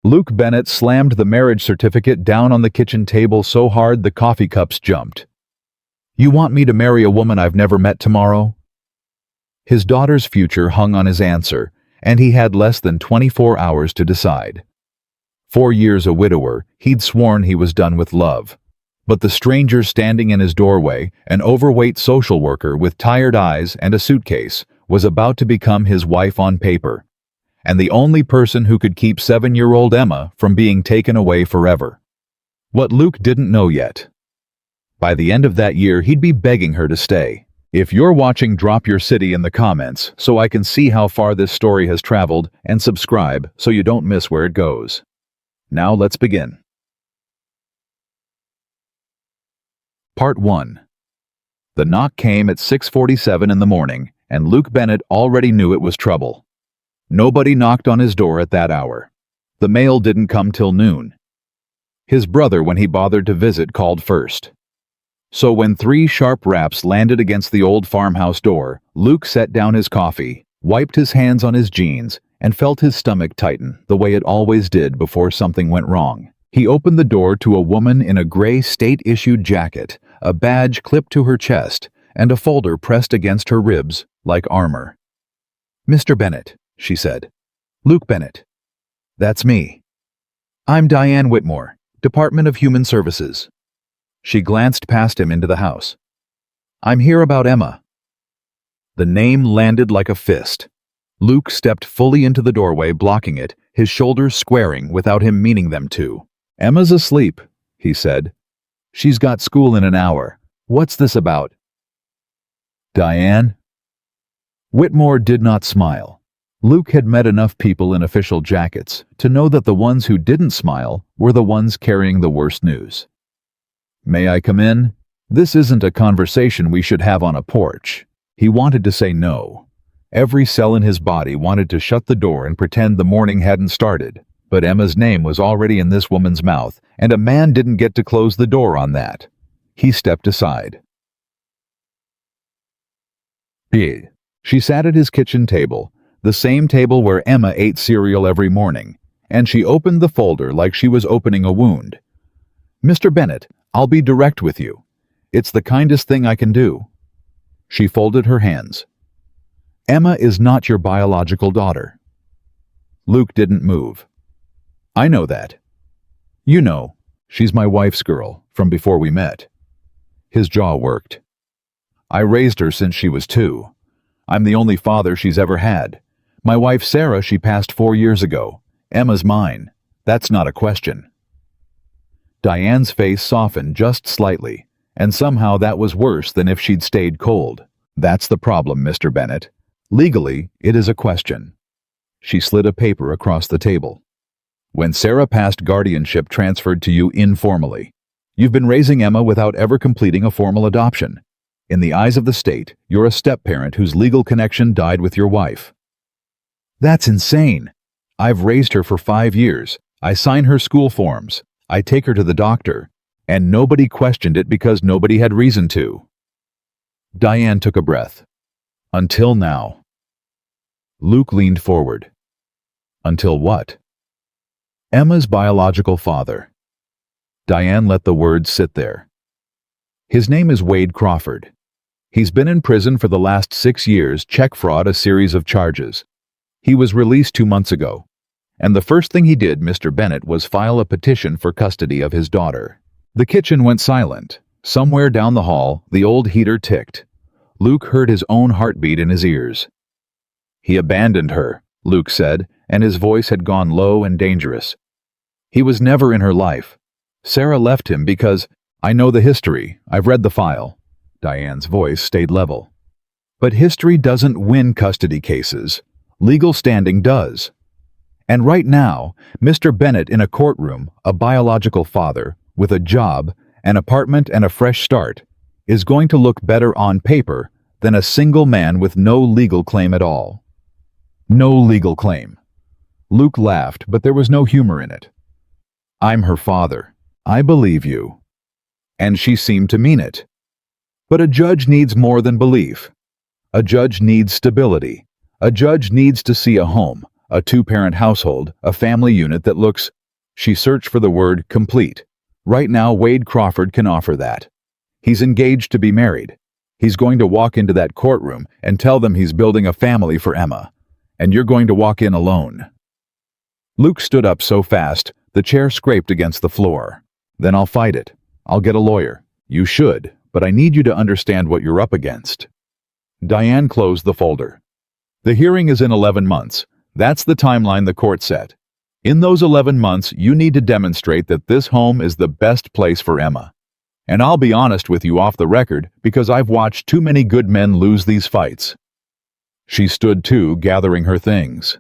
Luke Bennett slammed the marriage certificate down on the kitchen table so hard the coffee cups jumped. "You want me to marry a woman I've never met tomorrow?" His daughter's future hung on his answer, and he had less than 24 hours to decide. 4 years a widower, he'd sworn he was done with love. But the stranger standing in his doorway, an overweight social worker with tired eyes and a suitcase, was about to become his wife on paper, and the only person who could keep 7-year-old Emma from being taken away forever. What Luke didn't know yet. By the end of that year, he'd be begging her to stay. If you're watching, drop your city in the comments so I can see how far this story has traveled, and subscribe so you don't miss where it goes. Now let's begin. Part 1. The knock came at 6:47 in the morning, and Luke Bennett already knew it was trouble. Nobody knocked on his door at that hour. The mail didn't come till noon. His brother, when he bothered to visit, called first. So when 3 sharp raps landed against the old farmhouse door, Luke set down his coffee, wiped his hands on his jeans, and felt his stomach tighten the way it always did before something went wrong. He opened the door to a woman in a gray state-issued jacket, a badge clipped to her chest, and a folder pressed against her ribs like armor. "Mr. Bennett," she said. "Luke Bennett." "That's me." "I'm Diane Whitmore, Department of Human Services." She glanced past him into the house. "I'm here about Emma." The name landed like a fist. Luke stepped fully into the doorway, blocking it, his shoulders squaring without him meaning them to. "Emma's asleep," he said. "She's got school in an hour. What's this about?" "Diane?" Whitmore did not smile. Luke had met enough people in official jackets to know that the ones who didn't smile were the ones carrying the worst news. "May I come in? This isn't a conversation we should have on a porch." He wanted to say no. Every cell in his body wanted to shut the door and pretend the morning hadn't started. But Emma's name was already in this woman's mouth, and a man didn't get to close the door on that. He stepped aside. She sat at his kitchen table, the same table where Emma ate cereal every morning, and she opened the folder like she was opening a wound. "Mr. Bennett, I'll be direct with you. It's the kindest thing I can do." She folded her hands. "Emma is not your biological daughter." Luke didn't move. "I know that." "You know, she's my wife's girl, from before we met." His jaw worked. "I raised her since she was 2. I'm the only father she's ever had. My wife Sarah, she passed 4 years ago. Emma's mine. That's not a question." Diane's face softened just slightly, and somehow that was worse than if she'd stayed cold. "That's the problem, Mr. Bennett. Legally, it is a question." She slid a paper across the table. "When Sarah passed, guardianship transferred to you informally. You've been raising Emma without ever completing a formal adoption. In the eyes of the state, you're a step-parent whose legal connection died with your wife." "That's insane. I've raised her for 5 years. I sign her school forms. I take her to the doctor. And nobody questioned it because nobody had reason to." Diane took a breath. "Until now." Luke leaned forward. "Until what?" "Emma's biological father." Diane let the words sit there. "His name is Wade Crawford. He's been in prison for the last 6 years, check fraud, a series of charges. He was released 2 months ago. And the first thing he did, Mr. Bennett, was file a petition for custody of his daughter." The kitchen went silent. Somewhere down the hall, the old heater ticked. Luke heard his own heartbeat in his ears. "He abandoned her," Luke said, and his voice had gone low and dangerous. "He was never in her life. Sarah left him because I know the history. I've read the file." Diane's voice stayed level. "But history doesn't win custody cases. Legal standing does. And right now, Mr. Bennett in a courtroom, a biological father, with a job, an apartment, and a fresh start, is going to look better on paper than a single man with no legal claim at all." No legal claim. Luke laughed, but there was no humor in it. "I'm her father. I believe you." And she seemed to mean it. But a judge needs more than belief. A judge needs stability. A judge needs to see a home, a 2-parent household, a family unit that looks She searched for the word complete. Right now, Wade Crawford can offer that. He's engaged to be married. He's going to walk into that courtroom and tell them he's building a family for Emma. And you're going to walk in alone. Luke stood up so fast, the chair scraped against the floor. Then I'll fight it. I'll get a lawyer. You should, but I need you to understand what you're up against. Diane closed the folder. The hearing is in 11 months. That's the timeline the court set. In those 11 months, you need to demonstrate that this home is the best place for Emma. And I'll be honest with you off the record because I've watched too many good men lose these fights. She stood too, gathering her things.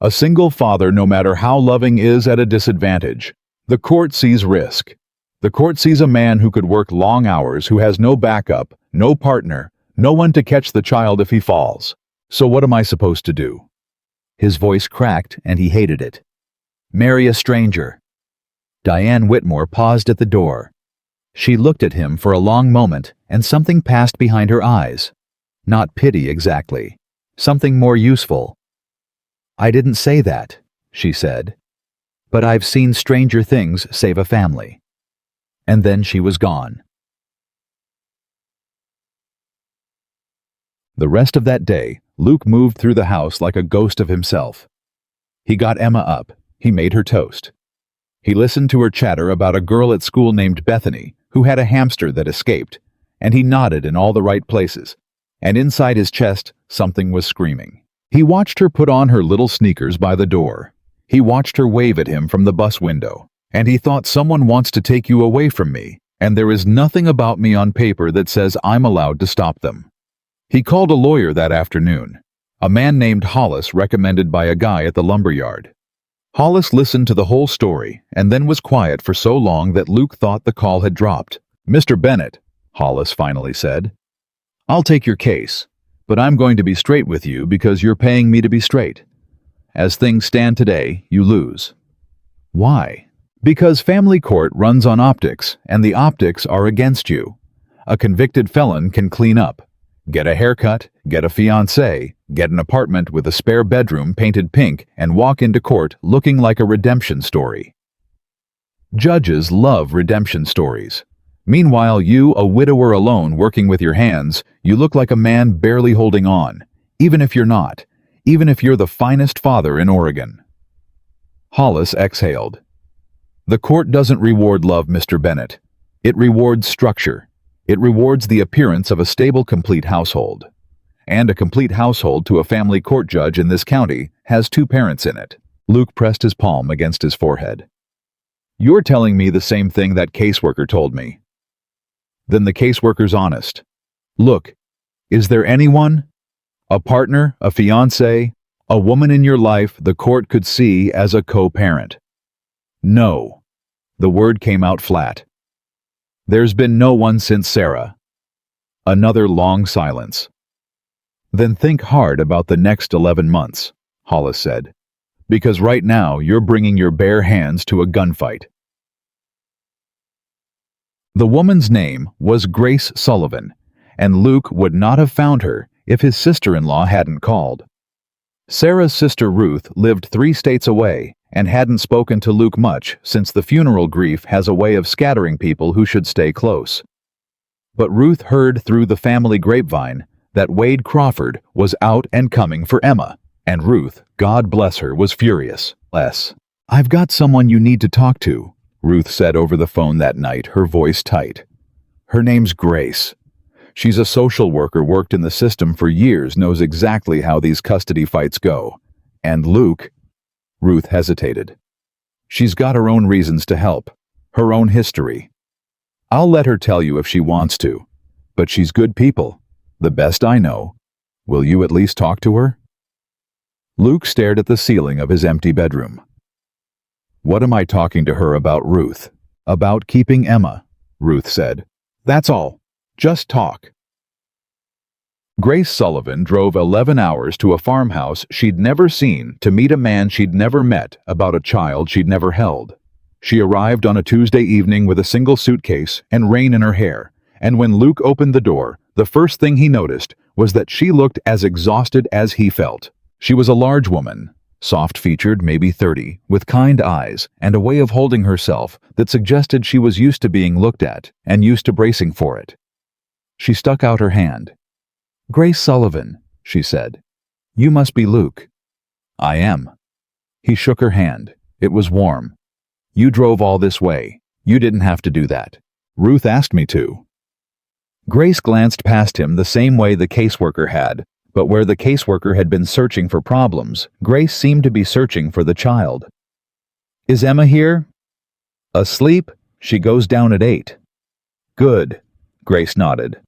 A single father, no matter how loving, is at a disadvantage. The court sees risk. The court sees a man who could work long hours, who has no backup, no partner, no one to catch the child if he falls. So what am I supposed to do? His voice cracked, and he hated it. Marry a stranger. Diane Whitmore paused at the door. She looked at him for a long moment, and something passed behind her eyes. Not pity exactly. Something more useful. I didn't say that, she said. But I've seen stranger things save a family. And then she was gone. The rest of that day, Luke moved through the house like a ghost of himself. He got Emma up. He made her toast. He listened to her chatter about a girl at school named Bethany who had a hamster that escaped, and he nodded in all the right places, and inside his chest something was screaming. He watched her put on her little sneakers by the door. He watched her wave at him from the bus window, and he thought, someone wants to take you away from me, and there is nothing about me on paper that says I'm allowed to stop them. He called a lawyer that afternoon, a man named Hollis recommended by a guy at the lumberyard. Hollis listened to the whole story and then was quiet for so long that Luke thought the call had dropped. Mr. Bennett, Hollis finally said, I'll take your case, but I'm going to be straight with you because you're paying me to be straight. As things stand today, you lose. Why? Because family court runs on optics, and the optics are against you. A convicted felon can clean up, get a haircut, get a fiancé, get an apartment with a spare bedroom painted pink, and walk into court looking like a redemption story. Judges love redemption stories. Meanwhile, you, a widower alone working with your hands, you look like a man barely holding on, even if you're not, even if you're the finest father in Oregon. Hollis exhaled. The court doesn't reward love, Mr. Bennett. It rewards structure. It rewards the appearance of a stable, complete household. And a complete household to a family court judge in this county has 2 parents in it. Luke pressed his palm against his forehead. You're telling me the same thing that caseworker told me. Then the caseworker's honest. Look, is there anyone? A partner, a fiancé, a woman in your life the court could see as a co-parent? No. The word came out flat. There's been no one since Sarah. Another long silence. Then think hard about the next 11 months, Hollis said, because right now you're bringing your bare hands to a gunfight. The woman's name was Grace Sullivan, and Luke would not have found her if his sister-in-law hadn't called. Sarah's sister Ruth lived 3 states away and hadn't spoken to Luke much since the funeral grief has a way of scattering people who should stay close. But Ruth heard through the family grapevine that Wade Crawford was out and coming for Emma, and Ruth, God bless her, was furious. I've got someone you need to talk to, Ruth said over the phone that night, her voice tight. Her name's Grace. She's a social worker, worked in the system for years, knows exactly how these custody fights go. And Luke... Ruth hesitated. She's got her own reasons to help, her own history. I'll let her tell you if she wants to, but she's good people, the best I know. Will you at least talk to her? Luke stared at the ceiling of his empty bedroom. What am I talking to her about, Ruth? About keeping Emma, Ruth said. That's all. Just talk. Grace Sullivan drove 11 hours to a farmhouse she'd never seen to meet a man she'd never met about a child she'd never held. She arrived on a Tuesday evening with a single suitcase and rain in her hair, and when Luke opened the door, the first thing he noticed was that she looked as exhausted as he felt. She was a large woman, Soft-featured, maybe 30, with kind eyes and a way of holding herself that suggested she was used to being looked at and used to bracing for it. She stuck out her hand. "Grace Sullivan," she said. "You must be Luke." "I am." He shook her hand. It was warm. "You drove all this way. You didn't have to do that. Ruth asked me to." Grace glanced past him the same way the caseworker had, but where the caseworker had been searching for problems, Grace seemed to be searching for the child. "Is Emma here?" "Asleep? She goes down at 8. "Good," Grace nodded.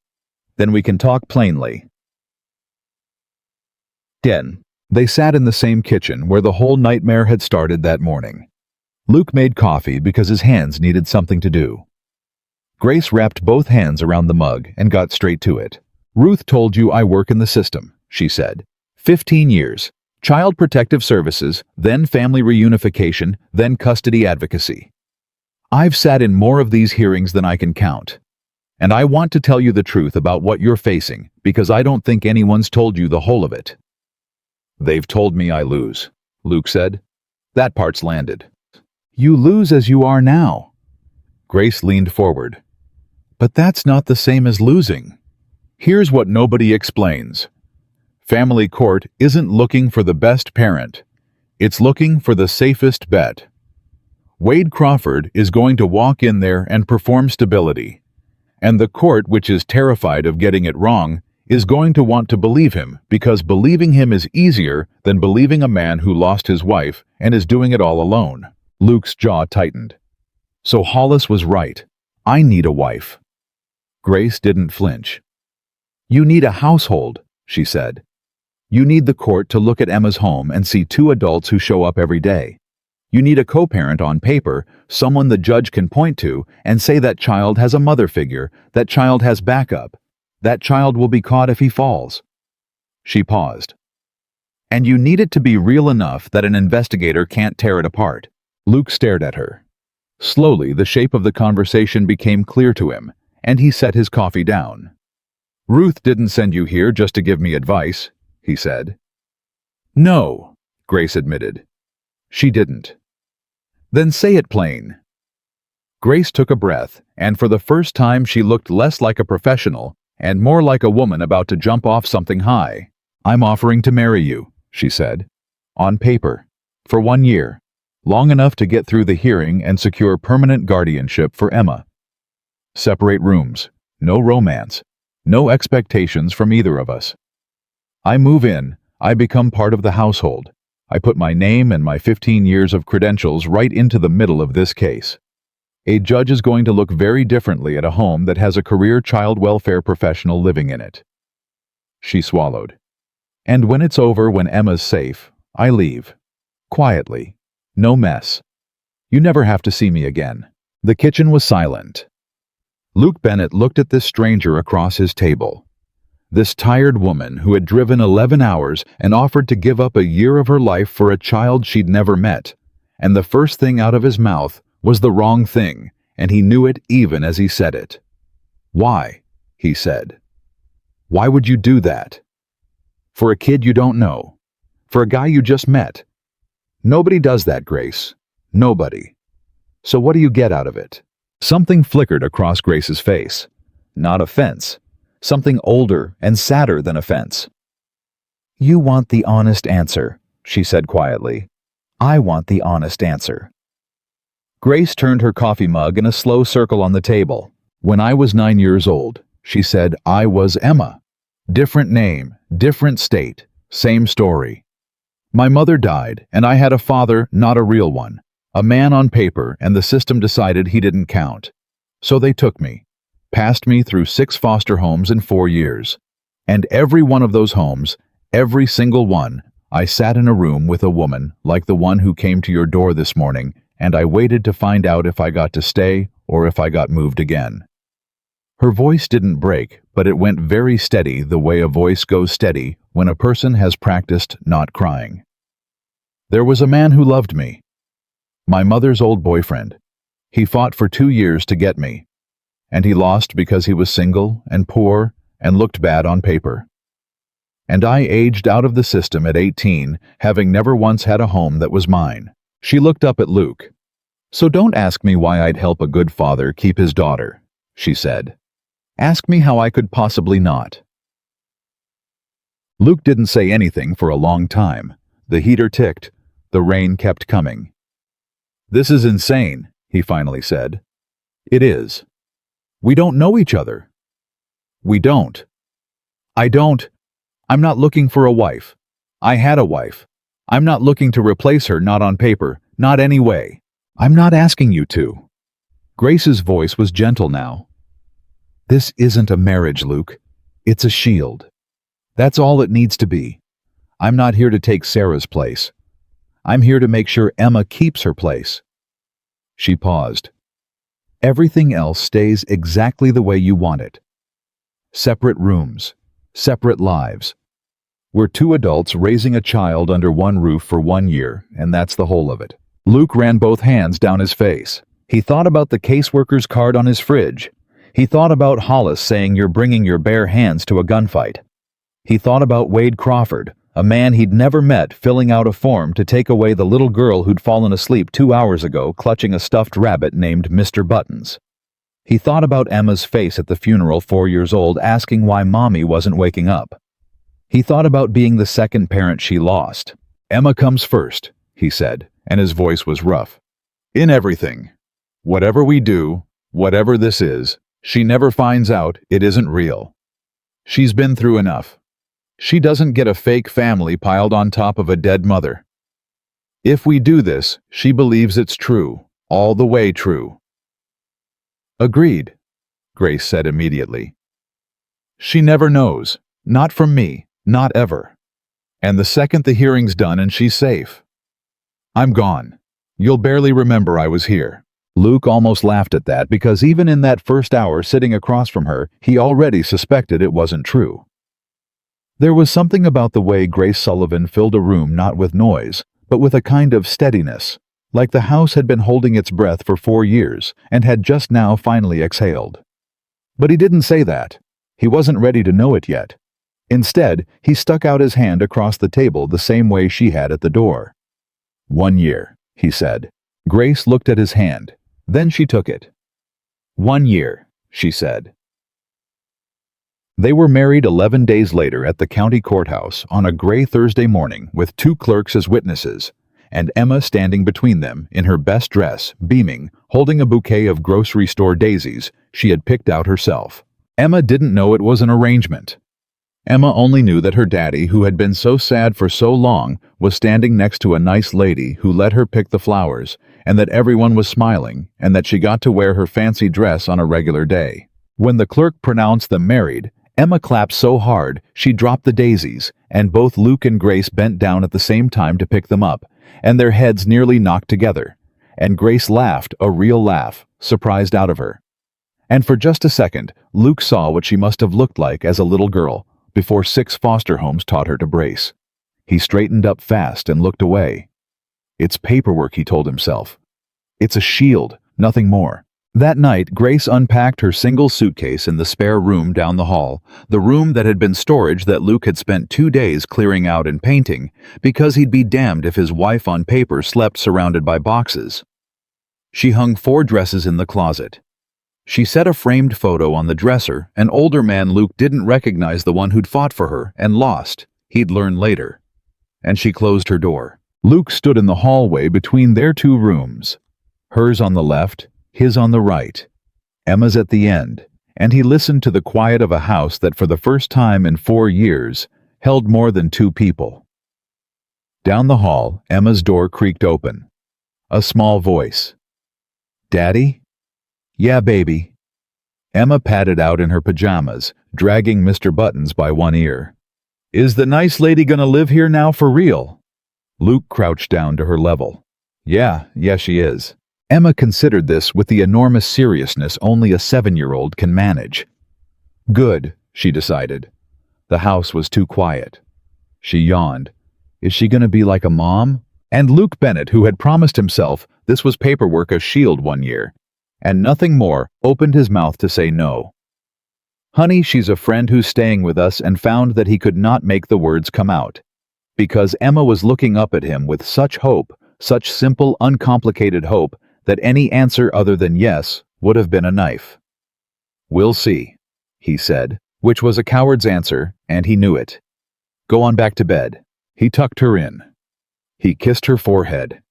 "Then we can talk plainly." 10. They sat in the same kitchen where the whole nightmare had started that morning. Luke made coffee because his hands needed something to do. Grace wrapped both hands around the mug and got straight to it. "Ruth told you I work in the system," she said. 15 years. Child Protective Services, then family reunification, then custody advocacy. I've sat in more of these hearings than I can count. And I want to tell you the truth about what you're facing because I don't think anyone's told you the whole of it." "They've told me I lose," Luke said. "That part's landed." "You lose as you are now." Grace leaned forward. "But that's not the same as losing. Here's what nobody explains. Family court isn't looking for the best parent. It's looking for the safest bet. Wade Crawford is going to walk in there and perform stability. And the court, which is terrified of getting it wrong, is going to want to believe him because believing him is easier than believing a man who lost his wife and is doing it all alone." Luke's jaw tightened. "So Hollis was right. I need a wife." Grace didn't flinch. "You need a household," she said. "You need the court to look at Emma's home and see 2 adults who show up every day. You need a co-parent on paper, someone the judge can point to and say that child has a mother figure, that child has backup. That child will be caught if he falls." She paused. "And you need it to be real enough that an investigator can't tear it apart." Luke stared at her. Slowly, the shape of the conversation became clear to him, and he set his coffee down. "Ruth didn't send you here just to give me advice," he said. "No," Grace admitted. "She didn't." "Then say it plain." Grace took a breath, and for the first time she looked less like a professional and more like a woman about to jump off something high. "I'm offering to marry you," she said. "On paper. For 1 year. Long enough to get through the hearing and secure permanent guardianship for Emma. Separate rooms. No romance. No expectations from either of us. I move in. I become part of the household. I put my name and my 15 years of credentials right into the middle of this case. A judge is going to look very differently at a home that has a career child welfare professional living in it." She swallowed. "And when it's over, when Emma's safe, I leave. Quietly. No mess. You never have to see me again." The kitchen was silent. Luke Bennett looked at this stranger across his table. This tired woman who had driven 11 hours and offered to give up a year of her life for a child she'd never met. And the first thing out of his mouth was the wrong thing, and he knew it even as he said it. "Why?" he said. "Why would you do that? For a kid you don't know. For a guy you just met. Nobody does that, Grace. Nobody. So what do you get out of it?" Something flickered across Grace's face. Not offense. Something older and sadder than offense. "You want the honest answer," she said quietly. "I want the honest answer." Grace turned her coffee mug in a slow circle on the table. "When I was 9 years old," she said, "I was Emma. Different name, different state, same story. My mother died, and I had a father, not a real one. A man on paper, and the system decided he didn't count. So they took me, passed me through 6 foster homes in 4 years. And every one of those homes, every single one, I sat in a room with a woman like the one who came to your door this morning, and I waited to find out if I got to stay or if I got moved again." Her voice didn't break, but it went very steady the way a voice goes steady when a person has practiced not crying. "There was a man who loved me. My mother's old boyfriend. He fought for 2 years to get me. And he lost because he was single and poor and looked bad on paper. And I aged out of the system at 18, having never once had a home that was mine. She looked up at Luke. So don't ask me why I'd help a good father keep his daughter, she said. Ask me how I could possibly not. Luke didn't say anything for a long time. The heater ticked. The rain kept coming. This is insane, he finally said. It is. We don't know each other. We don't. I'm not looking for a wife. I had a wife. I'm not looking to replace her, not on paper, not anyway. I'm not asking you to. Grace's voice was gentle now. This isn't a marriage, Luke. It's a shield. That's all it needs to be. I'm not here to take Sarah's place. I'm here to make sure Emma keeps her place. She paused. Everything else stays exactly the way you want it. Separate rooms, separate lives. We're two adults raising a child under one roof for 1 year, and that's the whole of it. Luke ran both hands down his face. He thought about the caseworker's card on his fridge. He thought about Hollis saying you're bringing your bare hands to a gunfight. He thought about Wade Crawford, a man he'd never met, filling out a form to take away the little girl who'd fallen asleep 2 hours ago clutching a stuffed rabbit named Mr. Buttons. He thought about Emma's face at the funeral 4 years old asking why Mommy wasn't waking up. He thought about being the second parent she lost. Emma comes first, he said, and his voice was rough. In everything. Whatever we do, whatever this is, she never finds out it isn't real. She's been through enough. She doesn't get a fake family piled on top of a dead mother. If we do this, she believes it's true, all the way true. Agreed, Grace said immediately. She never knows, not from me, not ever. And the second the hearing's done and she's safe. I'm gone. You'll barely remember I was here. Luke almost laughed at that because even in that first hour sitting across from her, he already suspected it wasn't true. There was something about the way Grace Sullivan filled a room not with noise, but with a kind of steadiness, like the house had been holding its breath for 4 years and had just now finally exhaled. But he didn't say that. He wasn't ready to know it yet. Instead, he stuck out his hand across the table the same way she had at the door. 1 year, he said. Grace looked at his hand. Then she took it. 1 year, she said. They were married 11 days later at the county courthouse on a gray Thursday morning with 2 clerks as witnesses, and Emma standing between them in her best dress, beaming, holding a bouquet of grocery store daisies she had picked out herself. Emma didn't know it was an arrangement. Emma only knew that her daddy, who had been so sad for so long, was standing next to a nice lady who let her pick the flowers, and that everyone was smiling, and that she got to wear her fancy dress on a regular day. When the clerk pronounced them married, Emma clapped so hard she dropped the daisies, and both Luke and Grace bent down at the same time to pick them up, and their heads nearly knocked together. And Grace laughed, a real laugh, surprised out of her. And for just a second, Luke saw what she must have looked like as a little girl, before 6 foster homes taught her to brace. He straightened up fast and looked away. It's paperwork, he told himself. It's a shield, nothing more. That night, Grace unpacked her single suitcase in the spare room down the hall, the room that had been storage that Luke had spent 2 days clearing out and painting, because he'd be damned if his wife on paper slept surrounded by boxes. She hung 4 dresses in the closet. She set a framed photo on the dresser. An older man Luke didn't recognize, the one who'd fought for her and lost, he'd learn later. And she closed her door. Luke stood in the hallway between their 2 rooms, hers on the left, his on the right, Emma's at the end, and he listened to the quiet of a house that for the first time in 4 years held more than 2 people. Down the hall, Emma's door creaked open. A small voice. Daddy? Yeah, baby. Emma padded out in her pajamas, dragging Mr. Buttons by one ear. Is the nice lady gonna live here now for real? Luke crouched down to her level. Yeah, she is. Emma considered this with the enormous seriousness only a 7-year-old can manage. Good, she decided. The house was too quiet. She yawned. Is she going to be like a mom? And Luke Bennett, who had promised himself this was paperwork, a shield 1 year, and nothing more, opened his mouth to say no. Honey, she's a friend who's staying with us, and found that he could not make the words come out. Because Emma was looking up at him with such hope, such simple, uncomplicated hope, that any answer other than yes would have been a knife. "We'll see," he said, which was a coward's answer, and he knew it. "Go on back to bed." He tucked her in. He kissed her forehead.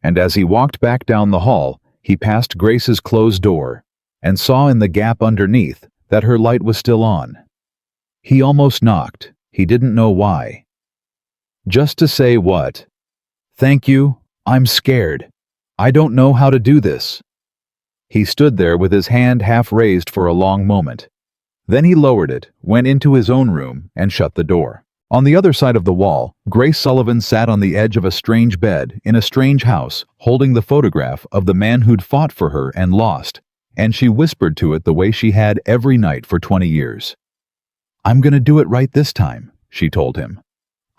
And as he walked back down the hall, he passed Grace's closed door and saw in the gap underneath that her light was still on. He almost knocked. He didn't know why. Just to say what? "Thank you. I'm scared. I don't know how to do this." He stood there with his hand half raised for a long moment. Then he lowered it, went into his own room, and shut the door. On the other side of the wall, Grace Sullivan sat on the edge of a strange bed in a strange house, holding the photograph of the man who'd fought for her and lost, and she whispered to it the way she had every night for 20 years. "I'm gonna do it right this time," she told him.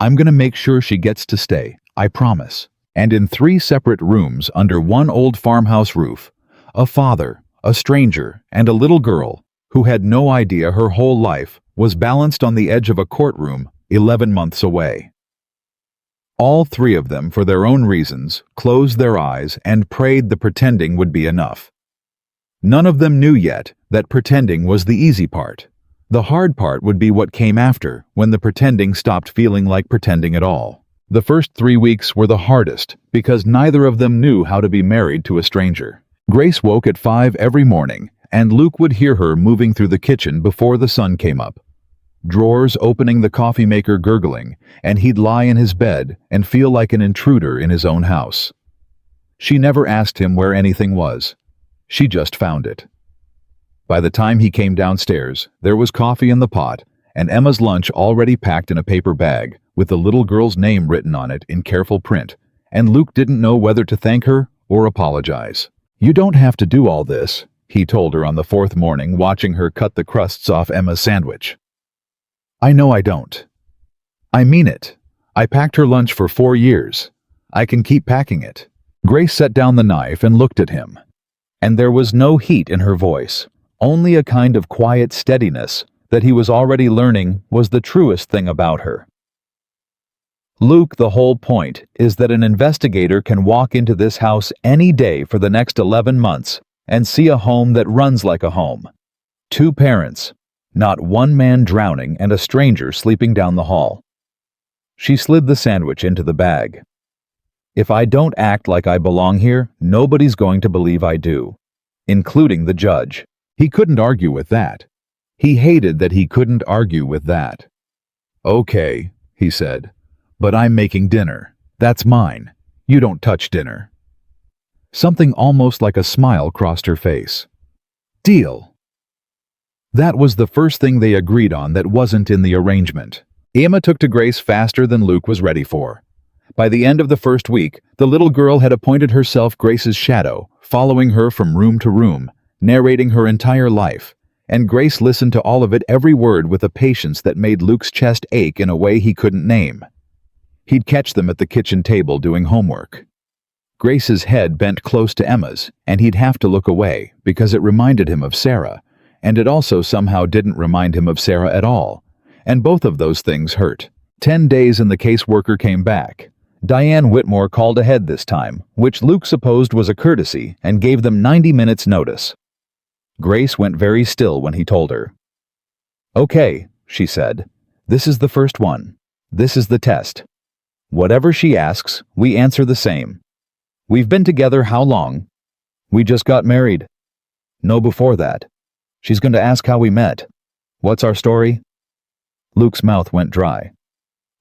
"I'm gonna make sure she gets to stay, I promise." And in 3 separate rooms under one old farmhouse roof, a father, a stranger, and a little girl, who had no idea her whole life, was balanced on the edge of a courtroom 11 months away. All 3 of them, for their own reasons, closed their eyes and prayed the pretending would be enough. None of them knew yet that pretending was the easy part. The hard part would be what came after, when the pretending stopped feeling like pretending at all. The first 3 weeks were the hardest, because neither of them knew how to be married to a stranger. Grace woke at 5 every morning, and Luke would hear her moving through the kitchen before the sun came up. Drawers opening, the coffee maker gurgling, and he'd lie in his bed and feel like an intruder in his own house. She never asked him where anything was. She just found it. By the time he came downstairs, there was coffee in the pot, and Emma's lunch already packed in a paper bag, with the little girl's name written on it in careful print, and Luke didn't know whether to thank her or apologize. "You don't have to do all this," he told her on the 4th morning, watching her cut the crusts off Emma's sandwich. "I know I don't. I mean it. I packed her lunch for 4 years. I can keep packing it." Grace set down the knife and looked at him. And there was no heat in her voice, only a kind of quiet steadiness that he was already learning was the truest thing about her. "Luke, the whole point is that an investigator can walk into this house any day for the next 11 months and see a home that runs like a home. 2 parents, not one man drowning and a stranger sleeping down the hall." She slid the sandwich into the bag. "If I don't act like I belong here, nobody's going to believe I do, including the judge." He couldn't argue with that. He hated that he couldn't argue with that. "Okay," he said. "But I'm making dinner. That's mine. You don't touch dinner." Something almost like a smile crossed her face. "Deal." That was the first thing they agreed on that wasn't in the arrangement. Emma took to Grace faster than Luke was ready for. By the end of the first week, the little girl had appointed herself Grace's shadow, following her from room to room, narrating her entire life, and Grace listened to all of it, every word, with a patience that made Luke's chest ache in a way he couldn't name. He'd catch them at the kitchen table doing homework. Grace's head bent close to Emma's, and he'd have to look away because it reminded him of Sarah, and it also somehow didn't remind him of Sarah at all, and both of those things hurt. 10 days and the caseworker came back. Diane Whitmore called ahead this time, which Luke supposed was a courtesy, and gave them 90 minutes notice. Grace went very still when he told her. "Okay," she said. "This is the first one. This is the test. Whatever she asks, we answer the same. We've been together how long? We just got married. No, before that. She's going to ask how we met. What's our story?" Luke's mouth went dry.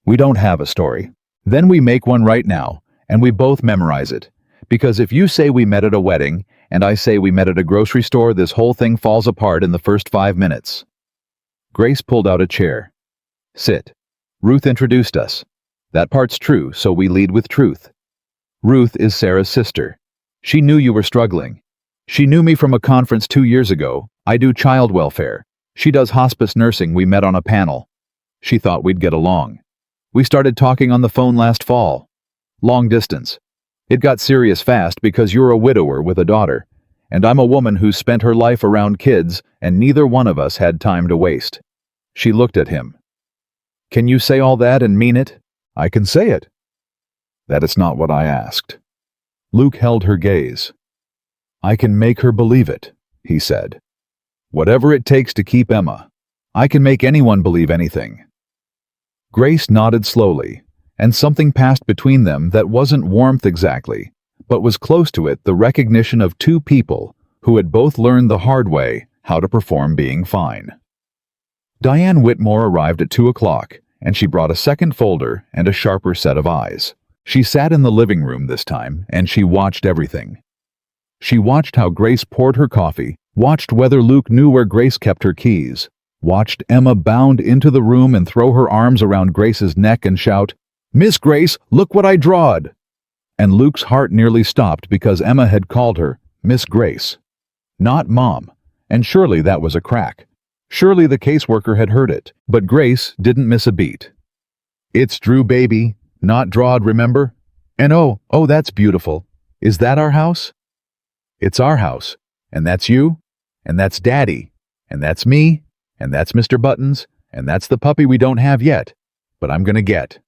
"We don't have a story. Then we make one right now, and we both memorize it. Because if you say we met at a wedding, and I say we met at a grocery store, this whole thing falls apart in the first 5 minutes." Grace pulled out a chair. "Sit. Ruth introduced us. That part's true, so we lead with truth. Ruth is Sarah's sister. She knew you were struggling. She knew me from a conference 2 years ago. I do child welfare. She does hospice nursing. We met on a panel. She thought we'd get along. We started talking on the phone last fall. Long distance. It got serious fast because you're a widower with a daughter, and I'm a woman who's spent her life around kids, and neither one of us had time to waste." She looked at him. "Can you say all that and mean it?" "I can say it." "That is not what I asked." Luke held her gaze. "I can make her believe it," he said. "Whatever it takes to keep Emma. I can make anyone believe anything." Grace nodded slowly, and something passed between them that wasn't warmth exactly, but was close to it, the recognition of two people who had both learned the hard way how to perform being fine. Diane Whitmore arrived at 2 o'clock, and she brought a second folder and a sharper set of eyes. She sat in the living room this time, and she watched everything. She watched how Grace poured her coffee, watched whether Luke knew where Grace kept her keys, watched Emma bound into the room and throw her arms around Grace's neck and shout, "Miss Grace, look what I drawed!" And Luke's heart nearly stopped because Emma had called her Miss Grace, not Mom, and surely that was a crack. Surely the caseworker had heard it, but Grace didn't miss a beat. "It's Drew, baby, not drawed, remember? And oh, that's beautiful. Is that our house?" "It's our house, and that's you, and that's Daddy, and that's me, and that's Mr. Buttons, and that's the puppy we don't have yet, but I'm gonna get."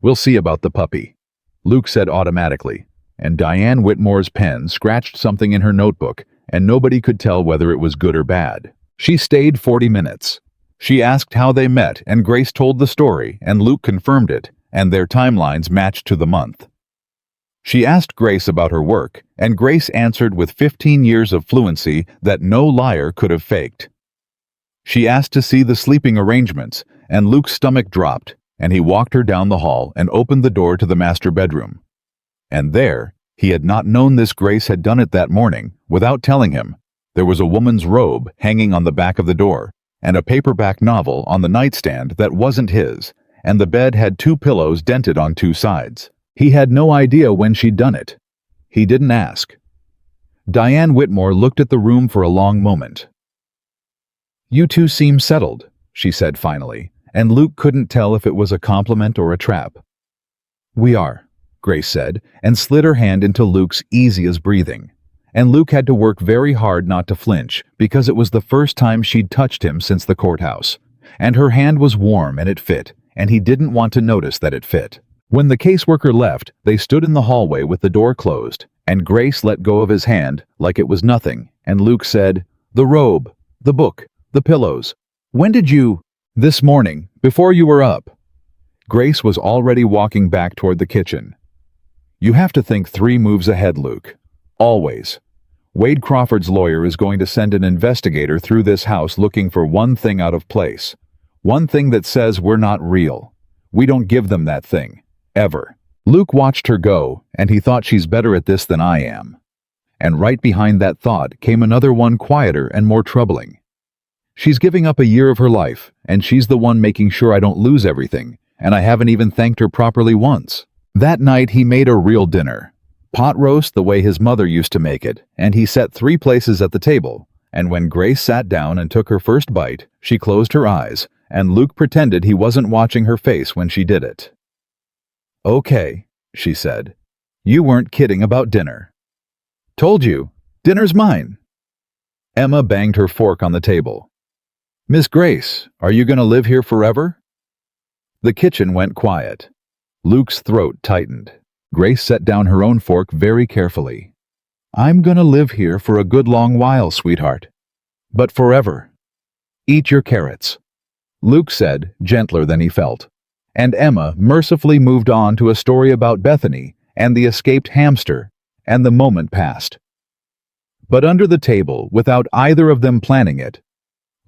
"We'll see about the puppy," Luke said automatically, and Diane Whitmore's pen scratched something in her notebook, and nobody could tell whether it was good or bad. She stayed 40 minutes. She asked how they met, and Grace told the story, and Luke confirmed it, and their timelines matched to the month. She asked Grace about her work, and Grace answered with 15 years of fluency that no liar could have faked. She asked to see the sleeping arrangements, and Luke's stomach dropped, and he walked her down the hall and opened the door to the master bedroom. And there, he had not known this Grace had done it that morning, without telling him, there was a woman's robe hanging on the back of the door, and a paperback novel on the nightstand that wasn't his, and the bed had 2 pillows dented on 2 sides. He had no idea when she'd done it. He didn't ask. Diane Whitmore looked at the room for a long moment. "You two seem settled," she said finally, and Luke couldn't tell if it was a compliment or a trap. "We are," Grace said, and slid her hand into Luke's easy as breathing. And Luke had to work very hard not to flinch, because it was the first time she'd touched him since the courthouse. And her hand was warm and it fit, and he didn't want to notice that it fit. When the caseworker left, they stood in the hallway with the door closed, and Grace let go of his hand like it was nothing, and Luke said, "The robe, the book, the pillows. When did you—" "This morning, before you were up." Grace was already walking back toward the kitchen. "You have to think 3 moves ahead, Luke. Always. Wade Crawford's lawyer is going to send an investigator through this house looking for one thing out of place. One thing that says we're not real. We don't give them that thing. Ever." Luke watched her go, and he thought, she's better at this than I am. And right behind that thought came another one, quieter and more troubling. She's giving up a year of her life, and she's the one making sure I don't lose everything, and I haven't even thanked her properly once. That night he made a real dinner. Pot roast the way his mother used to make it, and he set 3 places at the table, and when Grace sat down and took her first bite, she closed her eyes, and Luke pretended he wasn't watching her face when she did it. "Okay," she said. "You weren't kidding about dinner." "Told you. Dinner's mine." Emma banged her fork on the table. "Miss Grace, are you going to live here forever?" The kitchen went quiet. Luke's throat tightened. Grace set down her own fork very carefully. "I'm going to live here for a good long while, sweetheart. But forever. Eat your carrots," Luke said, gentler than he felt. And Emma mercifully moved on to a story about Bethany and the escaped hamster, and the moment passed. But under the table, without either of them planning it,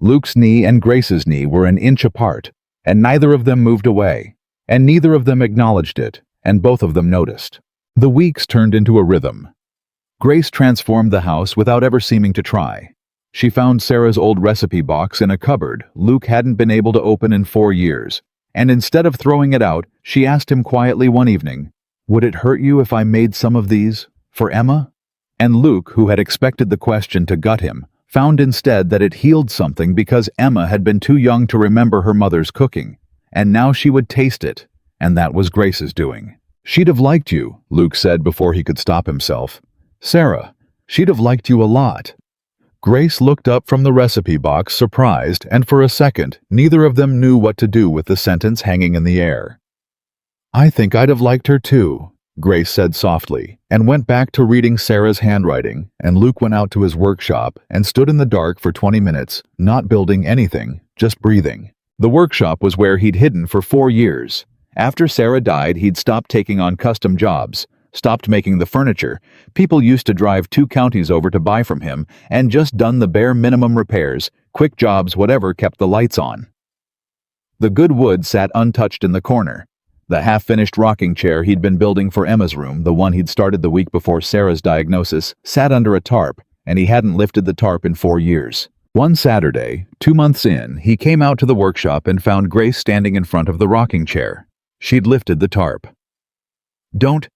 Luke's knee and Grace's knee were an inch apart, and neither of them moved away, and neither of them acknowledged it, and both of them noticed. The weeks turned into a rhythm. Grace transformed the house without ever seeming to try. She found Sarah's old recipe box in a cupboard Luke hadn't been able to open in 4 years, and instead of throwing it out, she asked him quietly one evening, "Would it hurt you if I made some of these for Emma?" And Luke, who had expected the question to gut him, found instead that it healed something because Emma had been too young to remember her mother's cooking, and now she would taste it, and that was Grace's doing. "She'd have liked you," Luke said before he could stop himself. "Sarah, She'd have liked you a lot." Grace looked up from the recipe box, surprised, and for a second, neither of them knew what to do with the sentence hanging in the air. "I think I'd have liked her too," Grace said softly, and went back to reading Sarah's handwriting, and Luke went out to his workshop and stood in the dark for 20 minutes, not building anything, just breathing. The workshop was where he'd hidden for 4 years. After Sarah died, he'd stopped taking on custom jobs, stopped making the furniture. People used to drive 2 counties over to buy from him, and just done the bare minimum repairs, quick jobs, whatever kept the lights on. The good wood sat untouched in the corner. The half-finished rocking chair he'd been building for Emma's room, the one he'd started the week before Sarah's diagnosis, sat under a tarp, and he hadn't lifted the tarp in 4 years. One Saturday, 2 months in, he came out to the workshop and found Grace standing in front of the rocking chair. She'd lifted the tarp. "Don't,"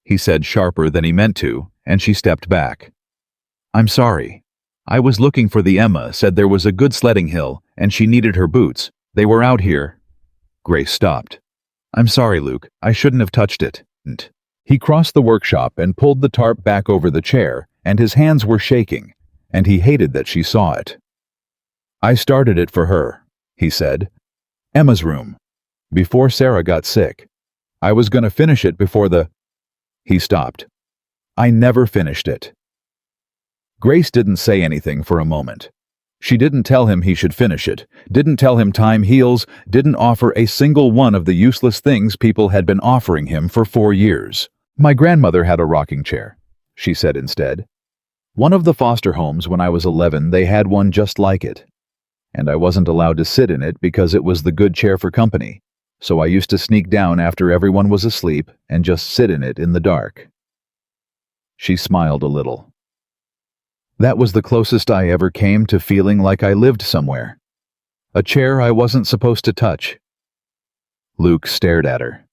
he said sharper than he meant to, and she stepped back. "I'm sorry. I was looking for the Emma, said there was a good sledding hill, and she needed her boots. They were out here." Grace stopped. "I'm sorry, Luke. I shouldn't have touched it." He crossed the workshop and pulled the tarp back over the chair, and his hands were shaking, and he hated that she saw it. "I started it for her," he said. "Emma's room. Before Sarah got sick. I was going to finish it before the—" He stopped. "I never finished it." Grace didn't say anything for a moment. She didn't tell him he should finish it, didn't tell him time heals, didn't offer a single one of the useless things people had been offering him for 4 years. "My grandmother had a rocking chair," she said instead. "One of the foster homes when I was 11, they had one just like it. And I wasn't allowed to sit in it because it was the good chair for company. So I used to sneak down after everyone was asleep and just sit in it in the dark." She smiled a little. "That was the closest I ever came to feeling like I lived somewhere. A chair I wasn't supposed to touch." Luke stared at her.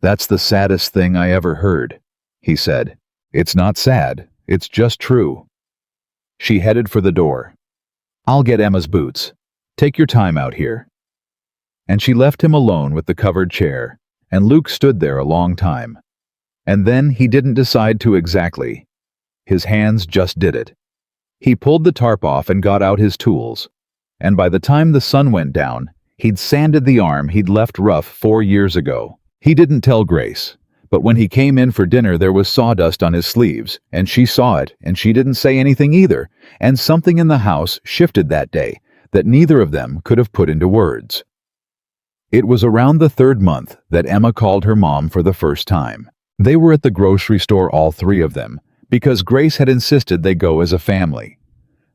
"That's the saddest thing I ever heard," he said. "It's not sad, it's just true." She headed for the door. "I'll get Emma's boots. Take your time out here." And she left him alone with the covered chair, and Luke stood there a long time. And then he didn't decide to exactly. His hands just did it. He pulled the tarp off and got out his tools. And by the time the sun went down, he'd sanded the arm he'd left rough 4 years ago. He didn't tell Grace, but when he came in for dinner there was sawdust on his sleeves, and she saw it, and she didn't say anything either, and something in the house shifted that day that neither of them could have put into words. It was around the 3rd month that Emma called her mom for the first time. They were at the grocery store, all 3 of them, because Grace had insisted they go as a family.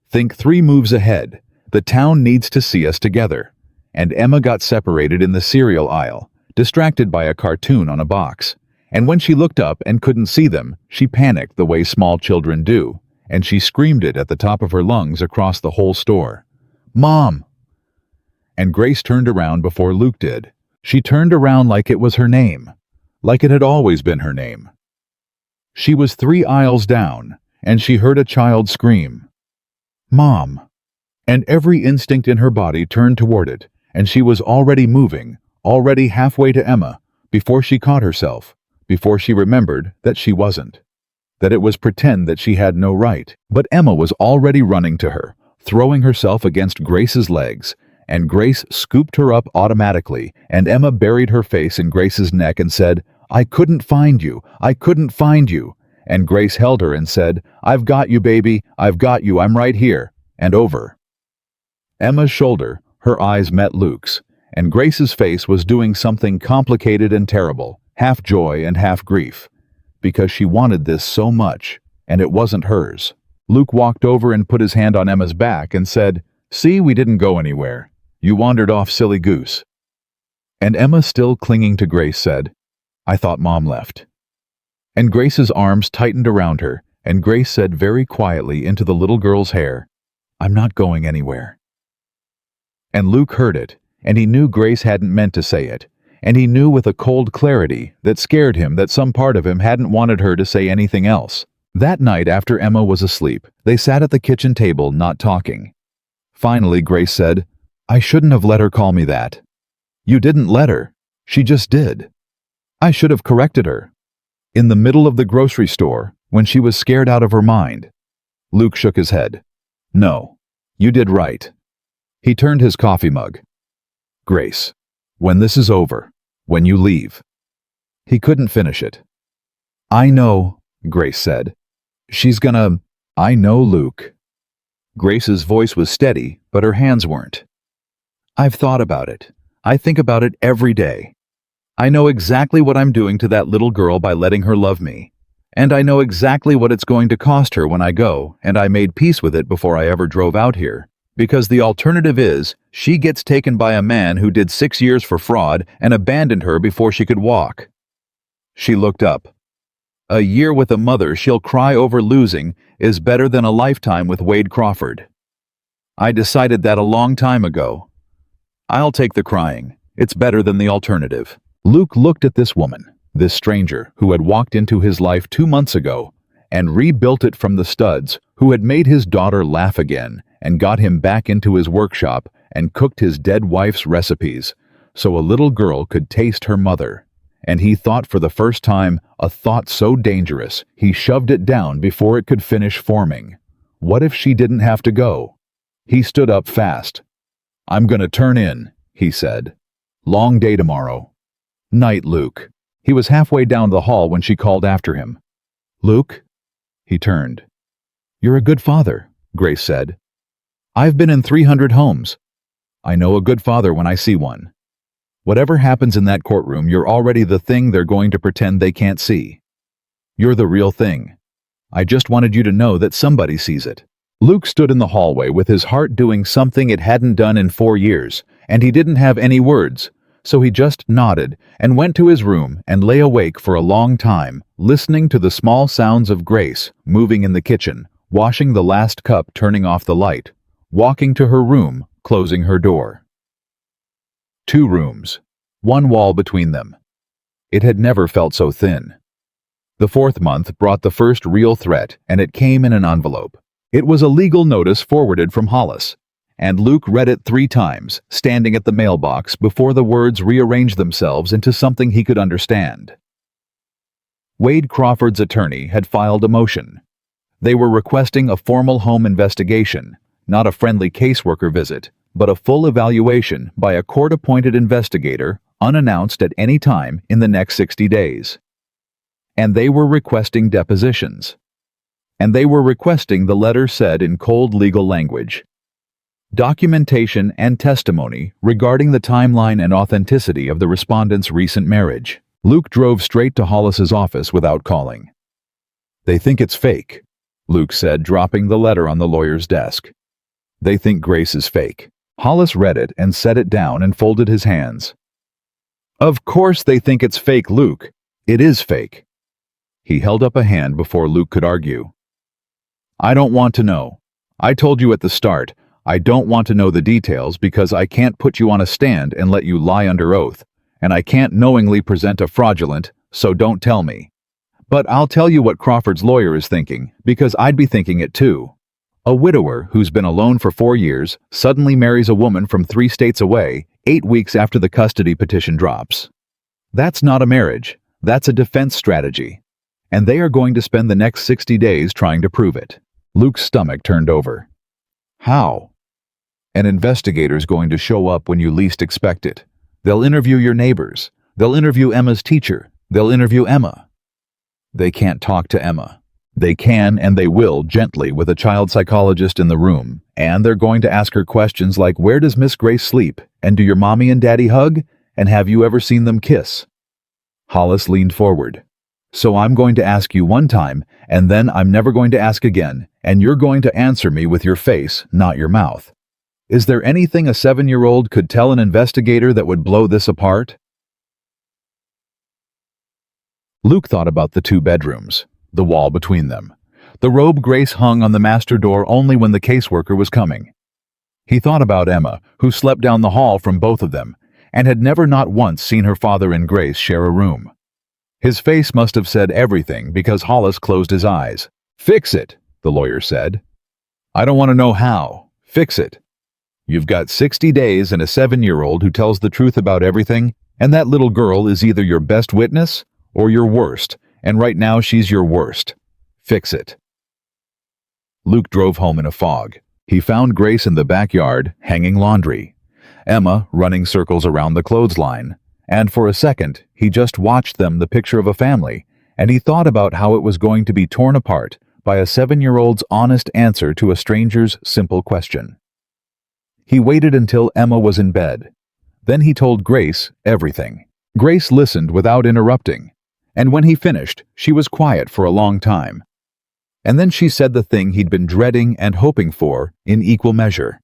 Think 3 moves ahead. The town needs to see us together. And Emma got separated in the cereal aisle, distracted by a cartoon on a box. And when she looked up and couldn't see them, she panicked the way small children do, and she screamed it at the top of her lungs across the whole store. "Mom!" And Grace turned around before Luke did. She turned around like it was her name, like it had always been her name. She was 3 aisles down, and she heard a child scream, "Mom!" And every instinct in her body turned toward it, and she was already moving, already halfway to Emma, before she caught herself, before she remembered that she wasn't, that it was pretend that she had no right. But Emma was already running to her, throwing herself against Grace's legs, and Grace scooped her up automatically, and Emma buried her face in Grace's neck and said, "I couldn't find you, I couldn't find you." And Grace held her and said, "I've got you, baby, I've got you, I'm right here," and over. Emma's shoulder, her eyes met Luke's, and Grace's face was doing something complicated and terrible, half joy and half grief, because she wanted this so much, and it wasn't hers. Luke walked over and put his hand on Emma's back and said, "See, we didn't go anywhere. You wandered off, silly goose." And Emma, still clinging to Grace, said, "I thought Mom left." And Grace's arms tightened around her, and Grace said very quietly into the little girl's hair, "I'm not going anywhere." And Luke heard it, and he knew Grace hadn't meant to say it, and he knew with a cold clarity that scared him that some part of him hadn't wanted her to say anything else. That night, after Emma was asleep, they sat at the kitchen table not talking. Finally, Grace said, "I shouldn't have let her call me that." "You didn't let her. She just did." "I should have corrected her." In the middle of the grocery store, when she was scared out of her mind, Luke shook his head. No. You did right. He turned his coffee mug. Grace, when this is over, when you leave. He couldn't finish it. I know, Grace said. She's gonna... I know, Luke. Grace's voice was steady, but her hands weren't. I've thought about it. I think about it every day. I know exactly what I'm doing to that little girl by letting her love me. And I know exactly what it's going to cost her when I go, and I made peace with it before I ever drove out here. Because the alternative is, she gets taken by a man who did 6 years for fraud and abandoned her before she could walk. She looked up. A year with a mother she'll cry over losing is better than a lifetime with Wade Crawford. I decided that a long time ago. I'll take the crying. It's better than the alternative. Luke looked at this woman, this stranger who had walked into his life 2 months ago and rebuilt it from the studs, who had made his daughter laugh again and got him back into his workshop and cooked his dead wife's recipes so a little girl could taste her mother. And he thought for the first time a thought so dangerous he shoved it down before it could finish forming. What if she didn't have to go? He stood up fast. I'm gonna turn in, he said. Long day tomorrow. Night, Luke. He was halfway down the hall when she called after him. Luke? He turned. You're a good father, Grace said. I've been in 300 homes. I know a good father when I see one. Whatever happens in that courtroom, you're already the thing they're going to pretend they can't see. You're the real thing. I just wanted you to know that somebody sees it. Luke stood in the hallway with his heart doing something it hadn't done in 4 years, and he didn't have any words, so he just nodded and went to his room and lay awake for a long time, listening to the small sounds of Grace moving in the kitchen, washing the last cup, turning off the light, walking to her room, closing her door. 2 rooms, 1 wall between them. It had never felt so thin. The 4th month brought the first real threat, and it came in an envelope. It was a legal notice forwarded from Hollis, and Luke read it 3 times, standing at the mailbox before the words rearranged themselves into something he could understand. Wade Crawford's attorney had filed a motion. They were requesting a formal home investigation, not a friendly caseworker visit, but a full evaluation by a court-appointed investigator, unannounced at any time in the next 60 days. And they were requesting depositions. And they were requesting the letter said in cold legal language. Documentation and testimony regarding the timeline and authenticity of the respondent's recent marriage. Luke drove straight to Hollis's office without calling. They think it's fake, Luke said, dropping the letter on the lawyer's desk. They think Grace is fake. Hollis read it and set it down and folded his hands. Of course they think it's fake, Luke. It is fake. He held up a hand before Luke could argue. I don't want to know. I told you at the start, I don't want to know the details because I can't put you on a stand and let you lie under oath, and I can't knowingly present a fraudulent, so don't tell me. But I'll tell you what Crawford's lawyer is thinking, because I'd be thinking it too. A widower who's been alone for 4 years suddenly marries a woman from 3 states away 8 weeks after the custody petition drops. That's not a marriage. That's a defense strategy. And they are going to spend the next 60 days trying to prove it. Luke's stomach turned over. How? An investigator's going to show up when you least expect it. They'll interview your neighbors. They'll interview Emma's teacher. They'll interview Emma. They can't talk to Emma. They can and they will gently with a child psychologist in the room, and they're going to ask her questions like, where does Miss Grace sleep? And do your mommy and daddy hug? And have you ever seen them kiss? Hollis leaned forward. So I'm going to ask you one time, and then I'm never going to ask again, and you're going to answer me with your face, not your mouth. Is there anything a 7-year-old could tell an investigator that would blow this apart? Luke thought about the 2 bedrooms. The wall between them. The robe Grace hung on the master door only when the caseworker was coming. He thought about Emma, who slept down the hall from both of them, and had never not once seen her father and Grace share a room. His face must have said everything because Hollis closed his eyes. Fix it, the lawyer said. I don't want to know how. Fix it. You've got 60 days and a 7-year-old who tells the truth about everything, and that little girl is either your best witness or your worst. And right now she's your worst. Fix it. Luke drove home in a fog. He found Grace in the backyard, hanging laundry, Emma running circles around the clothesline, and for a second, he just watched them, the picture of a family, and he thought about how it was going to be torn apart by a 7-year-old's honest answer to a stranger's simple question. He waited until Emma was in bed. Then he told Grace everything. Grace listened without interrupting, and when he finished, she was quiet for a long time. And then she said the thing he'd been dreading and hoping for in equal measure.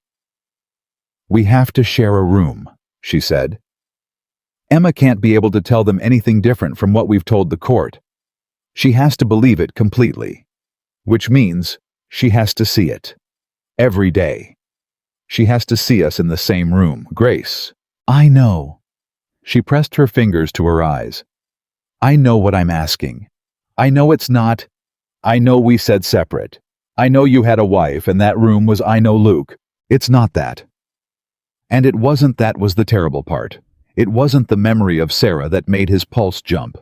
"We have to share a room," she said. "Emma can't be able to tell them anything different from what we've told the court. She has to believe it completely, which means she has to see it. Every day. She has to see us in the same room." "Grace, I know." She pressed her fingers to her eyes. "I know what I'm asking. I know it's not. I know we said separate. I know you had a wife and that room was I know Luke. It's not that." And it wasn't. That was the terrible part. It wasn't the memory of Sarah that made his pulse jump.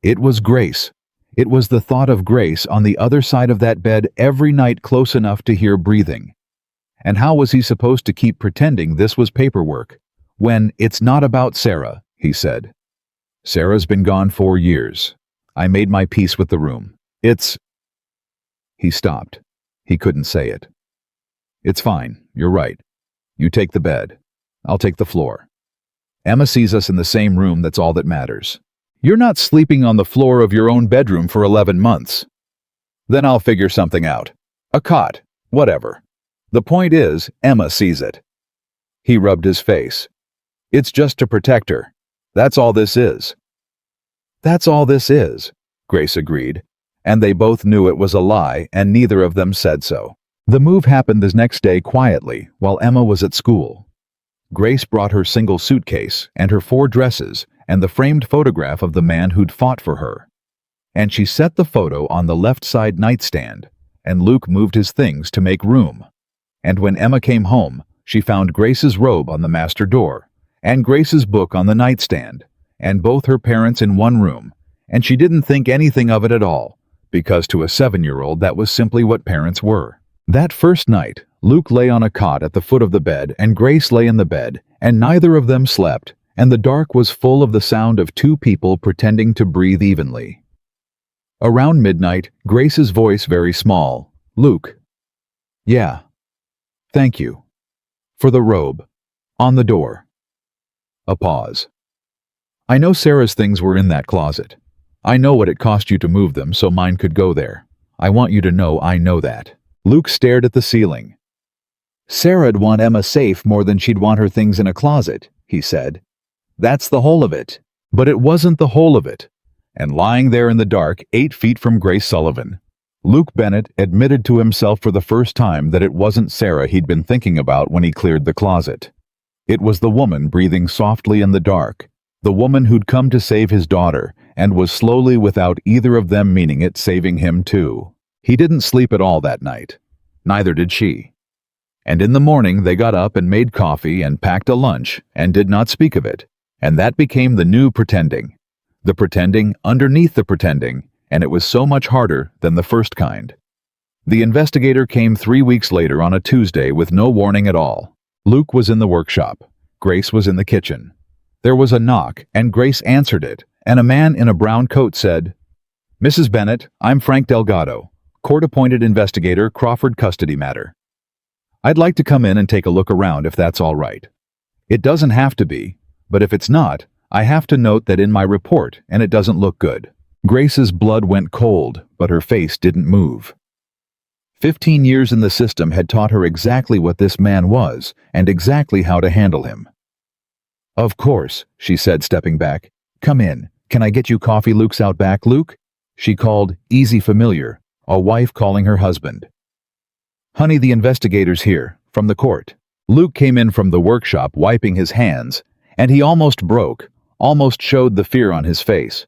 It was Grace. It was the thought of Grace on the other side of that bed every night, close enough to hear breathing. And how was he supposed to keep pretending this was paperwork when it's not about Sarah, he said. "Sarah's been gone 4 years. I made my peace with the room. It's..." He stopped. He couldn't say it. "It's fine. You're right. You take the bed. I'll take the floor. Emma sees us in the same room, that's all that matters. You're not sleeping on the floor of your own bedroom for 11 months. Then I'll figure something out. A cot. Whatever. The point is, Emma sees it." He rubbed his face. "It's just to protect her. That's all this is." "That's all this is," Grace agreed, and they both knew it was a lie, and neither of them said so. The move happened the next day quietly while Emma was at school. Grace brought her single suitcase and her 4 dresses and the framed photograph of the man who'd fought for her. And she set the photo on the left side nightstand, and Luke moved his things to make room. And when Emma came home, she found Grace's robe on the master door, and Grace's book on the nightstand, and both her parents in one room, and she didn't think anything of it at all, because to a 7-year-old that was simply what parents were. That first night, Luke lay on a cot at the foot of the bed, and Grace lay in the bed, and neither of them slept, and the dark was full of the sound of 2 people pretending to breathe evenly. Around midnight, Grace's voice very small. "Luke." "Yeah. Thank you. For the robe. On the door." A pause. "I know Sarah's things were in that closet. I know what it cost you to move them so mine could go there. I want you to know I know that." Luke stared at the ceiling. "Sarah'd want Emma safe more than she'd want her things in a closet," he said. "That's the whole of it." But it wasn't the whole of it. And lying there in the dark, 8 feet from Grace Sullivan, Luke Bennett admitted to himself for the first time that it wasn't Sarah he'd been thinking about when he cleared the closet. It was the woman breathing softly in the dark, the woman who'd come to save his daughter and was slowly, without either of them meaning it, saving him too. He didn't sleep at all that night. Neither did she. And in the morning they got up and made coffee and packed a lunch and did not speak of it. And that became the new pretending. The pretending underneath the pretending, and it was so much harder than the first kind. The investigator came 3 weeks later on a Tuesday with no warning at all. Luke was in the workshop. Grace was in the kitchen. There was a knock, and Grace answered it, and a man in a brown coat said, "Mrs. Bennett, I'm Frank Delgado, court-appointed investigator, Crawford custody matter. I'd like to come in and take a look around if that's all right. It doesn't have to be, but if it's not, I have to note that in my report, and it doesn't look good." Grace's blood went cold, but her face didn't move. 15 years in the system had taught her exactly what this man was, and exactly how to handle him. "Of course," she said, stepping back. "Come in. Can I get you coffee? Luke's out back." "Luke?" She called, easy familiar, a wife calling her husband. "Honey, the investigator's here, from the court." Luke came in from the workshop wiping his hands, and he almost broke, almost showed the fear on his face.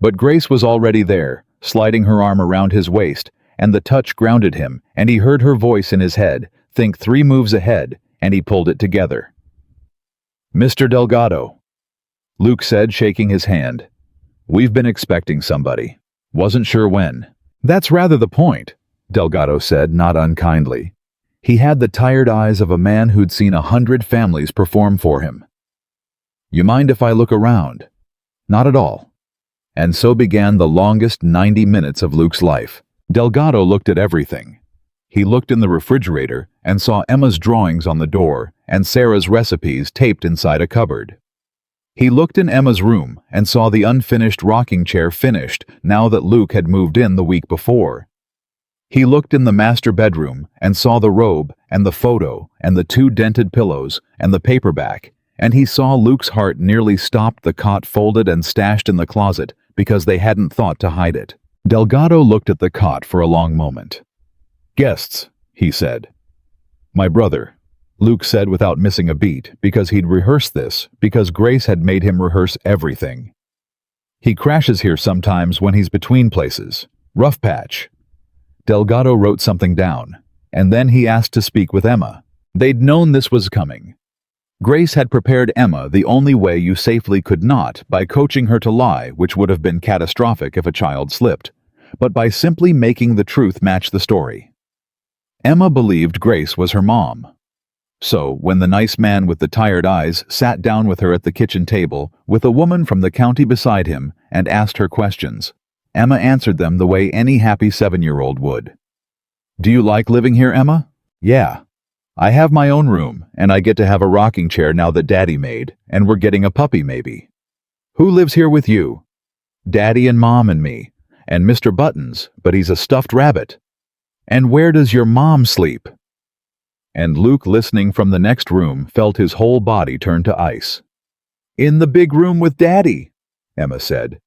But Grace was already there, sliding her arm around his waist, and the touch grounded him, and he heard her voice in his head, think 3 moves ahead, and he pulled it together. "Mr. Delgado," Luke said, shaking his hand. "We've been expecting somebody. Wasn't sure when." "That's rather the point. Delgado said, not unkindly. He had the tired eyes of a man who'd seen 100 families perform for him. You mind if I look around? Not at all. And so began the longest 90 minutes of Luke's life. Delgado looked at everything. He looked in the refrigerator and saw Emma's drawings on the door and Sarah's recipes taped inside a cupboard. He looked in Emma's room and saw the unfinished rocking chair finished now that Luke had moved in the week before. He looked in the master bedroom and saw the robe and the photo and the 2 dented pillows and the paperback, and he saw Luke's heart nearly stopped the cot folded and stashed in the closet because they hadn't thought to hide it. Delgado looked at the cot for a long moment. Guests, he said. My brother, Luke said without missing a beat, because he'd rehearsed this, because Grace had made him rehearse everything. He crashes here sometimes when he's between places. Rough patch. Delgado wrote something down, and then he asked to speak with Emma. They'd known this was coming. Grace had prepared Emma the only way you safely could not, by coaching her to lie, which would have been catastrophic if a child slipped, but by simply making the truth match the story. Emma believed Grace was her mom. So, when the nice man with the tired eyes sat down with her at the kitchen table with a woman from the county beside him and asked her questions, Emma answered them the way any happy 7-year-old would. Do you like living here, Emma? Yeah. I have my own room, and I get to have a rocking chair now that Daddy made, and we're getting a puppy maybe. Who lives here with you? Daddy and Mom and me, and Mr. Buttons, but he's a stuffed rabbit. And where does your mom sleep? And Luke, listening from the next room, felt his whole body turn to ice. In the big room with Daddy, Emma said.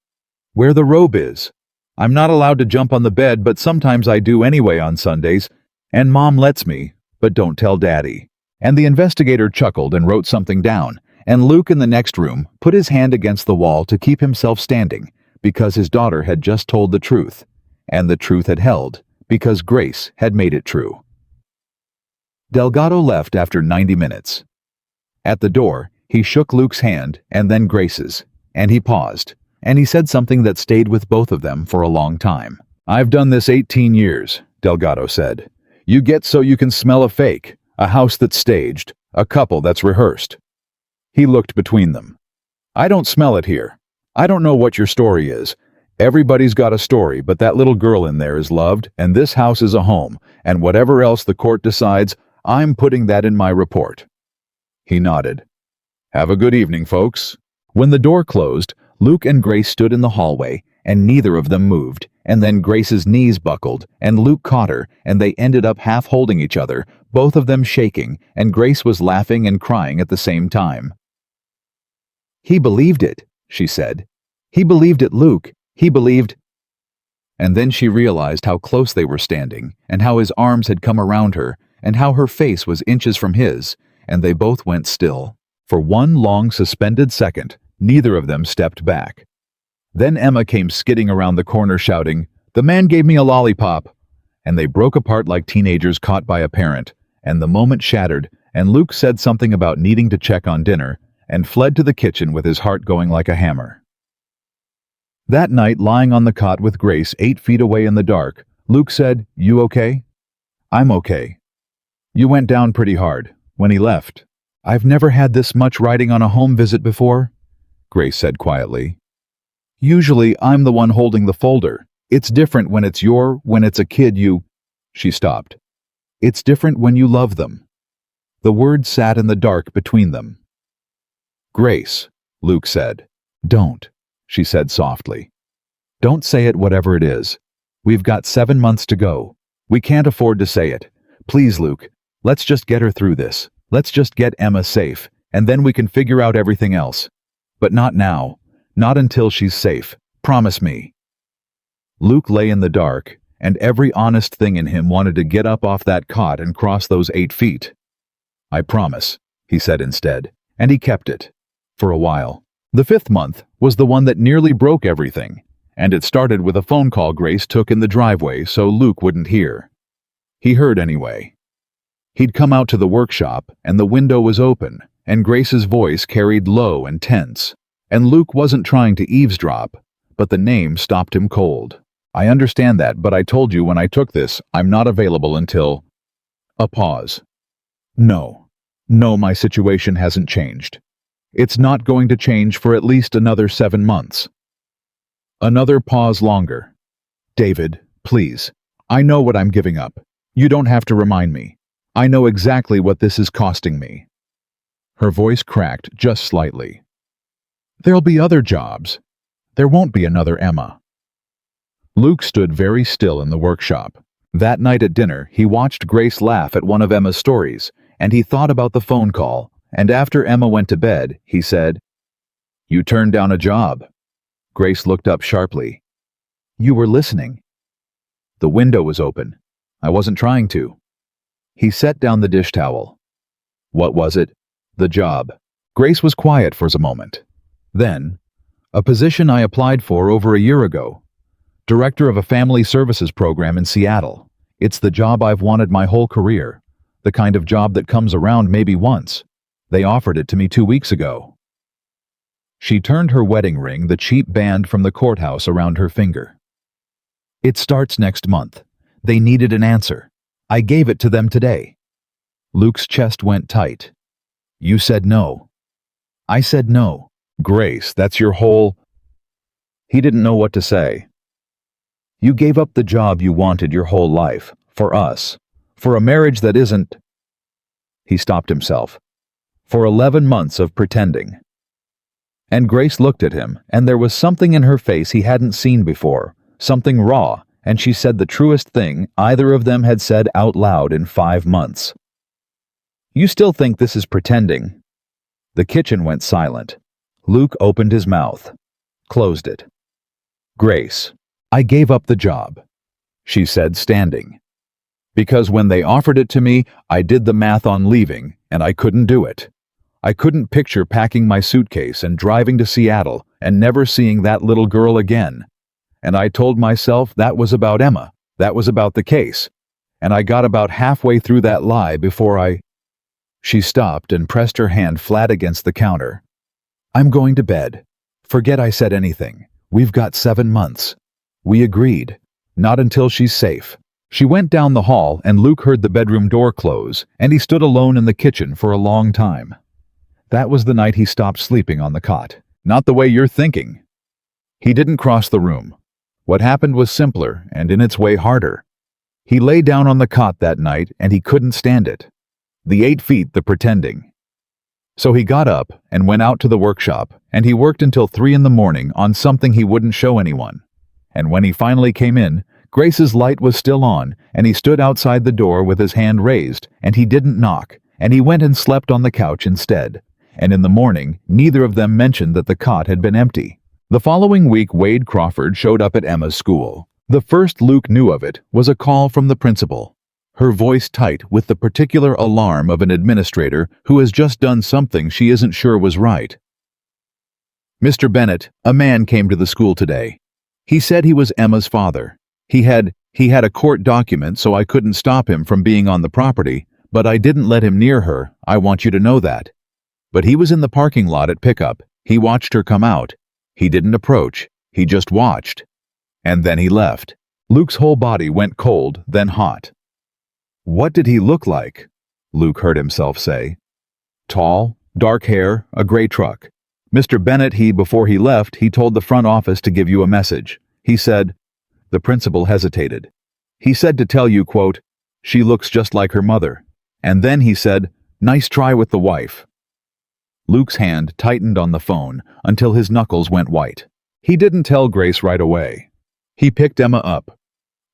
Where the robe is. I'm not allowed to jump on the bed, but sometimes I do anyway on Sundays, and Mom lets me, but don't tell Daddy. And the investigator chuckled and wrote something down, and Luke in the next room put his hand against the wall to keep himself standing, because his daughter had just told the truth, and the truth had held, because Grace had made it true. Delgado left after 90 minutes. At the door, he shook Luke's hand and then Grace's, and he paused, and he said something that stayed with both of them for a long time. I've done this 18 years, Delgado said. You get so you can smell a fake, a house that's staged, a couple that's rehearsed. He looked between them. I don't smell it here. I don't know what your story is. Everybody's got a story, but that little girl in there is loved, and this house is a home, and whatever else the court decides, I'm putting that in my report. He nodded. Have a good evening, folks. When the door closed, Luke and Grace stood in the hallway, and neither of them moved, and then Grace's knees buckled, and Luke caught her, and they ended up half holding each other, both of them shaking, and Grace was laughing and crying at the same time. He believed it, she said. He believed it, Luke. He believed... And then she realized how close they were standing, and how his arms had come around her, and how her face was inches from his, and they both went still. For one long suspended second, neither of them stepped back. Then Emma came skidding around the corner shouting, "The man gave me a lollipop!" And they broke apart like teenagers caught by a parent, and the moment shattered, and Luke said something about needing to check on dinner, and fled to the kitchen with his heart going like a hammer. That night, lying on the cot with Grace 8 feet away in the dark, Luke said, "You okay?" "I'm okay." "You went down pretty hard when he left." "I've never had this much writing on a home visit before," Grace said quietly. "Usually I'm the one holding the folder. It's different when it's a kid you..." She stopped. "It's different when you love them." The words sat in the dark between them. "Grace," Luke said. "Don't," she said softly. "Don't say it, whatever it is. We've got 7 months to go. We can't afford to say it. Please, Luke, let's just get her through this. Let's just get Emma safe, and then we can figure out everything else. But not now. Not until she's safe. Promise me." Luke lay in the dark, and every honest thing in him wanted to get up off that cot and cross those 8 feet. "I promise," he said instead, and he kept it. For a while. The 5th month was the one that nearly broke everything, and it started with a phone call Grace took in the driveway so Luke wouldn't hear. He heard anyway. He'd come out to the workshop, and the window was open, and Grace's voice carried low and tense, and Luke wasn't trying to eavesdrop, but the name stopped him cold. I understand that, but I told you when I took this, I'm not available until... A pause. No. No, my situation hasn't changed. It's not going to change for at least another 7 months. Another pause longer. David, please. I know what I'm giving up. You don't have to remind me. I know exactly what this is costing me. Her voice cracked just slightly. There'll be other jobs. There won't be another Emma. Luke stood very still in the workshop. That night at dinner, he watched Grace laugh at one of Emma's stories, and he thought about the phone call, and after Emma went to bed, he said, "You turned down a job." Grace looked up sharply. "You were listening." "The window was open. I wasn't trying to." He set down the dish towel. "What was it?" "The job." Grace was quiet for a moment. Then, "A position I applied for over a year ago. Director of a family services program in Seattle. It's the job I've wanted my whole career. The kind of job that comes around maybe once. They offered it to me 2 weeks ago." She turned her wedding ring, the cheap band from the courthouse, around her finger. "It starts next month. They needed an answer. I gave it to them today." Luke's chest went tight. "You said no." "I said no." "Grace, that's your whole..." He didn't know what to say. "You gave up the job you wanted your whole life, for us, for a marriage that isn't..." He stopped himself. "For 11 months of pretending." And Grace looked at him, and there was something in her face he hadn't seen before, something raw, and she said the truest thing either of them had said out loud in 5 months. "You still think this is pretending?" The kitchen went silent. Luke opened his mouth, closed it. "Grace, I gave up the job," she said, standing. "Because when they offered it to me, I did the math on leaving, and I couldn't do it. I couldn't picture packing my suitcase and driving to Seattle and never seeing that little girl again. And I told myself that was about Emma, that was about the case. And I got about halfway through that lie before I..." She stopped and pressed her hand flat against the counter. "I'm going to bed. Forget I said anything. We've got 7 months. We agreed. Not until she's safe." She went down the hall, and Luke heard the bedroom door close, and he stood alone in the kitchen for a long time. That was the night he stopped sleeping on the cot. Not the way you're thinking. He didn't cross the room. What happened was simpler, and in its way harder. He lay down on the cot that night, and he couldn't stand it. The 8 feet, the pretending. So he got up and went out to the workshop, and he worked until 3 in the morning on something he wouldn't show anyone. And when he finally came in, Grace's light was still on, and he stood outside the door with his hand raised, and he didn't knock, and he went and slept on the couch instead. And in the morning, neither of them mentioned that the cot had been empty. The following week, Wade Crawford showed up at Emma's school. The first Luke knew of it was a call from the principal, her voice tight with the particular alarm of an administrator who has just done something she isn't sure was right. "Mr. Bennett, a man came to the school today. He said he was Emma's father. He had a court document, so I couldn't stop him from being on the property, but I didn't let him near her. I want you to know that. But he was in the parking lot at pickup. He watched her come out. He didn't approach. He just watched. And then he left." Luke's whole body went cold, then hot. "What did he look like?" Luke heard himself say. "Tall, dark hair, a gray truck. Mr. Bennett, before he left, he told the front office to give you a message. He said..." The principal hesitated. "He said to tell you, quote, she looks just like her mother. And then he said, nice try with the wife." Luke's hand tightened on the phone until his knuckles went white. He didn't tell Grace right away. He picked Emma up.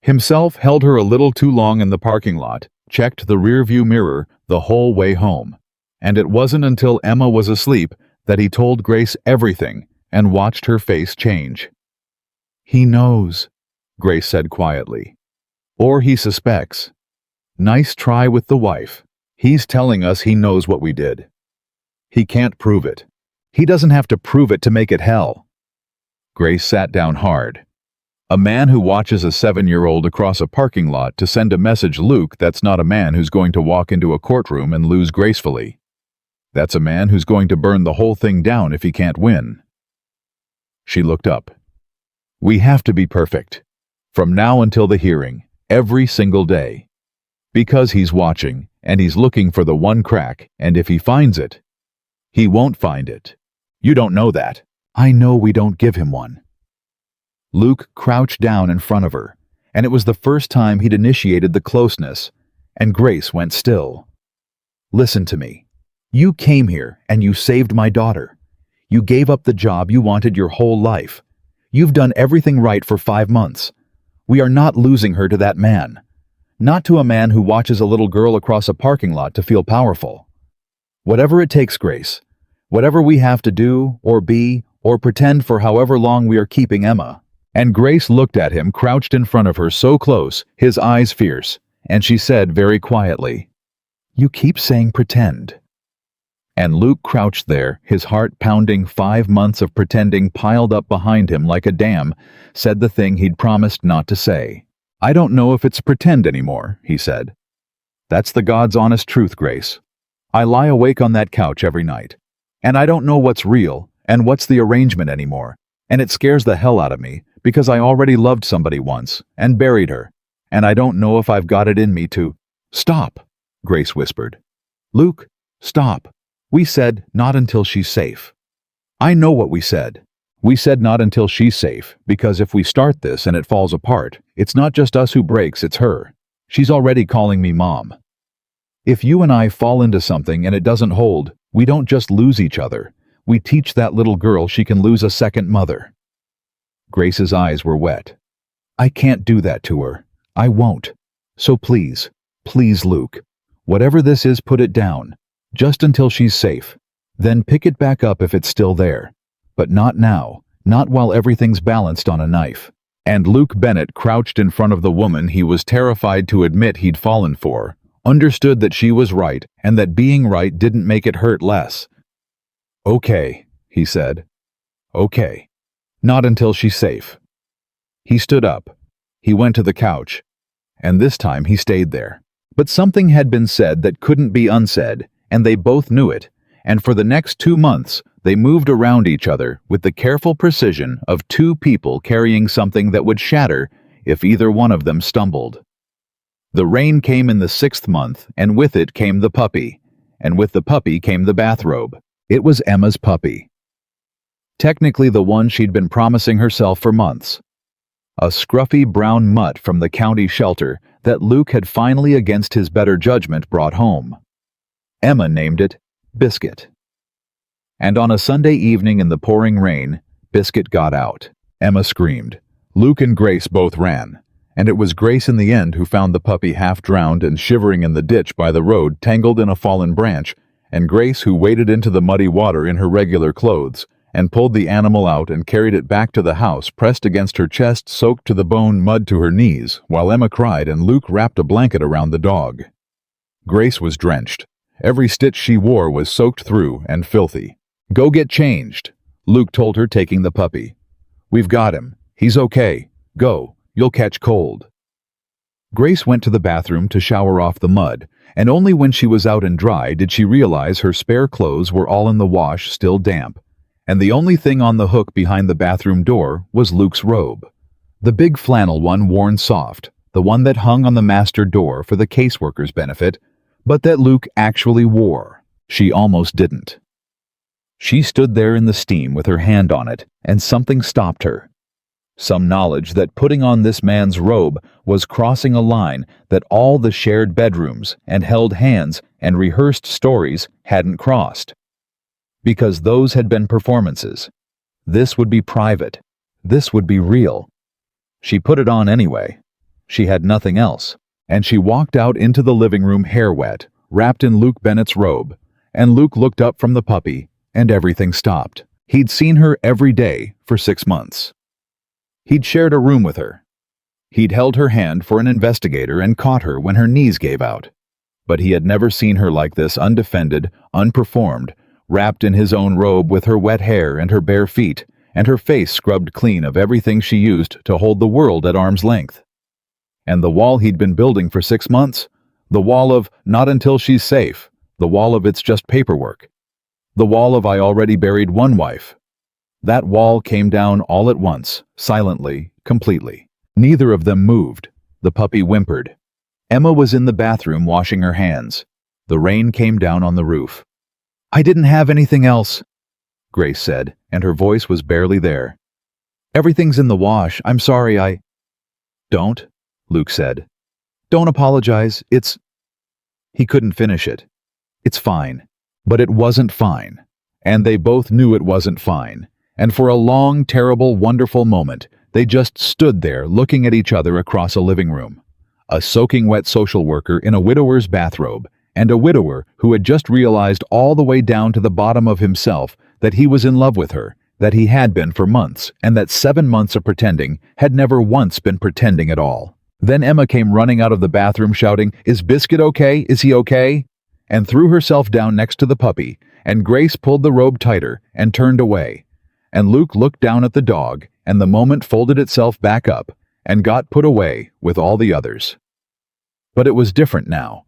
Himself held her a little too long in the parking lot, checked the rearview mirror the whole way home. And it wasn't until Emma was asleep that he told Grace everything and watched her face change. "He knows," Grace said quietly. "Or he suspects. Nice try with the wife. He's telling us he knows what we did. He can't prove it. He doesn't have to prove it to make it hell." Grace sat down hard. A man who watches a 7-year-old across a parking lot to send a message, Luke, that's not a man who's going to walk into a courtroom and lose gracefully. That's a man who's going to burn the whole thing down if he can't win. She looked up. "We have to be perfect. From now until the hearing, every single day. Because he's watching, and he's looking for the one crack, and if he finds it, he won't find it. You don't know that. I know we don't give him one. Luke crouched down in front of her, and it was the first time he'd initiated the closeness, and Grace went still. Listen to me. You came here, and you saved my daughter. You gave up the job you wanted your whole life. You've done everything right for 5 months. We are not losing her to that man. Not to a man who watches a little girl across a parking lot to feel powerful. Whatever it takes, Grace. Whatever we have to do, or be, or pretend for however long we are keeping Emma. And Grace looked at him crouched in front of her so close, his eyes fierce, and she said very quietly, "You keep saying pretend." And Luke crouched there, his heart pounding, 5 months of pretending piled up behind him like a dam, said the thing he'd promised not to say. "I don't know if it's pretend anymore," he said. "That's the God's honest truth, Grace. I lie awake on that couch every night, and I don't know what's real and what's the arrangement anymore, and it scares the hell out of me because I already loved somebody once and buried her, and I don't know if I've got it in me to—" "Stop," Grace whispered. "Luke, stop. We said not until she's safe." "I know what we said. We said not until she's safe, because if we start this and it falls apart, it's not just us who breaks, it's her. She's already calling me Mom. If you and I fall into something and it doesn't hold, we don't just lose each other. We teach that little girl she can lose a second mother." Grace's eyes were wet. "I can't do that to her. I won't. So please, please, Luke, whatever this is, put it down. Just until she's safe. Then pick it back up if it's still there. But not now, not while everything's balanced on a knife." And Luke Bennett, crouched in front of the woman he was terrified to admit he'd fallen for, understood that she was right and that being right didn't make it hurt less. "Okay," he said. "Okay. Not until she's safe." He stood up. He went to the couch. And this time he stayed there. But something had been said that couldn't be unsaid, and they both knew it, and for the next 2 months they moved around each other with the careful precision of 2 people carrying something that would shatter if either one of them stumbled. The rain came in the 6th month, and with it came the puppy, and with the puppy came the bathrobe. It was Emma's puppy. Technically the one she'd been promising herself for months. A scruffy brown mutt from the county shelter that Luke had finally, against his better judgment, brought home. Emma named it Biscuit. And on a Sunday evening in the pouring rain, Biscuit got out. Emma screamed. Luke and Grace both ran, and it was Grace in the end who found the puppy half drowned and shivering in the ditch by the road, tangled in a fallen branch, and Grace who waded into the muddy water in her regular clothes and pulled the animal out and carried it back to the house, pressed against her chest, soaked to the bone, mud to her knees, while Emma cried and Luke wrapped a blanket around the dog. Grace was drenched. Every stitch she wore was soaked through and filthy. "Go get changed," Luke told her, taking the puppy. "We've got him. He's okay. Go. You'll catch cold." Grace went to the bathroom to shower off the mud, and only when she was out and dry did she realize her spare clothes were all in the wash, still damp, and the only thing on the hook behind the bathroom door was Luke's robe. The big flannel one worn soft, the one that hung on the master door for the caseworker's benefit, but that Luke actually wore. She almost didn't. She stood there in the steam with her hand on it, and something stopped her. Some knowledge that putting on this man's robe was crossing a line that all the shared bedrooms and held hands and rehearsed stories hadn't crossed. Because those had been performances. This would be private. This would be real. She put it on anyway. She had nothing else. And she walked out into the living room, hair wet, wrapped in Luke Bennett's robe, and Luke looked up from the puppy, and everything stopped. He'd seen her every day for 6 months. He'd shared a room with her. He'd held her hand for an investigator and caught her when her knees gave out. But he had never seen her like this, undefended, unperformed, wrapped in his own robe with her wet hair and her bare feet, and her face scrubbed clean of everything she used to hold the world at arm's length. And the wall he'd been building for 6 months, the wall of not until she's safe, the wall of it's just paperwork, the wall of I already buried one wife. That wall came down all at once, silently, completely. Neither of them moved. The puppy whimpered. Emma was in the bathroom washing her hands. The rain came down on the roof. "I didn't have anything else," Grace said, and her voice was barely there. "Everything's in the wash. I'm sorry I—" "Don't," Luke said. "Don't apologize. He couldn't finish it. "It's fine." But it wasn't fine. And they both knew it wasn't fine. And for a long, terrible, wonderful moment, they just stood there looking at each other across a living room. A soaking wet social worker in a widower's bathrobe, and a widower who had just realized all the way down to the bottom of himself that he was in love with her, that he had been for months, and that 7 months of pretending had never once been pretending at all. Then Emma came running out of the bathroom shouting, "Is Biscuit okay? Is he okay?" and threw herself down next to the puppy, and Grace pulled the robe tighter and turned away. And Luke looked down at the dog, and the moment folded itself back up and got put away with all the others. But it was different now.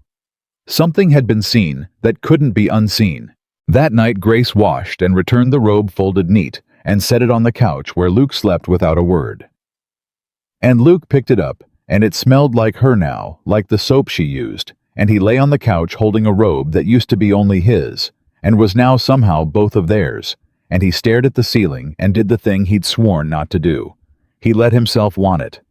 Something had been seen that couldn't be unseen. That night Grace washed and returned the robe folded neat and set it on the couch where Luke slept without a word. And Luke picked it up, and it smelled like her now, like the soap she used, and he lay on the couch holding a robe that used to be only his, and was now somehow both of theirs, and he stared at the ceiling and did the thing he'd sworn not to do. He let himself want it.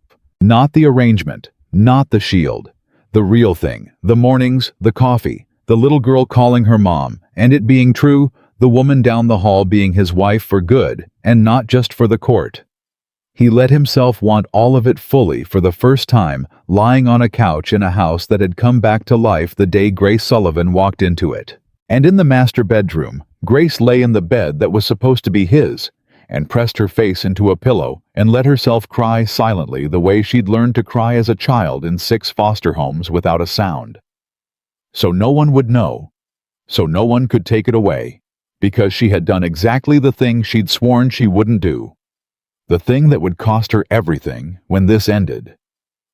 Not the arrangement, not the shield. The real thing, the mornings, the coffee, the little girl calling her mom, and it being true, the woman down the hall being his wife for good, and not just for the court. He let himself want all of it fully for the first time, lying on a couch in a house that had come back to life the day Grace Sullivan walked into it. And in the master bedroom, Grace lay in the bed that was supposed to be his, and pressed her face into a pillow and let herself cry silently the way she'd learned to cry as a child in 6 foster homes without a sound. So no one would know. So no one could take it away, because she had done exactly the thing she'd sworn she wouldn't do. The thing that would cost her everything when this ended.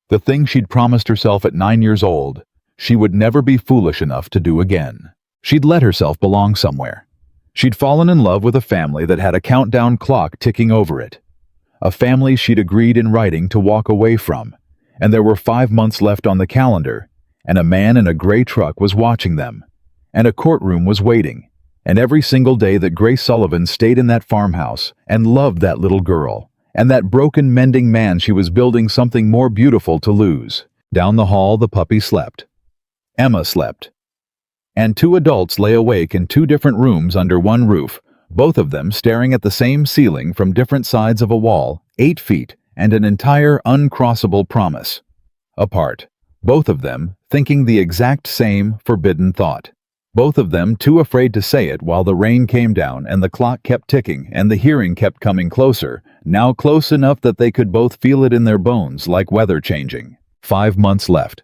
The thing she'd promised herself at 9 years old she would never be foolish enough to do again. She'd let herself belong somewhere. She'd fallen in love with a family that had a countdown clock ticking over it. A family she'd agreed in writing to walk away from, and there were 5 months left on the calendar, and a man in a gray truck was watching them, and a courtroom was waiting, and every single day that Grace Sullivan stayed in that farmhouse and loved that little girl, and that broken mending man she was building something more beautiful to lose. Down the hall the puppy slept. Emma slept. And 2 adults lay awake in 2 different rooms under one roof, both of them staring at the same ceiling from different sides of a wall, 8 feet, and an entire uncrossable promise. Apart, both of them thinking the exact same forbidden thought. Both of them too afraid to say it while the rain came down and the clock kept ticking and the hearing kept coming closer, now close enough that they could both feel it in their bones like weather changing. 5 months left.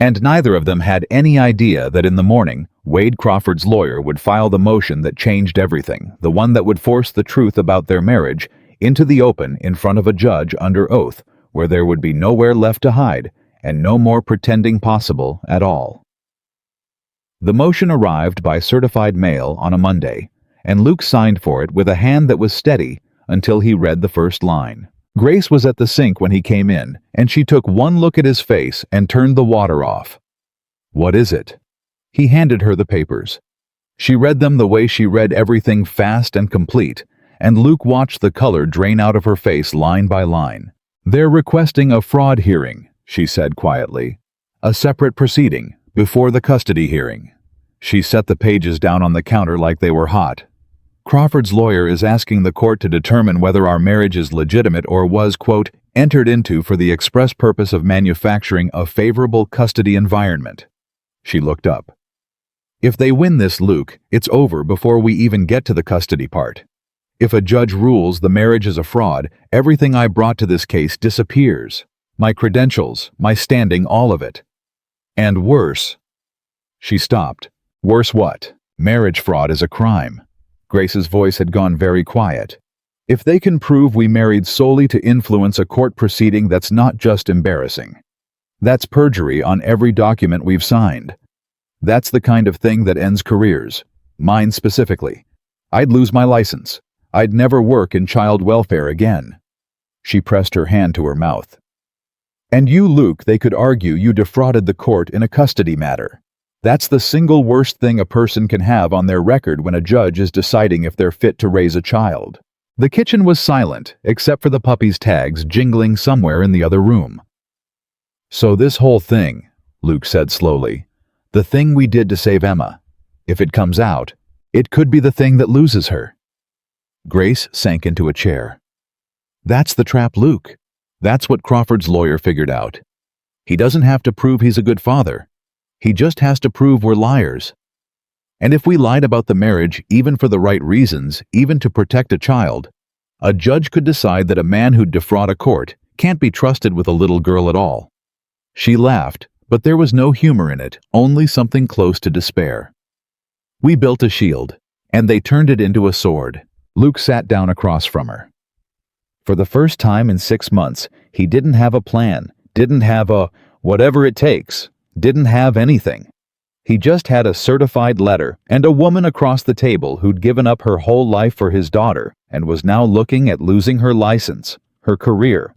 And neither of them had any idea that in the morning, Wade Crawford's lawyer would file the motion that changed everything, the one that would force the truth about their marriage into the open in front of a judge under oath, where there would be nowhere left to hide and no more pretending possible at all. The motion arrived by certified mail on a Monday, and Luke signed for it with a hand that was steady until he read the first line. Grace was at the sink when he came in, and she took one look at his face and turned the water off. "What is it?" He handed her the papers. She read them the way she read everything fast and complete, and Luke watched the color drain out of her face line by line. "They're requesting a fraud hearing," she said quietly. "A separate proceeding, before the custody hearing." She set the pages down on the counter like they were hot. "Crawford's lawyer is asking the court to determine whether our marriage is legitimate or was, quote, entered into for the express purpose of manufacturing a favorable custody environment." She looked up. "If they win this, Luke, it's over before we even get to the custody part. If a judge rules the marriage is a fraud, everything I brought to this case disappears. My credentials, my standing, all of it. And worse." She stopped. "Worse what? Marriage fraud is a crime." Grace's voice had gone very quiet. "If they can prove we married solely to influence a court proceeding, that's not just embarrassing. That's perjury on every document we've signed. That's the kind of thing that ends careers. Mine specifically. I'd lose my license. I'd never work in child welfare again." She pressed her hand to her mouth. And you, Luke, they could argue you defrauded the court in a custody matter. That's the single worst thing a person can have on their record when a judge is deciding if they're fit to raise a child. The kitchen was silent, except for the puppy's tags jingling somewhere in the other room. So this whole thing, Luke said slowly, the thing we did to save Emma, if it comes out, it could be the thing that loses her. Grace sank into a chair. That's the trap, Luke. That's what Crawford's lawyer figured out. He doesn't have to prove he's a good father. He just has to prove we're liars. And if we lied about the marriage, even for the right reasons, even to protect a child, a judge could decide that a man who'd defraud a court can't be trusted with a little girl at all. She laughed, but there was no humor in it, only something close to despair. We built a shield, and they turned it into a sword. Luke sat down across from her. For the first time in 6 months, he didn't have a plan, didn't have a whatever it takes, didn't have anything. He just had a certified letter and a woman across the table who'd given up her whole life for his daughter and was now looking at losing her license, her career,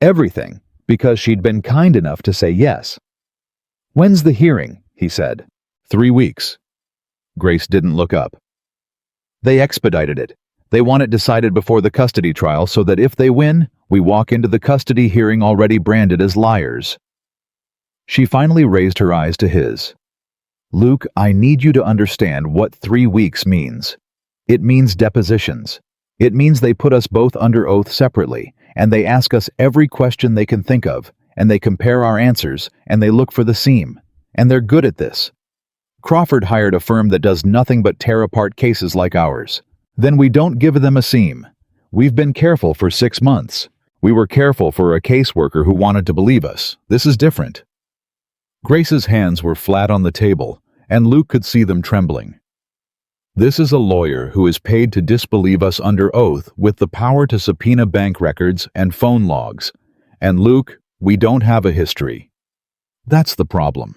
everything, because she'd been kind enough to say yes. When's the hearing? He said. 3 weeks. Grace didn't look up. They expedited it. They want it decided before the custody trial so that if they win, we walk into the custody hearing already branded as liars. She finally raised her eyes to his. Luke, I need you to understand what 3 weeks means. It means depositions. It means they put us both under oath separately, and they ask us every question they can think of, and they compare our answers, and they look for the seam. And they're good at this. Crawford hired a firm that does nothing but tear apart cases like ours. Then we don't give them a seam. We've been careful for 6 months. We were careful for a caseworker who wanted to believe us. This is different. Grace's hands were flat on the table, and Luke could see them trembling. This is a lawyer who is paid to disbelieve us under oath with the power to subpoena bank records and phone logs. And Luke, we don't have a history. That's the problem.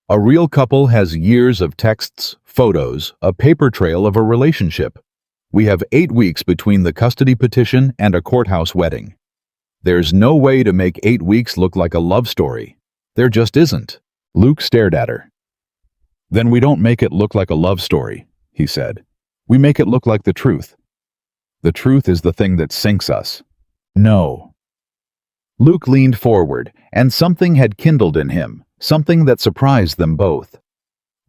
A real couple has years of texts, photos, a paper trail of a relationship. We have 8 weeks between the custody petition and a courthouse wedding. There's no way to make 8 weeks look like a love story. There just isn't. Luke stared at her. Then we don't make it look like a love story, he said. We make it look like the truth. The truth is the thing that sinks us. No. Luke leaned forward, and something had kindled in him, something that surprised them both.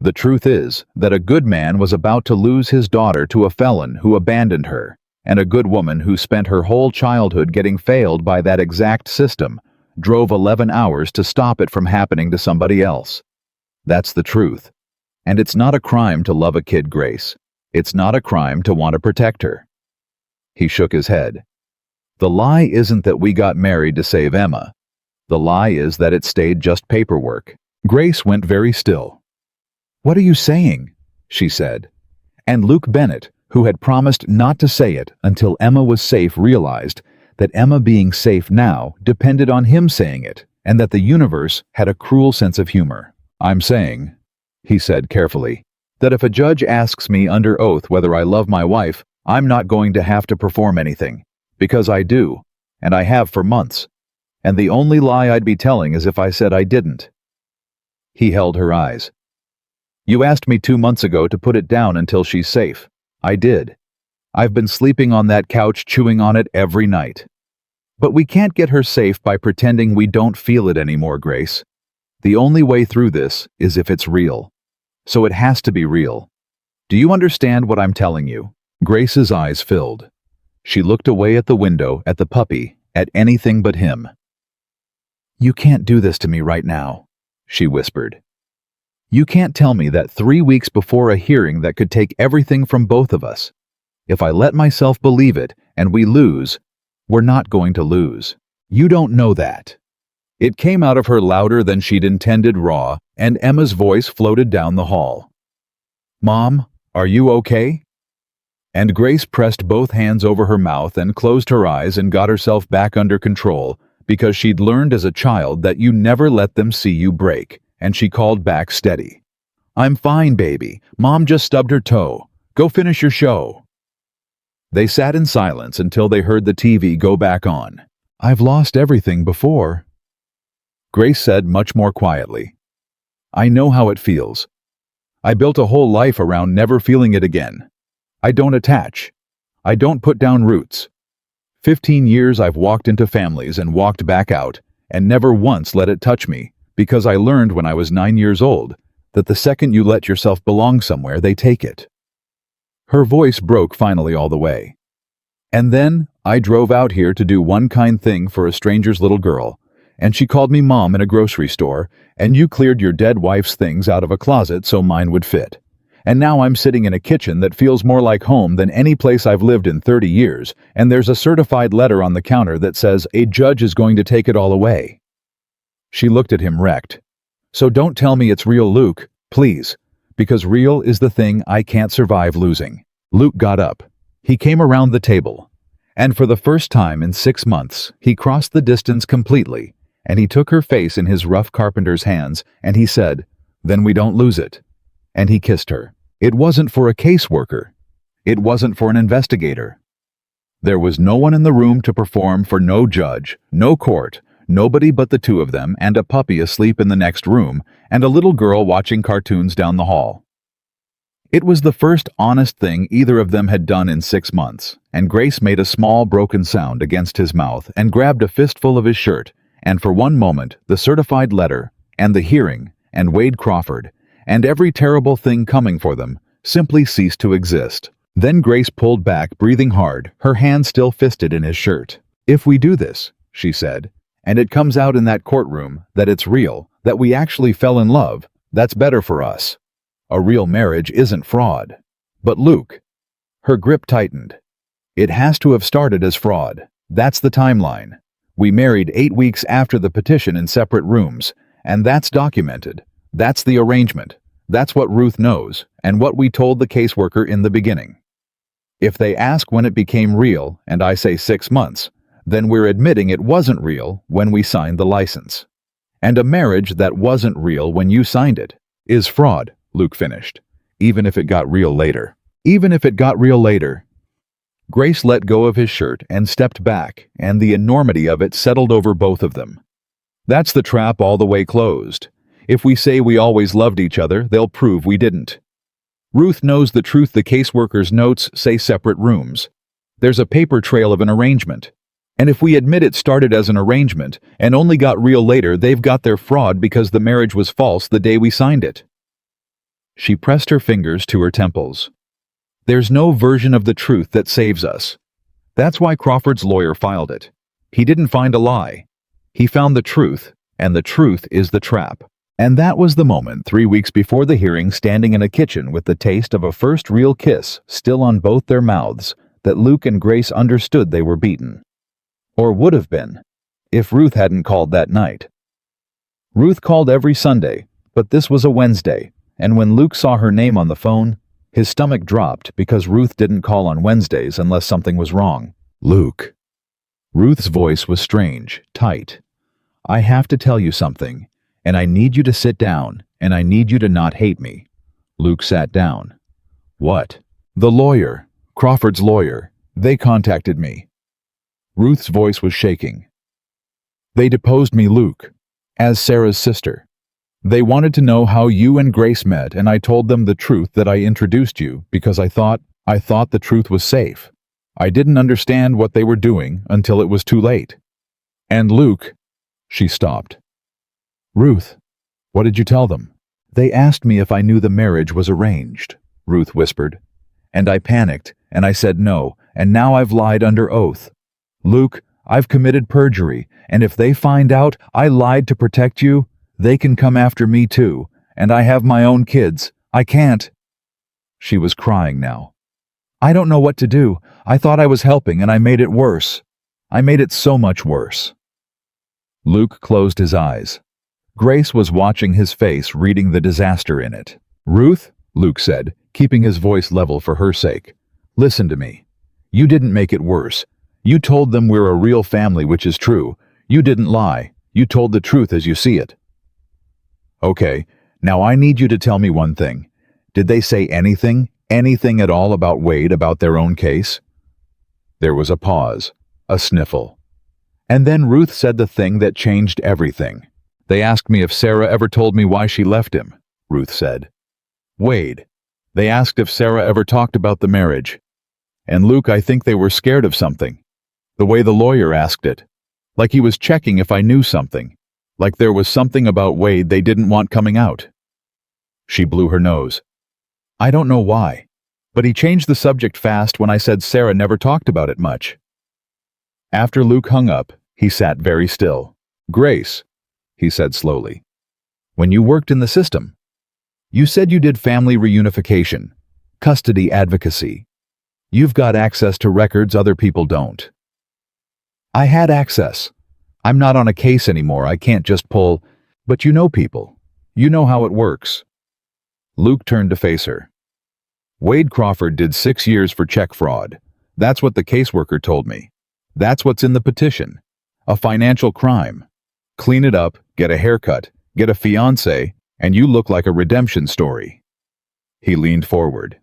The truth is that a good man was about to lose his daughter to a felon who abandoned her, and a good woman who spent her whole childhood getting failed by that exact system, drove 11 hours to stop it from happening to somebody else. That's the truth. And it's not a crime to love a kid, Grace. It's not a crime to want to protect her. He shook his head. The lie isn't that we got married to save Emma. The lie is that it stayed just paperwork. Grace went very still. What are you saying? She said. And Luke Bennett, who had promised not to say it until Emma was safe, realized that Emma being safe now depended on him saying it, and that the universe had a cruel sense of humor. I'm saying, he said carefully, that if a judge asks me under oath whether I love my wife, I'm not going to have to perform anything, because I do, and I have for months, and the only lie I'd be telling is if I said I didn't. He held her eyes. You asked me 2 months ago to put it down until she's safe. I did. I've been sleeping on that couch chewing on it every night. But we can't get her safe by pretending we don't feel it anymore, Grace. The only way through this is if it's real. So it has to be real. Do you understand what I'm telling you? Grace's eyes filled. She looked away at the window, at the puppy, at anything but him. You can't do this to me right now, she whispered. You can't tell me that 3 weeks before a hearing that could take everything from both of us. If I let myself believe it and we lose, we're not going to lose. You don't know that. It came out of her louder than she'd intended, raw, and Emma's voice floated down the hall. Mom, are you okay? And Grace pressed both hands over her mouth and closed her eyes and got herself back under control, because she'd learned as a child that you never let them see you break. And she called back steady. I'm fine, baby. Mom just stubbed her toe. Go finish your show. They sat in silence until they heard the TV go back on. I've lost everything before. Grace said much more quietly. I know how it feels. I built a whole life around never feeling it again. I don't attach. I don't put down roots. 15 years I've walked into families and walked back out, and never once let it touch me, because I learned when I was 9 years old that the second you let yourself belong somewhere, they take it. Her voice broke finally all the way. And then I drove out here to do one kind thing for a stranger's little girl, and she called me mom in a grocery store, and you cleared your dead wife's things out of a closet so mine would fit. And now I'm sitting in a kitchen that feels more like home than any place I've lived in 30 years, and there's a certified letter on the counter that says a judge is going to take it all away. She looked at him wrecked. So don't tell me it's real, Luke, please, because real is the thing I can't survive losing. Luke got up. He came around the table, and for the first time in 6 months, he crossed the distance completely, and he took her face in his rough carpenter's hands, and he said, "Then we don't lose it." And he kissed her. It wasn't for a caseworker. It wasn't for an investigator. There was no one in the room to perform for no judge, no court, nobody but the two of them and a puppy asleep in the next room and a little girl watching cartoons down the hall. It was the first honest thing either of them had done in 6 months, and Grace made a small broken sound against his mouth and grabbed a fistful of his shirt, and for one moment the certified letter, and the hearing, and Wade Crawford, and every terrible thing coming for them simply ceased to exist. Then Grace pulled back, breathing hard, her hand still fisted in his shirt. "If we do this," she said, "and it comes out in that courtroom that it's real, that we actually fell in love, that's better for us. A real marriage isn't fraud." "But Luke," her grip tightened, "it has to have started as fraud. That's the timeline. We married 8 weeks after the petition in separate rooms, and that's documented. That's the arrangement. That's what Ruth knows, and what we told the caseworker in the beginning. If they ask when it became real, and I say 6 months, then we're admitting it wasn't real when we signed the license. And a marriage that wasn't real when you signed it is fraud," Luke finished, "even if it got real later. Even if it got real later." Grace let go of his shirt and stepped back, and the enormity of it settled over both of them. "That's the trap all the way closed. If we say we always loved each other, they'll prove we didn't. Ruth knows the truth. The caseworker's notes say separate rooms. There's a paper trail of an arrangement. And if we admit it started as an arrangement and only got real later, they've got their fraud because the marriage was false the day we signed it." She pressed her fingers to her temples. "There's no version of the truth that saves us. That's why Crawford's lawyer filed it. He didn't find a lie. He found the truth, and the truth is the trap." And that was the moment 3 weeks before the hearing, standing in a kitchen with the taste of a first real kiss still on both their mouths, that Luke and Grace understood they were beaten. Or would have been, if Ruth hadn't called that night. Ruth called every Sunday, but this was a Wednesday, and when Luke saw her name on the phone, his stomach dropped because Ruth didn't call on Wednesdays unless something was wrong. "Luke." Ruth's voice was strange, tight. "I have to tell you something. And I need you to sit down, and I need you to not hate me." Luke sat down. "What?" "The lawyer, Crawford's lawyer. They contacted me." Ruth's voice was shaking. "They deposed me, Luke, as Sarah's sister. They wanted to know how you and Grace met, and I told them the truth, that I introduced you because I thought the truth was safe. I didn't understand what they were doing until it was too late. And Luke..." She stopped. "Ruth, what did you tell them?" "They asked me if I knew the marriage was arranged," Ruth whispered. "And I panicked, and I said no, and now I've lied under oath. Luke, I've committed perjury, and if they find out I lied to protect you, they can come after me too, and I have my own kids. I can't." She was crying now. "I don't know what to do. I thought I was helping, and I made it worse. I made it so much worse." Luke closed his eyes. Grace was watching his face, reading the disaster in it. "Ruth," Luke said, keeping his voice level for her sake, "listen to me. You didn't make it worse. You told them we're a real family, which is true. You didn't lie. You told the truth as you see it." "Okay, now I need you to tell me one thing. Did they say anything at all about Wade, about their own case?" There was a pause, a sniffle. And then Ruth said the thing that changed everything. They asked me if Sarah ever told me why she left him, Ruth said. Wade. They asked if Sarah ever talked about the marriage. And Luke, I think they were scared of something. The way the lawyer asked it. Like he was checking if I knew something. Like there was something about Wade they didn't want coming out. She blew her nose. I don't know why, but he changed the subject fast when I said Sarah never talked about it much. After Luke hung up, he sat very still. Grace, he said slowly. When you worked in the system, you said you did family reunification, custody advocacy. You've got access to records other people don't. I had access. I'm not on a case anymore, I can't just pull, but you know people. You know how it works. Luke turned to face her. Wade Crawford did 6 years for check fraud. That's what the caseworker told me. That's what's in the petition. A financial crime. Clean it up, get a haircut, get a fiancé, and you look like a redemption story. He leaned forward.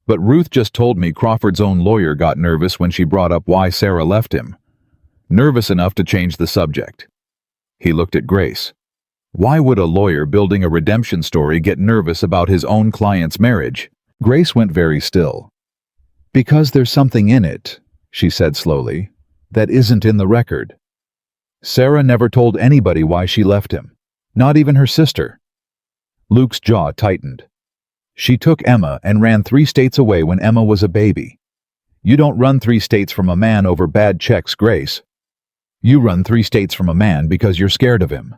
But Ruth just told me Crawford's own lawyer got nervous when she brought up why Sarah left him. Nervous enough to change the subject. He looked at Grace. Why would a lawyer building a redemption story get nervous about his own client's marriage? Grace went very still. Because there's something in it, she said slowly, that isn't in the record. Sarah never told anybody why she left him, not even her sister. Luke's jaw tightened. She took Emma and ran 3 states away when Emma was a baby. You don't run 3 states from a man over bad checks, Grace. You run 3 states from a man because you're scared of him.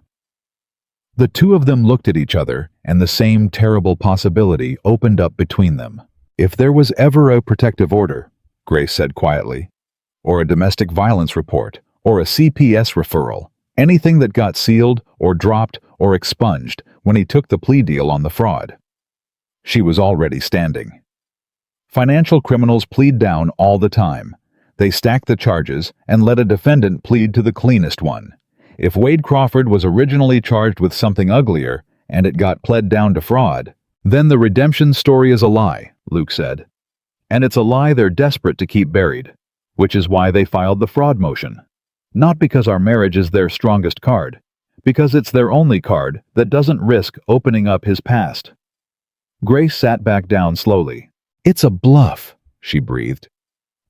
The two of them looked at each other, and the same terrible possibility opened up between them. If there was ever a protective order, Grace said quietly, or a domestic violence report, or a CPS referral, anything that got sealed or dropped or expunged when he took the plea deal on the fraud. She was already standing. Financial criminals plead down all the time. They stack the charges and let a defendant plead to the cleanest one. If Wade Crawford was originally charged with something uglier and it got pled down to fraud, then the redemption story is a lie, Luke said. And it's a lie they're desperate to keep buried, which is why they filed the fraud motion. Not because our marriage is their strongest card, because it's their only card that doesn't risk opening up his past. Grace sat back down slowly. It's a bluff, she breathed.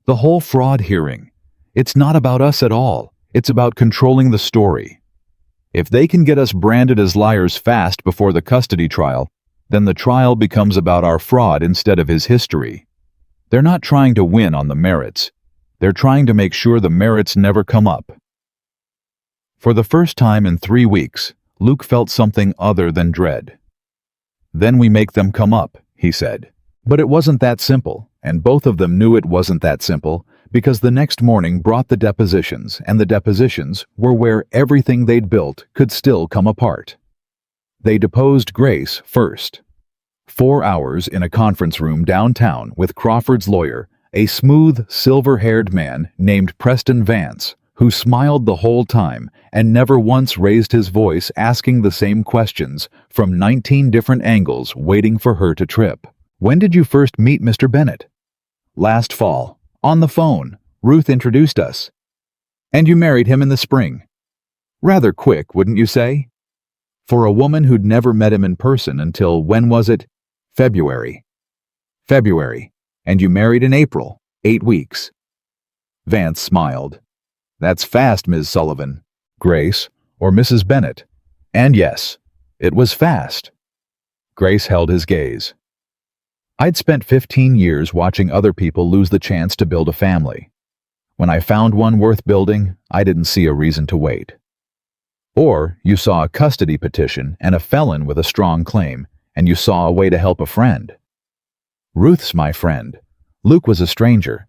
The whole fraud hearing. It's not about us at all. It's about controlling the story. If they can get us branded as liars fast before the custody trial, then the trial becomes about our fraud instead of his history. They're not trying to win on the merits. They're trying to make sure the merits never come up. For the first time in 3 weeks, Luke felt something other than dread. Then we make them come up, he said. But it wasn't that simple, and both of them knew it wasn't that simple, because the next morning brought the depositions, and the depositions were where everything they'd built could still come apart. They deposed Grace first. 4 hours in a conference room downtown with Crawford's lawyer, a smooth, silver-haired man named Preston Vance, who smiled the whole time and never once raised his voice, asking the same questions from 19 different angles, waiting for her to trip. When did you first meet Mr. Bennett? Last fall. On the phone. Ruth introduced us. And you married him in the spring. Rather quick, wouldn't you say? For a woman who'd never met him in person until, when was it? February. February. And you married in April. 8 weeks. Vance smiled. That's fast, Ms. Sullivan. Grace, or Mrs. Bennett. And yes, it was fast. Grace held his gaze. I'd spent 15 years watching other people lose the chance to build a family. When I found one worth building, I didn't see a reason to wait. Or you saw a custody petition and a felon with a strong claim, and you saw a way to help a friend. Ruth's my friend. Luke was a stranger.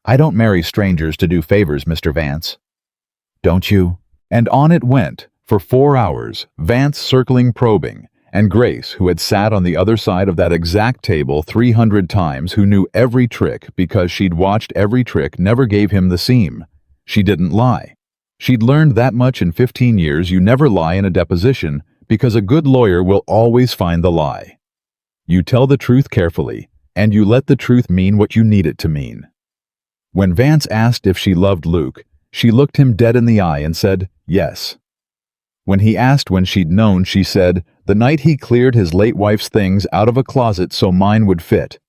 I don't marry strangers to do favors, Mr. Vance. Don't you? And on it went, for 4 hours, Vance circling probing, and Grace, who had sat on the other side of that exact table 300 times, who knew every trick because she'd watched every trick, never gave him the seam. She didn't lie. She'd learned that much in 15 years. You never lie in a deposition because a good lawyer will always find the lie. You tell the truth carefully, and you let the truth mean what you need it to mean. When Vance asked if she loved Luke, She looked him dead in the eye and said, "Yes." When he asked when she'd known, she said, "The night he cleared his late wife's things out of a closet so mine would fit.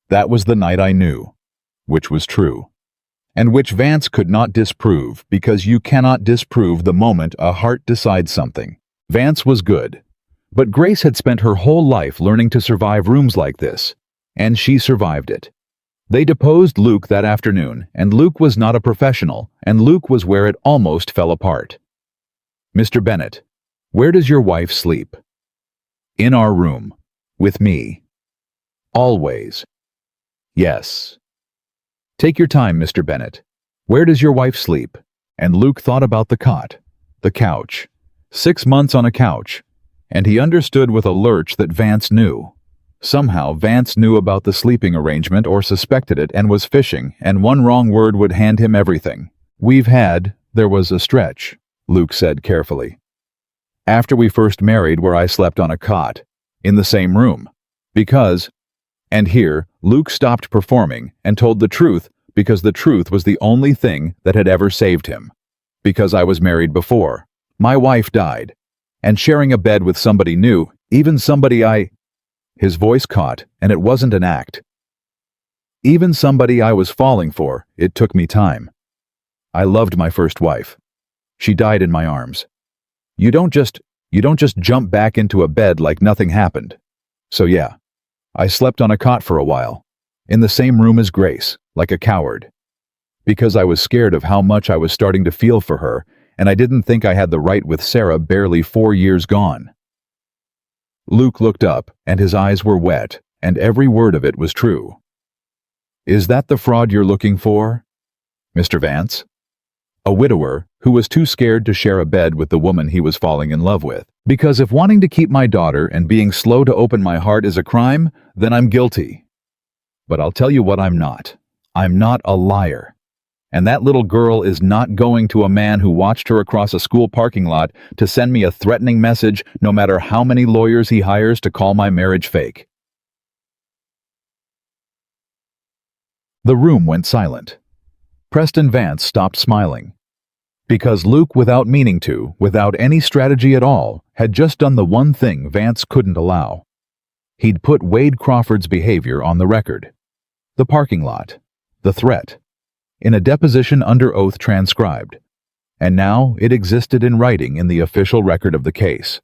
That was the night I knew." Which was true. And which Vance could not disprove, because you cannot disprove the moment a heart decides something. Vance was good. But Grace had spent her whole life learning to survive rooms like this, and she survived it. They deposed Luke that afternoon, and Luke was not a professional, and Luke was where it almost fell apart. "Mr. Bennett, where does your wife sleep?" "In our room. With me." "Always?" "Yes." "Take your time, Mr. Bennett. Where does your wife sleep?" And Luke thought about the cot, the couch. 6 months on a couch. And he understood with a lurch that Vance knew. Somehow Vance knew about the sleeping arrangement or suspected it and was fishing, and one wrong word would hand him everything. There was a stretch, Luke said carefully. After we first married where I slept on a cot, in the same room. Because, and here, Luke stopped performing and told the truth because the truth was the only thing that had ever saved him. Because I was married before. My wife died. And sharing a bed with somebody new, even somebody His voice caught, and it wasn't an act. Even somebody I was falling for, it took me time. I loved my first wife. She died in my arms. You don't just jump back into a bed like nothing happened. So yeah, I slept on a cot for a while, in the same room as Grace, like a coward. Because I was scared of how much I was starting to feel for her, and I didn't think I had the right with Sarah barely 4 years gone. Luke looked up, and his eyes were wet, and every word of it was true. Is that the fraud you're looking for, Mr. Vance? A widower who was too scared to share a bed with the woman he was falling in love with. Because if wanting to keep my daughter and being slow to open my heart is a crime, then I'm guilty. But I'll tell you what I'm not. I'm not a liar. And that little girl is not going to a man who watched her across a school parking lot to send me a threatening message no matter how many lawyers he hires to call my marriage fake. The room went silent. Preston Vance stopped smiling. Because Luke, without meaning to, without any strategy at all, had just done the one thing Vance couldn't allow. He'd put Wade Crawford's behavior on the record. The parking lot. The threat. In a deposition under oath transcribed. And now it existed in writing in the official record of the case.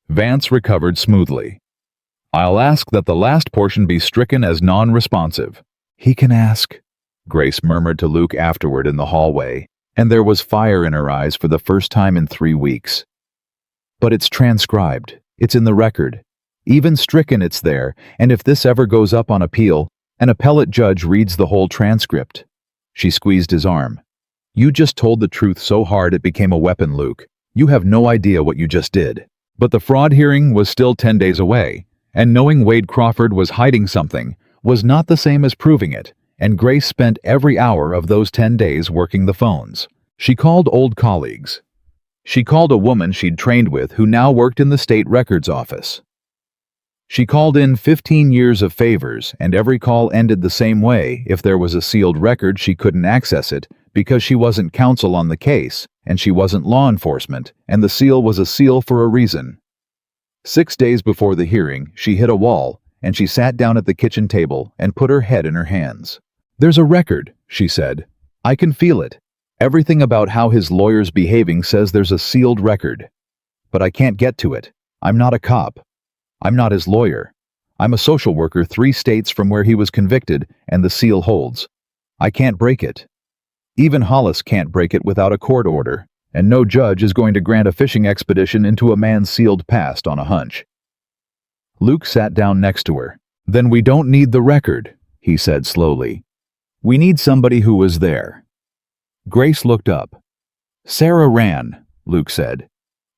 Vance recovered smoothly. I'll ask that the last portion be stricken as non-responsive. He can ask, Grace murmured to Luke afterward in the hallway, and there was fire in her eyes for the first time in 3 weeks. But it's transcribed. It's in the record. Even stricken it's there, and if this ever goes up on appeal, an appellate judge reads the whole transcript. She squeezed his arm. You just told the truth so hard it became a weapon, Luke. You have no idea what you just did. But the fraud hearing was still 10 days away, and knowing Wade Crawford was hiding something was not the same as proving it, and Grace spent every hour of those 10 days working the phones. She called old colleagues. She called a woman she'd trained with who now worked in the state records office. She called in 15 years of favors, and every call ended the same way. If there was a sealed record, she couldn't access it because she wasn't counsel on the case, and she wasn't law enforcement, and the seal was a seal for a reason. 6 days before the hearing, she hit a wall, and she sat down at the kitchen table and put her head in her hands. There's a record, she said. I can feel it. Everything about how his lawyer's behaving says there's a sealed record. But I can't get to it. I'm not a cop. I'm not his lawyer. I'm a social worker 3 states from where he was convicted, and the seal holds. I can't break it. Even Hollis can't break it without a court order, and no judge is going to grant a fishing expedition into a man's sealed past on a hunch. Luke sat down next to her. Then we don't need the record, he said slowly. We need somebody who was there. Grace looked up. Sarah ran, Luke said.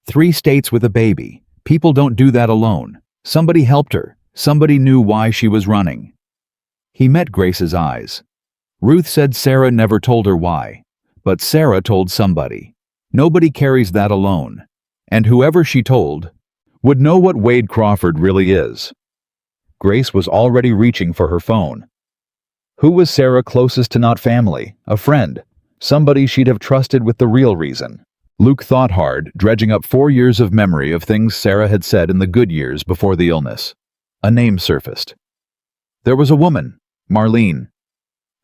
3 states with a baby. People don't do that alone. Somebody helped her. Somebody knew why she was running. He met Grace's eyes. Ruth said Sarah never told her why, but Sarah told somebody. Nobody carries that alone. And whoever she told would know what Wade Crawford really is. Grace was already reaching for her phone. Who was Sarah closest to? Not family, a friend. Somebody she'd have trusted with the real reason. Luke thought hard, dredging up 4 years of memory of things Sarah had said in the good years before the illness. A name surfaced. There was a woman, Marlene,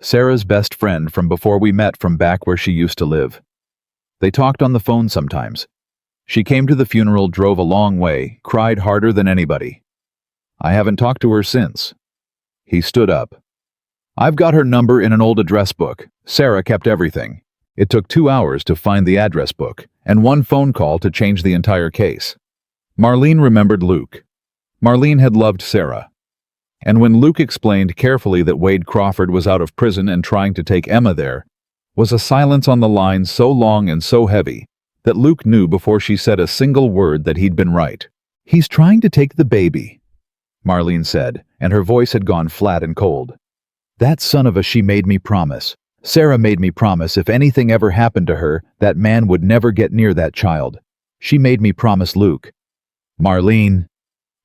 Sarah's best friend from before we met from back where she used to live. They talked on the phone sometimes. She came to the funeral, drove a long way, cried harder than anybody. I haven't talked to her since. He stood up. I've got her number in an old address book. Sarah kept everything. It took 2 hours to find the address book, and 1 phone call to change the entire case. Marlene remembered Luke. Marlene had loved Sarah. And when Luke explained carefully that Wade Crawford was out of prison and trying to take Emma there, was a silence on the line so long and so heavy that Luke knew before she said a single word that he'd been right. He's trying to take the baby, Marlene said, and her voice had gone flat and cold. That son of a she made me promise. Sarah made me promise if anything ever happened to her, that man would never get near that child. She made me promise Luke. Marlene.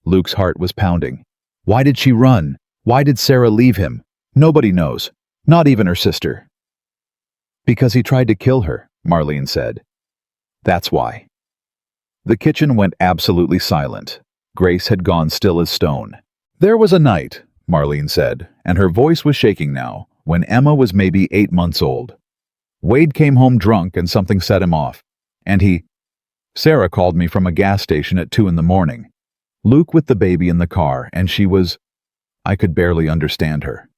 Luke's heart was pounding. Why did she run? Why did Sarah leave him? Nobody knows. Not even her sister. Because he tried to kill her, Marlene said. That's why. The kitchen went absolutely silent. Grace had gone still as stone. There was a night, Marlene said, and her voice was shaking now, when Emma was maybe 8 months old. Wade came home drunk and something set him off. And Sarah called me from a gas station at 2 in the morning. Luke with the baby in the car, and I could barely understand her.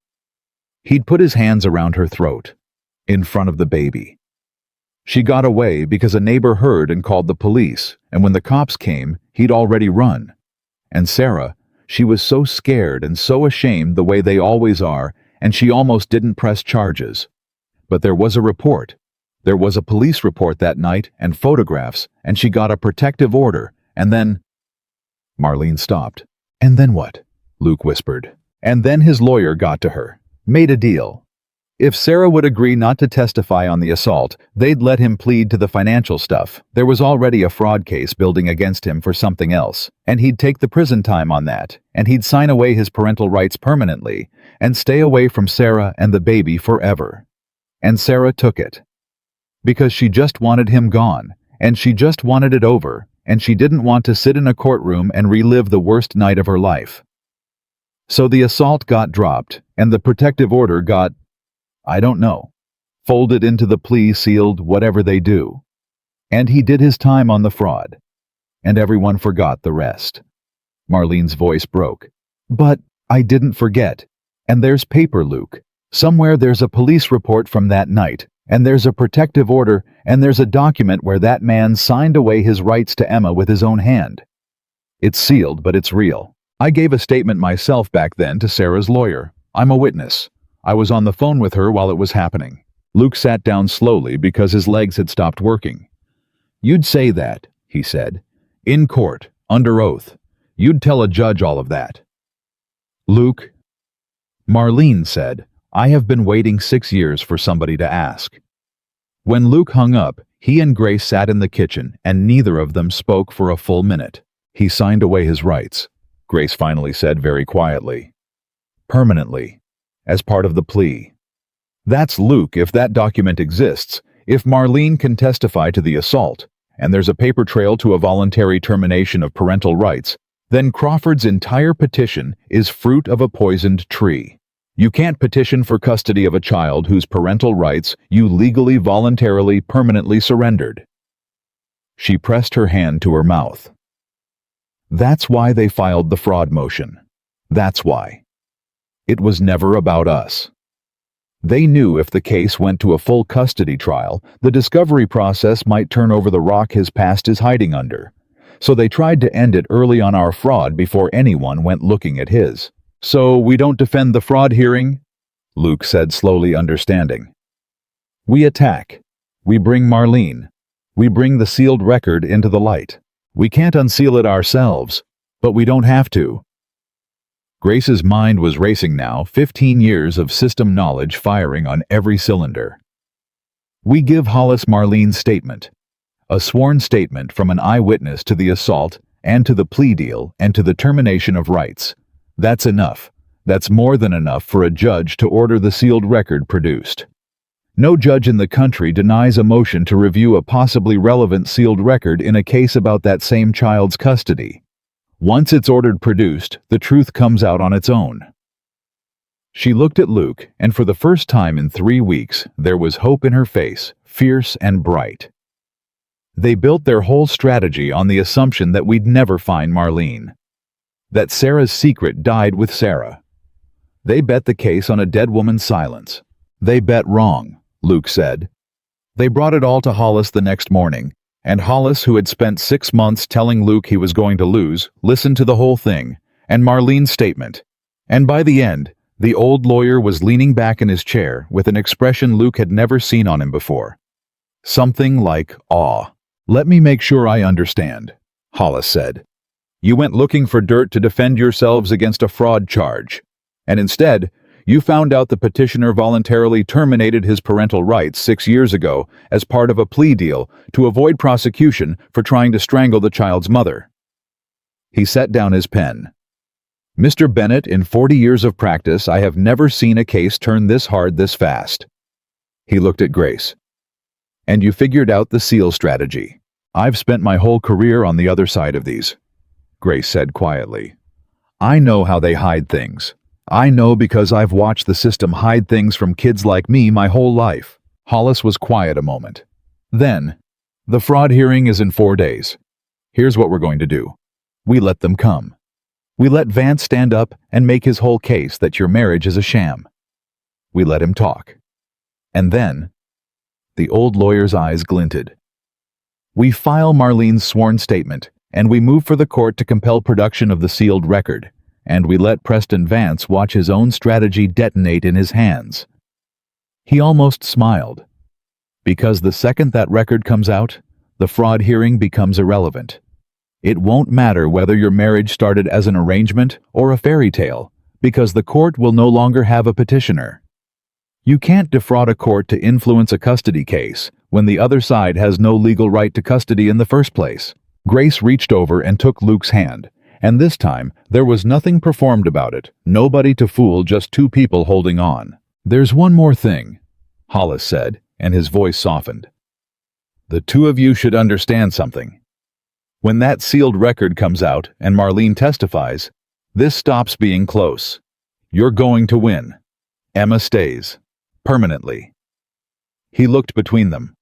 He'd put his hands around her throat, in front of the baby. She got away because a neighbor heard and called the police, and when the cops came, he'd already run. And Sarah, she was so scared and so ashamed the way they always are, and she almost didn't press charges. But there was a report. There was a police report that night and photographs, and she got a protective order, and then... Marlene stopped. And then what? Luke whispered. And then his lawyer got to her. Made a deal. If Sarah would agree not to testify on the assault, they'd let him plead to the financial stuff. There was already a fraud case building against him for something else, and he'd take the prison time on that, and he'd sign away his parental rights permanently, and stay away from Sarah and the baby forever. And Sarah took it. Because she just wanted him gone, and she just wanted it over, and she didn't want to sit in a courtroom and relive the worst night of her life. So the assault got dropped, and the protective order got, I don't know, folded into the plea, sealed, whatever they do. And he did his time on the fraud. And everyone forgot the rest. Marlene's voice broke. But I didn't forget. And there's paper, Luke. Somewhere there's a police report from that night, and there's a protective order, and there's a document where that man signed away his rights to Emma with his own hand. It's sealed, but it's real. I gave a statement myself back then to Sarah's lawyer. I'm a witness. I was on the phone with her while it was happening. Luke sat down slowly because his legs had stopped working. You'd say that, he said. In court, under oath. You'd tell a judge all of that. Luke, Marlene said, I have been waiting 6 years for somebody to ask. When Luke hung up, he and Grace sat in the kitchen, and neither of them spoke for a full minute. He signed away his rights, Grace finally said very quietly. Permanently. As part of the plea. That's Luke if that document exists, if Marlene can testify to the assault, and there's a paper trail to a voluntary termination of parental rights, then Crawford's entire petition is fruit of a poisoned tree. You can't petition for custody of a child whose parental rights you legally, voluntarily, permanently surrendered. She pressed her hand to her mouth. That's why they filed the fraud motion. That's why. It was never about us. They knew if the case went to a full custody trial, the discovery process might turn over the rock his past is hiding under. So they tried to end it early on our fraud before anyone went looking at his. So we don't defend the fraud hearing? Luke said, slowly understanding. We attack. We bring Marlene. We bring the sealed record into the light. We can't unseal it ourselves, but we don't have to. Grace's mind was racing now, 15 years of system knowledge firing on every cylinder. We give Hollis Marlene's statement, a sworn statement from an eyewitness to the assault and to the plea deal and to the termination of rights. That's enough. That's more than enough for a judge to order the sealed record produced. No judge in the country denies a motion to review a possibly relevant sealed record in a case about that same child's custody. Once it's ordered produced, the truth comes out on its own. She looked at Luke, and for the first time in 3 weeks, there was hope in her face, fierce and bright. They built their whole strategy on the assumption that we'd never find Marlene. That Sarah's secret died with Sarah. They bet the case on a dead woman's silence. They bet wrong, Luke said. They brought it all to Hollis the next morning, and Hollis, who had spent 6 months telling Luke he was going to lose, listened to the whole thing, and Marlene's statement. And by the end, the old lawyer was leaning back in his chair with an expression Luke had never seen on him before. Something like awe. "Let me make sure I understand," Hollis said. "You went looking for dirt to defend yourselves against a fraud charge, and instead, you found out the petitioner voluntarily terminated his parental rights 6 years ago as part of a plea deal to avoid prosecution for trying to strangle the child's mother." He set down his pen. "Mr. Bennett, in 40 years of practice, I have never seen a case turn this hard this fast." He looked at Grace. "And you figured out the seal strategy. I've spent my whole career on the other side of these," Grace said quietly. "I know how they hide things. I know because I've watched the system hide things from kids like me my whole life." Hollis was quiet a moment. Then, "The fraud hearing is in 4 days. Here's what we're going to do. We let them come. We let Vance stand up and make his whole case that your marriage is a sham. We let him talk. And then," the old lawyer's eyes glinted, "we file Marlene's sworn statement, and we move for the court to compel production of the sealed record, and we let Preston Vance watch his own strategy detonate in his hands." He almost smiled. Because the second that record comes out, the fraud hearing becomes irrelevant. It won't matter whether your marriage started as an arrangement or a fairy tale, because the court will no longer have a petitioner. You can't defraud a court to influence a custody case when the other side has no legal right to custody in the first place. Grace reached over and took Luke's hand, and this time there was nothing performed about it, nobody to fool, just two people holding on. "There's one more thing," Hollis said, and his voice softened. "The two of you should understand something. When that sealed record comes out and Marlene testifies, this stops being close. You're going to win. Emma stays. Permanently." He looked between them.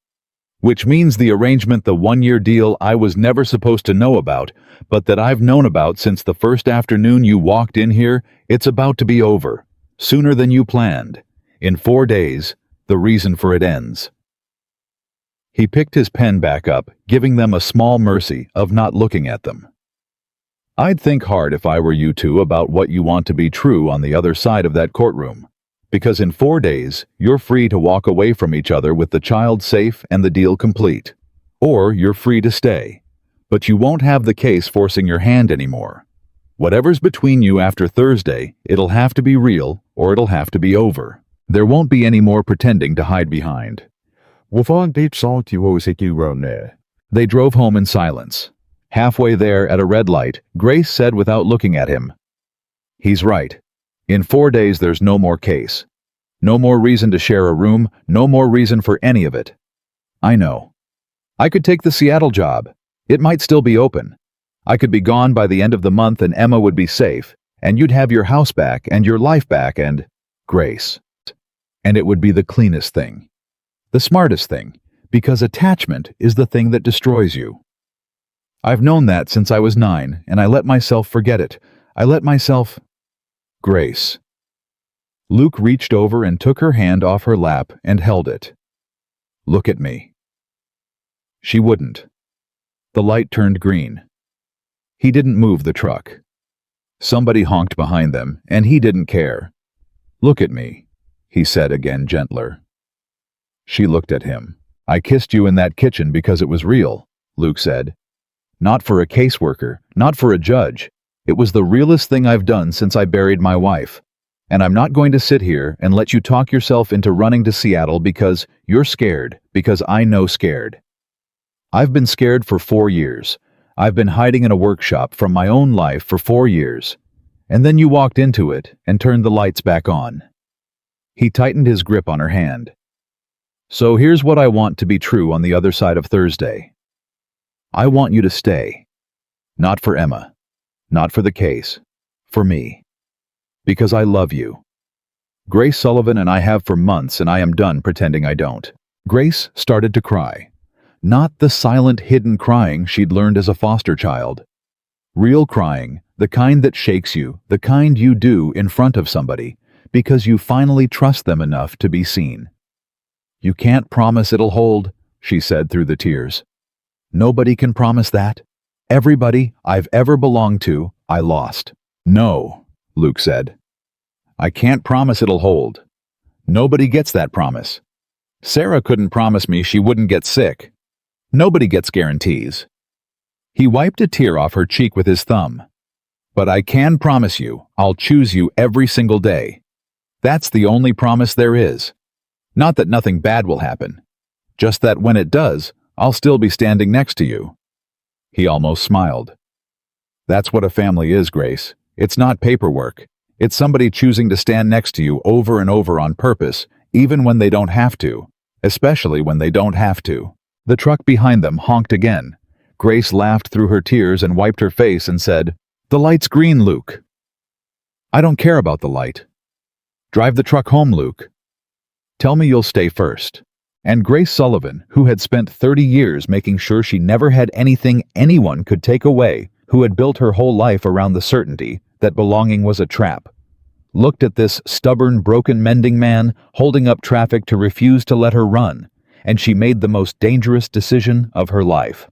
"Which means the arrangement, the 1-year deal I was never supposed to know about, but that I've known about since the first afternoon you walked in here, it's about to be over. Sooner than you planned. In 4 days, the reason for it ends." He picked his pen back up, giving them a small mercy of not looking at them. "I'd think hard if I were you two about what you want to be true on the other side of that courtroom. Because in 4 days, you're free to walk away from each other with the child safe and the deal complete. Or you're free to stay. But you won't have the case forcing your hand anymore. Whatever's between you after Thursday, it'll have to be real or it'll have to be over. There won't be any more pretending to hide behind." They drove home in silence. Halfway there at a red light, Grace said without looking at him, "He's right. In 4 days there's no more case. No more reason to share a room, no more reason for any of it. I know. I could take the Seattle job. It might still be open. I could be gone by the end of the month and Emma would be safe, and you'd have your house back and your life back and Grace. And it would be the cleanest thing. The smartest thing, because attachment is the thing that destroys you. I've known that since I was 9, and I let myself forget it. I let myself..." "Grace." Luke reached over and took her hand off her lap and held it. "Look at me." She wouldn't. The light turned green. He didn't move the truck. Somebody honked behind them, and he didn't care. "Look at me," he said again, gentler. She looked at him. "I kissed you in that kitchen because it was real," Luke said. "Not for a caseworker, not for a judge. It was the realest thing I've done since I buried my wife. And I'm not going to sit here and let you talk yourself into running to Seattle because you're scared, because I know scared. I've been scared for 4 years. I've been hiding in a workshop from my own life for 4 years. And then you walked into it and turned the lights back on." He tightened his grip on her hand. So here's what I want to be true on the other side of Thursday. I want you to stay. Not for Emma. Not for the case. For me. Because I love you. Grace Sullivan and I have for months, and I am done pretending I don't. Grace started to cry. Not the silent, hidden crying she'd learned as a foster child. Real crying, the kind that shakes you, the kind you do in front of somebody, because you finally trust them enough to be seen. You can't promise it'll hold, she said through the tears. Nobody can promise that. Everybody I've ever belonged to, I lost. No, Luke said. I can't promise it'll hold. Nobody gets that promise. Sarah couldn't promise me she wouldn't get sick. Nobody gets guarantees. He wiped a tear off her cheek with his thumb. But I can promise you, I'll choose you every single day. That's the only promise there is. Not that nothing bad will happen. Just that when it does, I'll still be standing next to you. He almost smiled. That's what a family is, Grace. It's not paperwork. It's somebody choosing to stand next to you over and over on purpose, even when they don't have to, especially when they don't have to. The truck behind them honked again. Grace laughed through her tears and wiped her face and said, "The light's green, Luke." I don't care about the light. Drive the truck home, Luke. Tell me you'll stay first. And Grace Sullivan, who had spent 30 years making sure she never had anything anyone could take away, who had built her whole life around the certainty that belonging was a trap, looked at this stubborn, broken mending man holding up traffic to refuse to let her run, and she made the most dangerous decision of her life.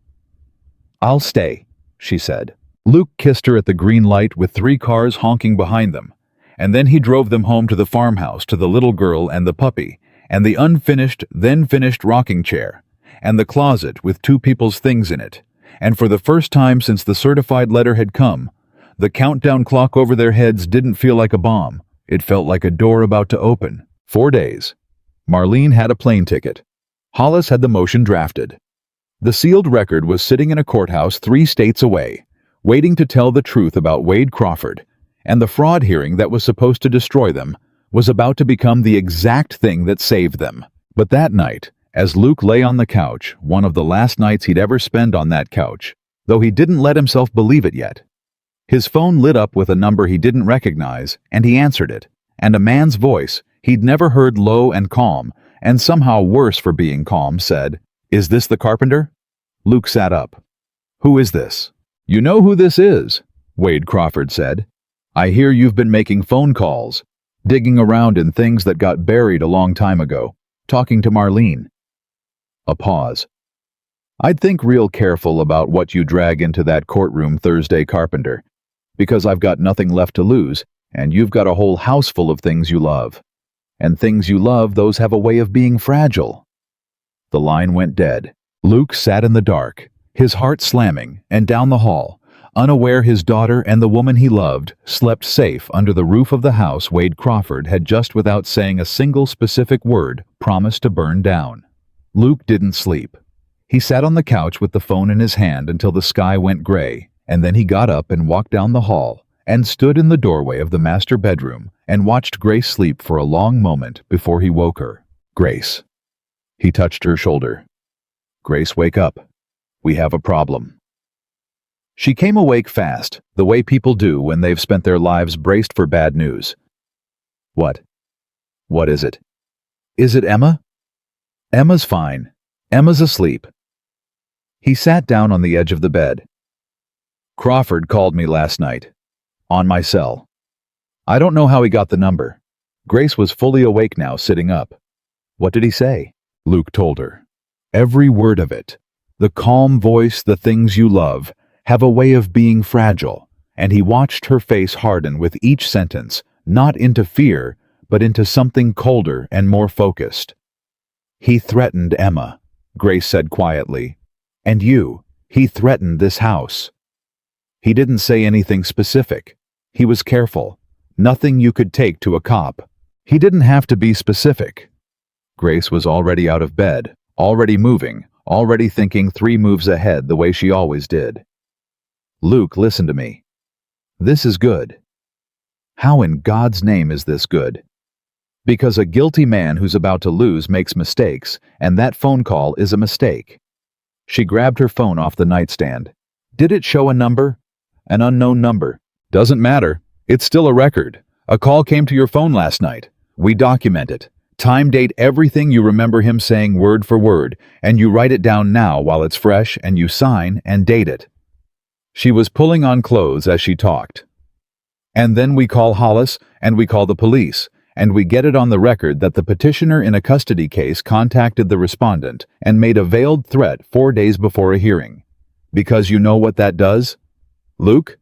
I'll stay, she said. Luke kissed her at the green light with 3 cars honking behind them, and then he drove them home to the farmhouse, to the little girl and the puppy, and the unfinished, then finished rocking chair, and the closet with 2 people's things in it, and for the first time since the certified letter had come, the countdown clock over their heads didn't feel like a bomb. It felt like a door about to open. 4 days. Marlene had a plane ticket. Hollis had the motion drafted. The sealed record was sitting in a courthouse 3 states away, waiting to tell the truth about Wade Crawford, and the fraud hearing that was supposed to destroy them was about to become the exact thing that saved them. But that night, as Luke lay on the couch, one of the last nights he'd ever spend on that couch, though he didn't let himself believe it yet, his phone lit up with a number he didn't recognize, and he answered it, and a man's voice, he'd never heard low and calm, and somehow worse for being calm, said, "Is this the carpenter?" Luke sat up. "Who is this?" "You know who this is," Wade Crawford said. "I hear you've been making phone calls, digging around in things that got buried a long time ago, talking to Marlene." A pause. "I'd think real careful about what you drag into that courtroom Thursday, Carpenter, because I've got nothing left to lose, and you've got a whole house full of things you love. And things you love, those have a way of being fragile." The line went dead. Luke sat in the dark, his heart slamming, and down the hall, unaware his daughter and the woman he loved slept safe under the roof of the house Wade Crawford had just, without saying a single specific word, promised to burn down. Luke didn't sleep. He sat on the couch with the phone in his hand until the sky went gray, and then he got up and walked down the hall and stood in the doorway of the master bedroom and watched Grace sleep for a long moment before he woke her. "Grace." He touched her shoulder. "Grace, wake up. We have a problem." She came awake fast, the way people do when they've spent their lives braced for bad news. "What? What is it?" "Is it Emma?" "Emma's fine. Emma's asleep." He sat down on the edge of the bed. "Crawford called me last night. On my cell. I don't know how he got the number." Grace was fully awake now, sitting up. "What did he say?" Luke told her. Every word of it. The calm voice, the things you love, have a way of being fragile, and he watched her face harden with each sentence, not into fear, but into something colder and more focused. "He threatened Emma," Grace said quietly. "And you. He threatened this house." He didn't say anything specific. He was careful. Nothing you could take to a cop. He didn't have to be specific. Grace was already out of bed, already moving, already thinking 3 moves ahead the way she always did. "Luke, listen to me. This is good." "How in God's name is this good?" Because a guilty man who's about to lose makes mistakes, and that phone call is a mistake. She grabbed her phone off the nightstand. Did it show a number? An unknown number. Doesn't matter. It's still a record. A call came to your phone last night. We document it. Time, date, everything you remember him saying word for word, and you write it down now while it's fresh, and you sign and date it. She was pulling on clothes as she talked. And then we call Hollis, and we call the police, and we get it on the record that the petitioner in a custody case contacted the respondent and made a veiled threat 4 days before a hearing. Because you know what that does? Luke?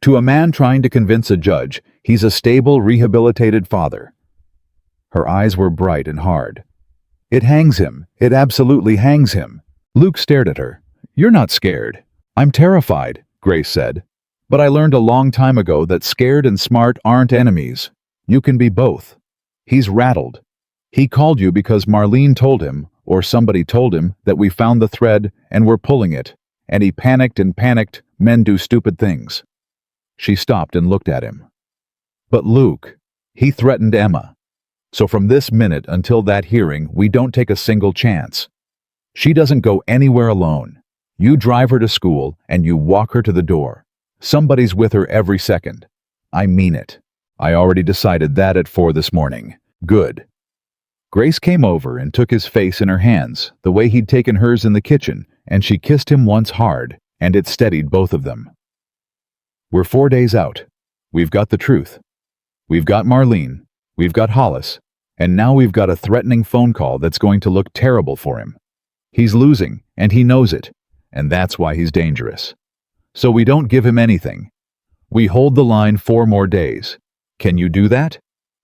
To a man trying to convince a judge, he's a stable, rehabilitated father. Her eyes were bright and hard. It hangs him. It absolutely hangs him. Luke stared at her. You're not scared. I'm terrified, Grace said. But I learned a long time ago that scared and smart aren't enemies. You can be both. He's rattled. He called you because Marlene told him, or somebody told him, that we found the thread and were pulling it, and he panicked and panicked. Men do stupid things. She stopped and looked at him. But Luke, he threatened Emma. So from this minute until that hearing, we don't take a single chance. She doesn't go anywhere alone. You drive her to school and you walk her to the door. Somebody's with her every second. I mean it. I already decided that at 4 this morning. Good. Grace came over and took his face in her hands, the way he'd taken hers in the kitchen, and she kissed him once hard, and it steadied both of them. We're 4 days out. We've got the truth. We've got Marlene. We've got Hollis. And now we've got a threatening phone call that's going to look terrible for him. He's losing, and he knows it, and that's why he's dangerous. So we don't give him anything. We hold the line 4 more days. Can you do that?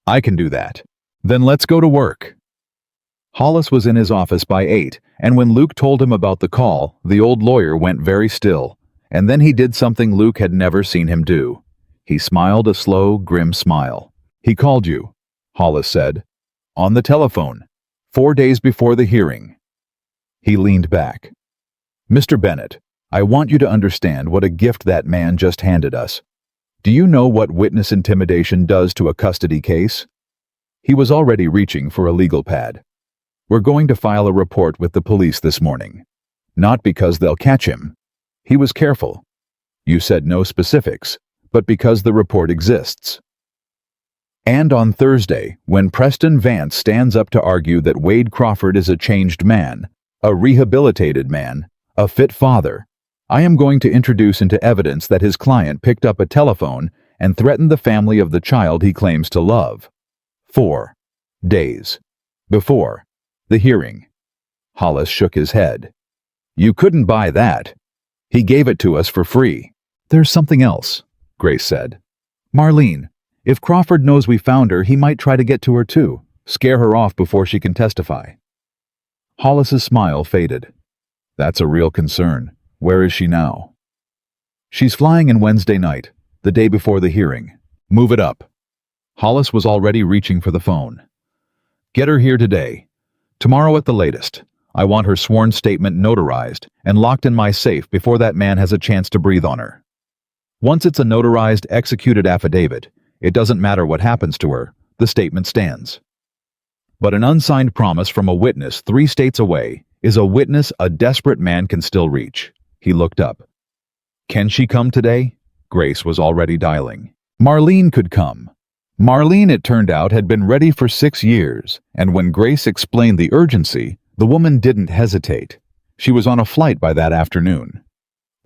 I can do that. Then let's go to work. Hollis was in his office by 8, and when Luke told him about the call, the old lawyer went very still, and then he did something Luke had never seen him do. He smiled a slow, grim smile. He called you, Hollis said. On the telephone, 4 days before the hearing. He leaned back. Mr. Bennett, I want you to understand what a gift that man just handed us. Do you know what witness intimidation does to a custody case? He was already reaching for a legal pad. We're going to file a report with the police this morning. Not because they'll catch him. He was careful. You said no specifics, but because the report exists. And on Thursday, when Preston Vance stands up to argue that Wade Crawford is a changed man, a rehabilitated man, a fit father, I am going to introduce into evidence that his client picked up a telephone and threatened the family of the child he claims to love. 4 days before the hearing. Hollis shook his head. You couldn't buy that. He gave it to us for free. There's something else, Grace said. Marlene, if Crawford knows we found her, he might try to get to her too, scare her off before she can testify. Hollis's smile faded. That's a real concern. Where is she now? She's flying in Wednesday night, the day before the hearing. Move it up. Hollis was already reaching for the phone. Get her here today. Tomorrow at the latest. I want her sworn statement notarized and locked in my safe before that man has a chance to breathe on her. Once it's a notarized, executed affidavit, it doesn't matter what happens to her, the statement stands. But an unsigned promise from a witness 3 states away is a witness a desperate man can still reach. He looked up. Can she come today? Grace was already dialing. Marlene could come. Marlene, it turned out, had been ready for 6 years, and when Grace explained the urgency, the woman didn't hesitate. She was on a flight by that afternoon.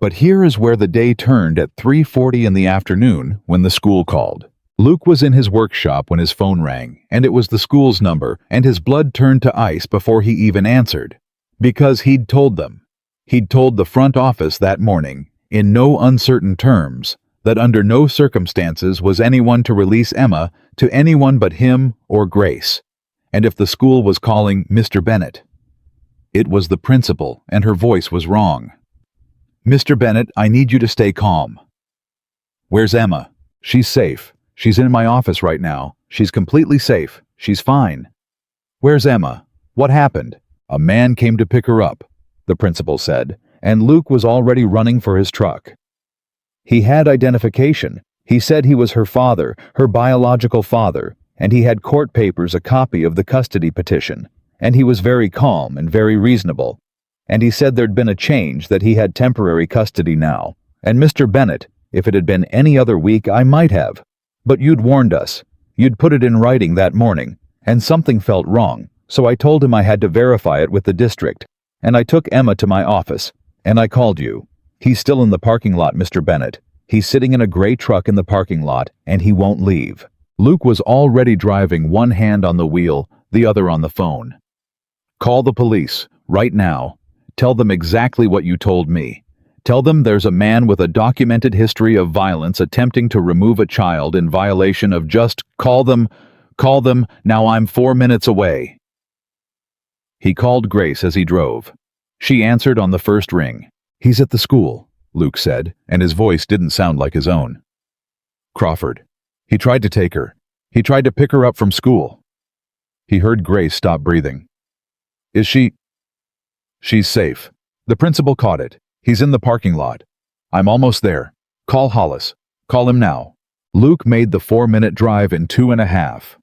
But here is where the day turned at 3:40 in the afternoon when the school called. Luke was in his workshop when his phone rang, and it was the school's number, and his blood turned to ice before he even answered. Because he'd told them. He'd told the front office that morning, in no uncertain terms, that under no circumstances was anyone to release Emma to anyone but him or Grace. And if the school was calling Mr. Bennett, it was the principal, and her voice was wrong. Mr. Bennett, I need you to stay calm. Where's Emma? She's safe. She's in my office right now. She's completely safe. She's fine. Where's Emma? What happened? A man came to pick her up, the principal said, and Luke was already running for his truck. He had identification. He said he was her father, her biological father, and he had court papers, a copy of the custody petition, and he was very calm and very reasonable, and he said there'd been a change, that he had temporary custody now. And Mr. Bennett, if it had been any other week, I might have. But you'd warned us. You'd put it in writing that morning, and something felt wrong, so I told him I had to verify it with the district, and I took Emma to my office, and I called you. He's still in the parking lot, Mr. Bennett. He's sitting in a gray truck in the parking lot, and he won't leave. Luke was already driving, one hand on the wheel, the other on the phone. Call the police, right now. Tell them exactly what you told me. Tell them there's a man with a documented history of violence attempting to remove a child in violation of just... Call them, now I'm 4 minutes away. He called Grace as he drove. She answered on the first ring. He's at the school, Luke said, and his voice didn't sound like his own. Crawford. He tried to take her. He tried to pick her up from school. He heard Grace stop breathing. Is she... She's safe. The principal caught it. He's in the parking lot. I'm almost there. Call Hollis. Call him now. Luke made the 4-minute drive in 2.5.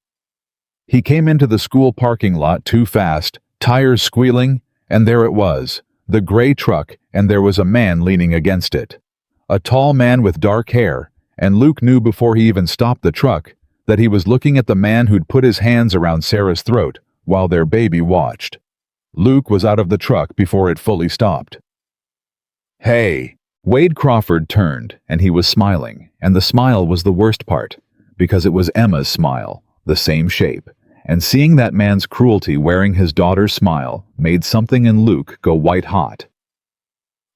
He came into the school parking lot too fast, tires squealing, and there it was, the gray truck, and there was a man leaning against it. A tall man with dark hair, and Luke knew before he even stopped the truck that he was looking at the man who'd put his hands around Sarah's throat while their baby watched. Luke was out of the truck before it fully stopped. Hey! Wade Crawford turned, and he was smiling, and the smile was the worst part, because it was Emma's smile, the same shape, and seeing that man's cruelty wearing his daughter's smile made something in Luke go white hot.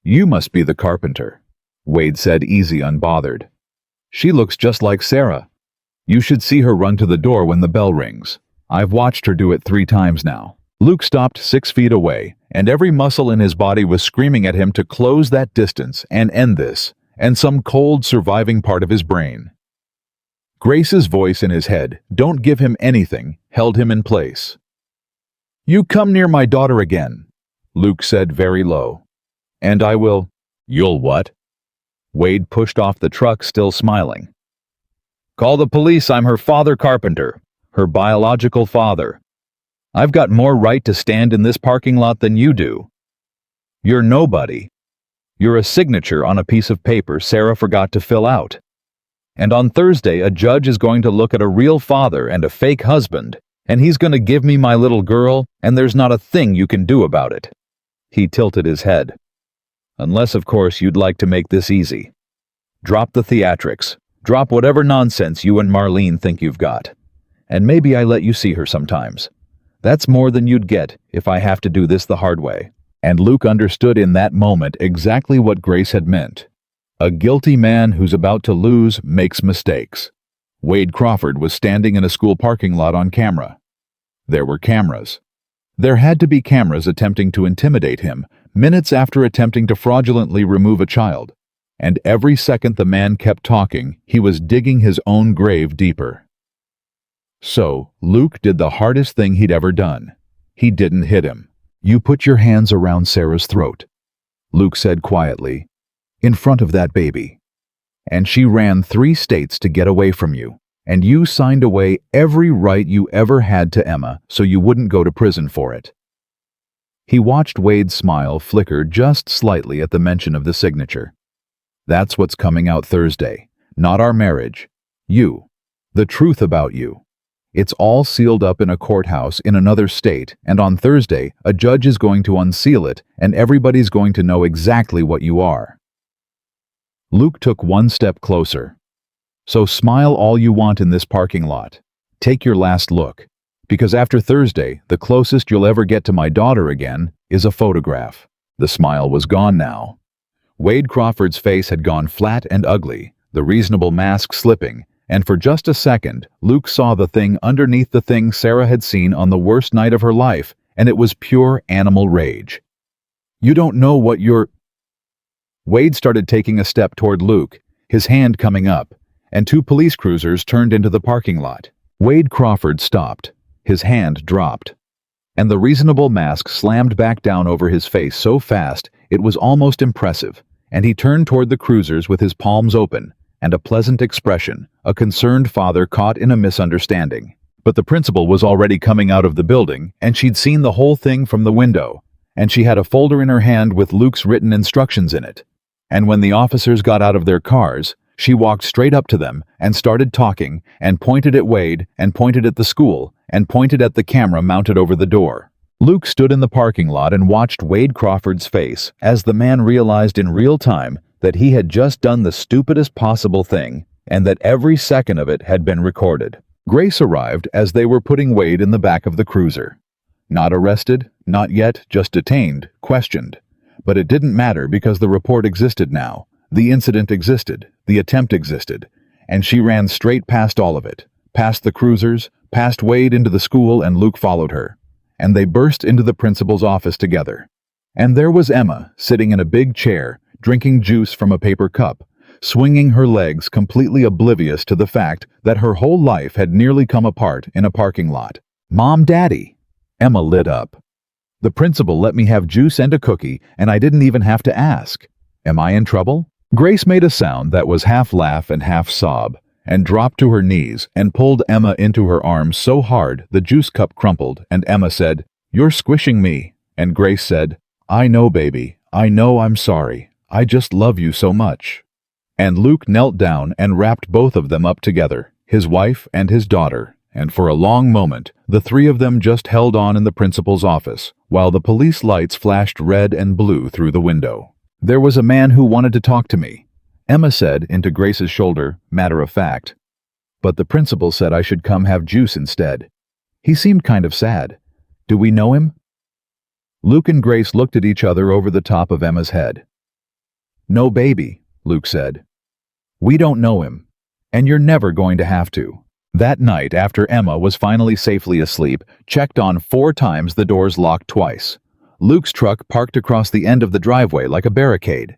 You must be the carpenter, Wade said, easy, unbothered. She looks just like Sarah. You should see her run to the door when the bell rings. I've watched her do it 3 times now. Luke stopped 6 feet away, and every muscle in his body was screaming at him to close that distance and end this, and some cold surviving part of his brain. Grace's voice in his head, "Don't give him anything," held him in place. You come near my daughter again, Luke said very low. And I will... You'll what? Wade pushed off the truck, still smiling. Call the police. I'm her father, Carpenter, her biological father. I've got more right to stand in this parking lot than you do. You're nobody. You're a signature on a piece of paper Sarah forgot to fill out. And on Thursday, a judge is going to look at a real father and a fake husband, and he's going to give me my little girl, and there's not a thing you can do about it. He tilted his head. Unless, of course, you'd like to make this easy. Drop the theatrics. Drop whatever nonsense you and Marlene think you've got. And maybe I let you see her sometimes. That's more than you'd get if I have to do this the hard way. And Luke understood in that moment exactly what Grace had meant. A guilty man who's about to lose makes mistakes. Wade Crawford was standing in a school parking lot on camera. There were cameras. There had to be cameras attempting to intimidate him, minutes after attempting to fraudulently remove a child. And every second the man kept talking, he was digging his own grave deeper. So, Luke did the hardest thing he'd ever done. He didn't hit him. You put your hands around Sarah's throat, Luke said quietly, in front of that baby. And she ran 3 states to get away from you, and you signed away every right you ever had to Emma so you wouldn't go to prison for it. He watched Wade's smile flicker just slightly at the mention of the signature. That's what's coming out Thursday, not our marriage. You. The truth about you. It's all sealed up in a courthouse in another state, and on Thursday, a judge is going to unseal it, and everybody's going to know exactly what you are. Luke took 1 step closer. So smile all you want in this parking lot. Take your last look. Because after Thursday, the closest you'll ever get to my daughter again is a photograph. The smile was gone now. Wade Crawford's face had gone flat and ugly, the reasonable mask slipping, and for just a second, Luke saw the thing underneath the thing Sarah had seen on the worst night of her life, and it was pure animal rage. You don't know what you're... Wade started taking a step toward Luke, his hand coming up, and 2 police cruisers turned into the parking lot. Wade Crawford stopped. His hand dropped. And the reasonable mask slammed back down over his face so fast it was almost impressive, and he turned toward the cruisers with his palms open, and a pleasant expression, a concerned father caught in a misunderstanding. But the principal was already coming out of the building, and she'd seen the whole thing from the window, and she had a folder in her hand with Luke's written instructions in it. And when the officers got out of their cars, she walked straight up to them and started talking and pointed at Wade and pointed at the school and pointed at the camera mounted over the door. Luke stood in the parking lot and watched Wade Crawford's face as the man realized in real time that he had just done the stupidest possible thing and that every second of it had been recorded. Grace arrived as they were putting Wade in the back of the cruiser. Not arrested, not yet, just detained, questioned. But it didn't matter because the report existed now. The incident existed, the attempt existed, and she ran straight past all of it, past the cruisers, past Wade into the school, and Luke followed her. And they burst into the principal's office together. And there was Emma, sitting in a big chair, drinking juice from a paper cup, swinging her legs, completely oblivious to the fact that her whole life had nearly come apart in a parking lot. "Mom, Daddy!" Emma lit up. "The principal let me have juice and a cookie, and I didn't even have to ask. Am I in trouble?" Grace made a sound that was half laugh and half sob, and dropped to her knees and pulled Emma into her arms so hard the juice cup crumpled, and Emma said, "You're squishing me." And Grace said, "I know, baby. I know, I'm sorry. I just love you so much." And Luke knelt down and wrapped both of them up together, his wife and his daughter, and for a long moment, the three of them just held on in the principal's office, while the police lights flashed red and blue through the window. "There was a man who wanted to talk to me," Emma said into Grace's shoulder, matter of fact. "But the principal said I should come have juice instead. He seemed kind of sad. Do we know him?" Luke and Grace looked at each other over the top of Emma's head. "No, baby," Luke said. "We don't know him, and you're never going to have to." That night, after Emma was finally safely asleep, checked on 4 times, the doors locked twice. Luke's truck parked across the end of the driveway like a barricade.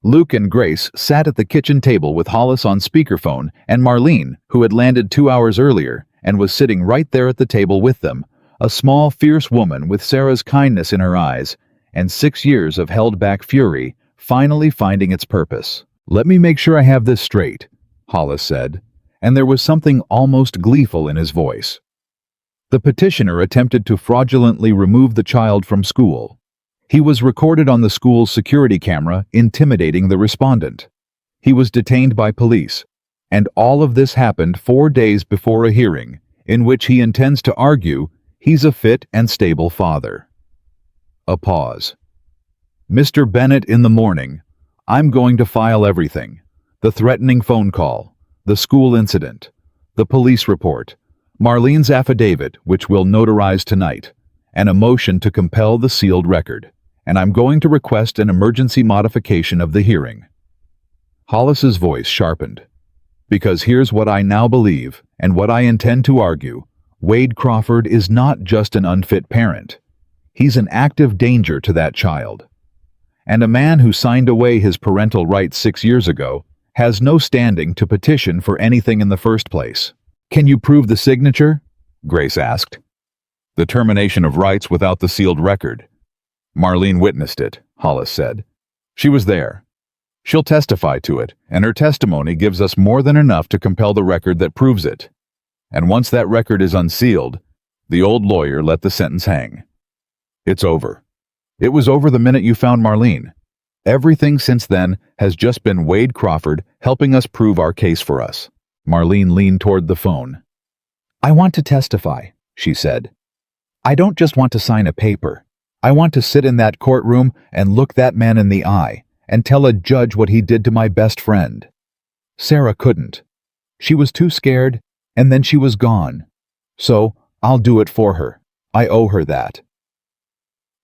Luke and Grace sat at the kitchen table with Hollis on speakerphone and Marlene, who had landed 2 hours earlier and was sitting right there at the table with them, a small, fierce woman with Sarah's kindness in her eyes and 6 years of held-back fury finally finding its purpose. "Let me make sure I have this straight," Hollis said, and there was something almost gleeful in his voice. The petitioner attempted to fraudulently remove the child from school. He was recorded on the school's security camera intimidating the respondent. He was detained by police, and all of this happened 4 days before a hearing in which he intends to argue he's a fit and stable father. A pause. "Mr. Bennett, in the morning, I'm going to file everything. The threatening phone call, the school incident, the police report, Marlene's affidavit, which we'll notarize tonight, and a motion to compel the sealed record. And I'm going to request an emergency modification of the hearing." Hollis's voice sharpened. "Because here's what I now believe, and what I intend to argue. Wade Crawford is not just an unfit parent. He's an active danger to that child. And a man who signed away his parental rights 6 years ago has no standing to petition for anything in the first place." "Can you prove the signature?" Grace asked. "The termination of rights without the sealed record." "Marlene witnessed it," Hollis said. "She was there. She'll testify to it, and her testimony gives us more than enough to compel the record that proves it. And once that record is unsealed, the old lawyer let the sentence hang. It's over. It was over the minute you found Marlene. Everything since then has just been Wade Crawford helping us prove our case for us." Marlene leaned toward the phone. "I want to testify," she said. "I don't just want to sign a paper. I want to sit in that courtroom and look that man in the eye and tell a judge what he did to my best friend. Sarah couldn't. She was too scared, and then she was gone. So I'll do it for her. I owe her that."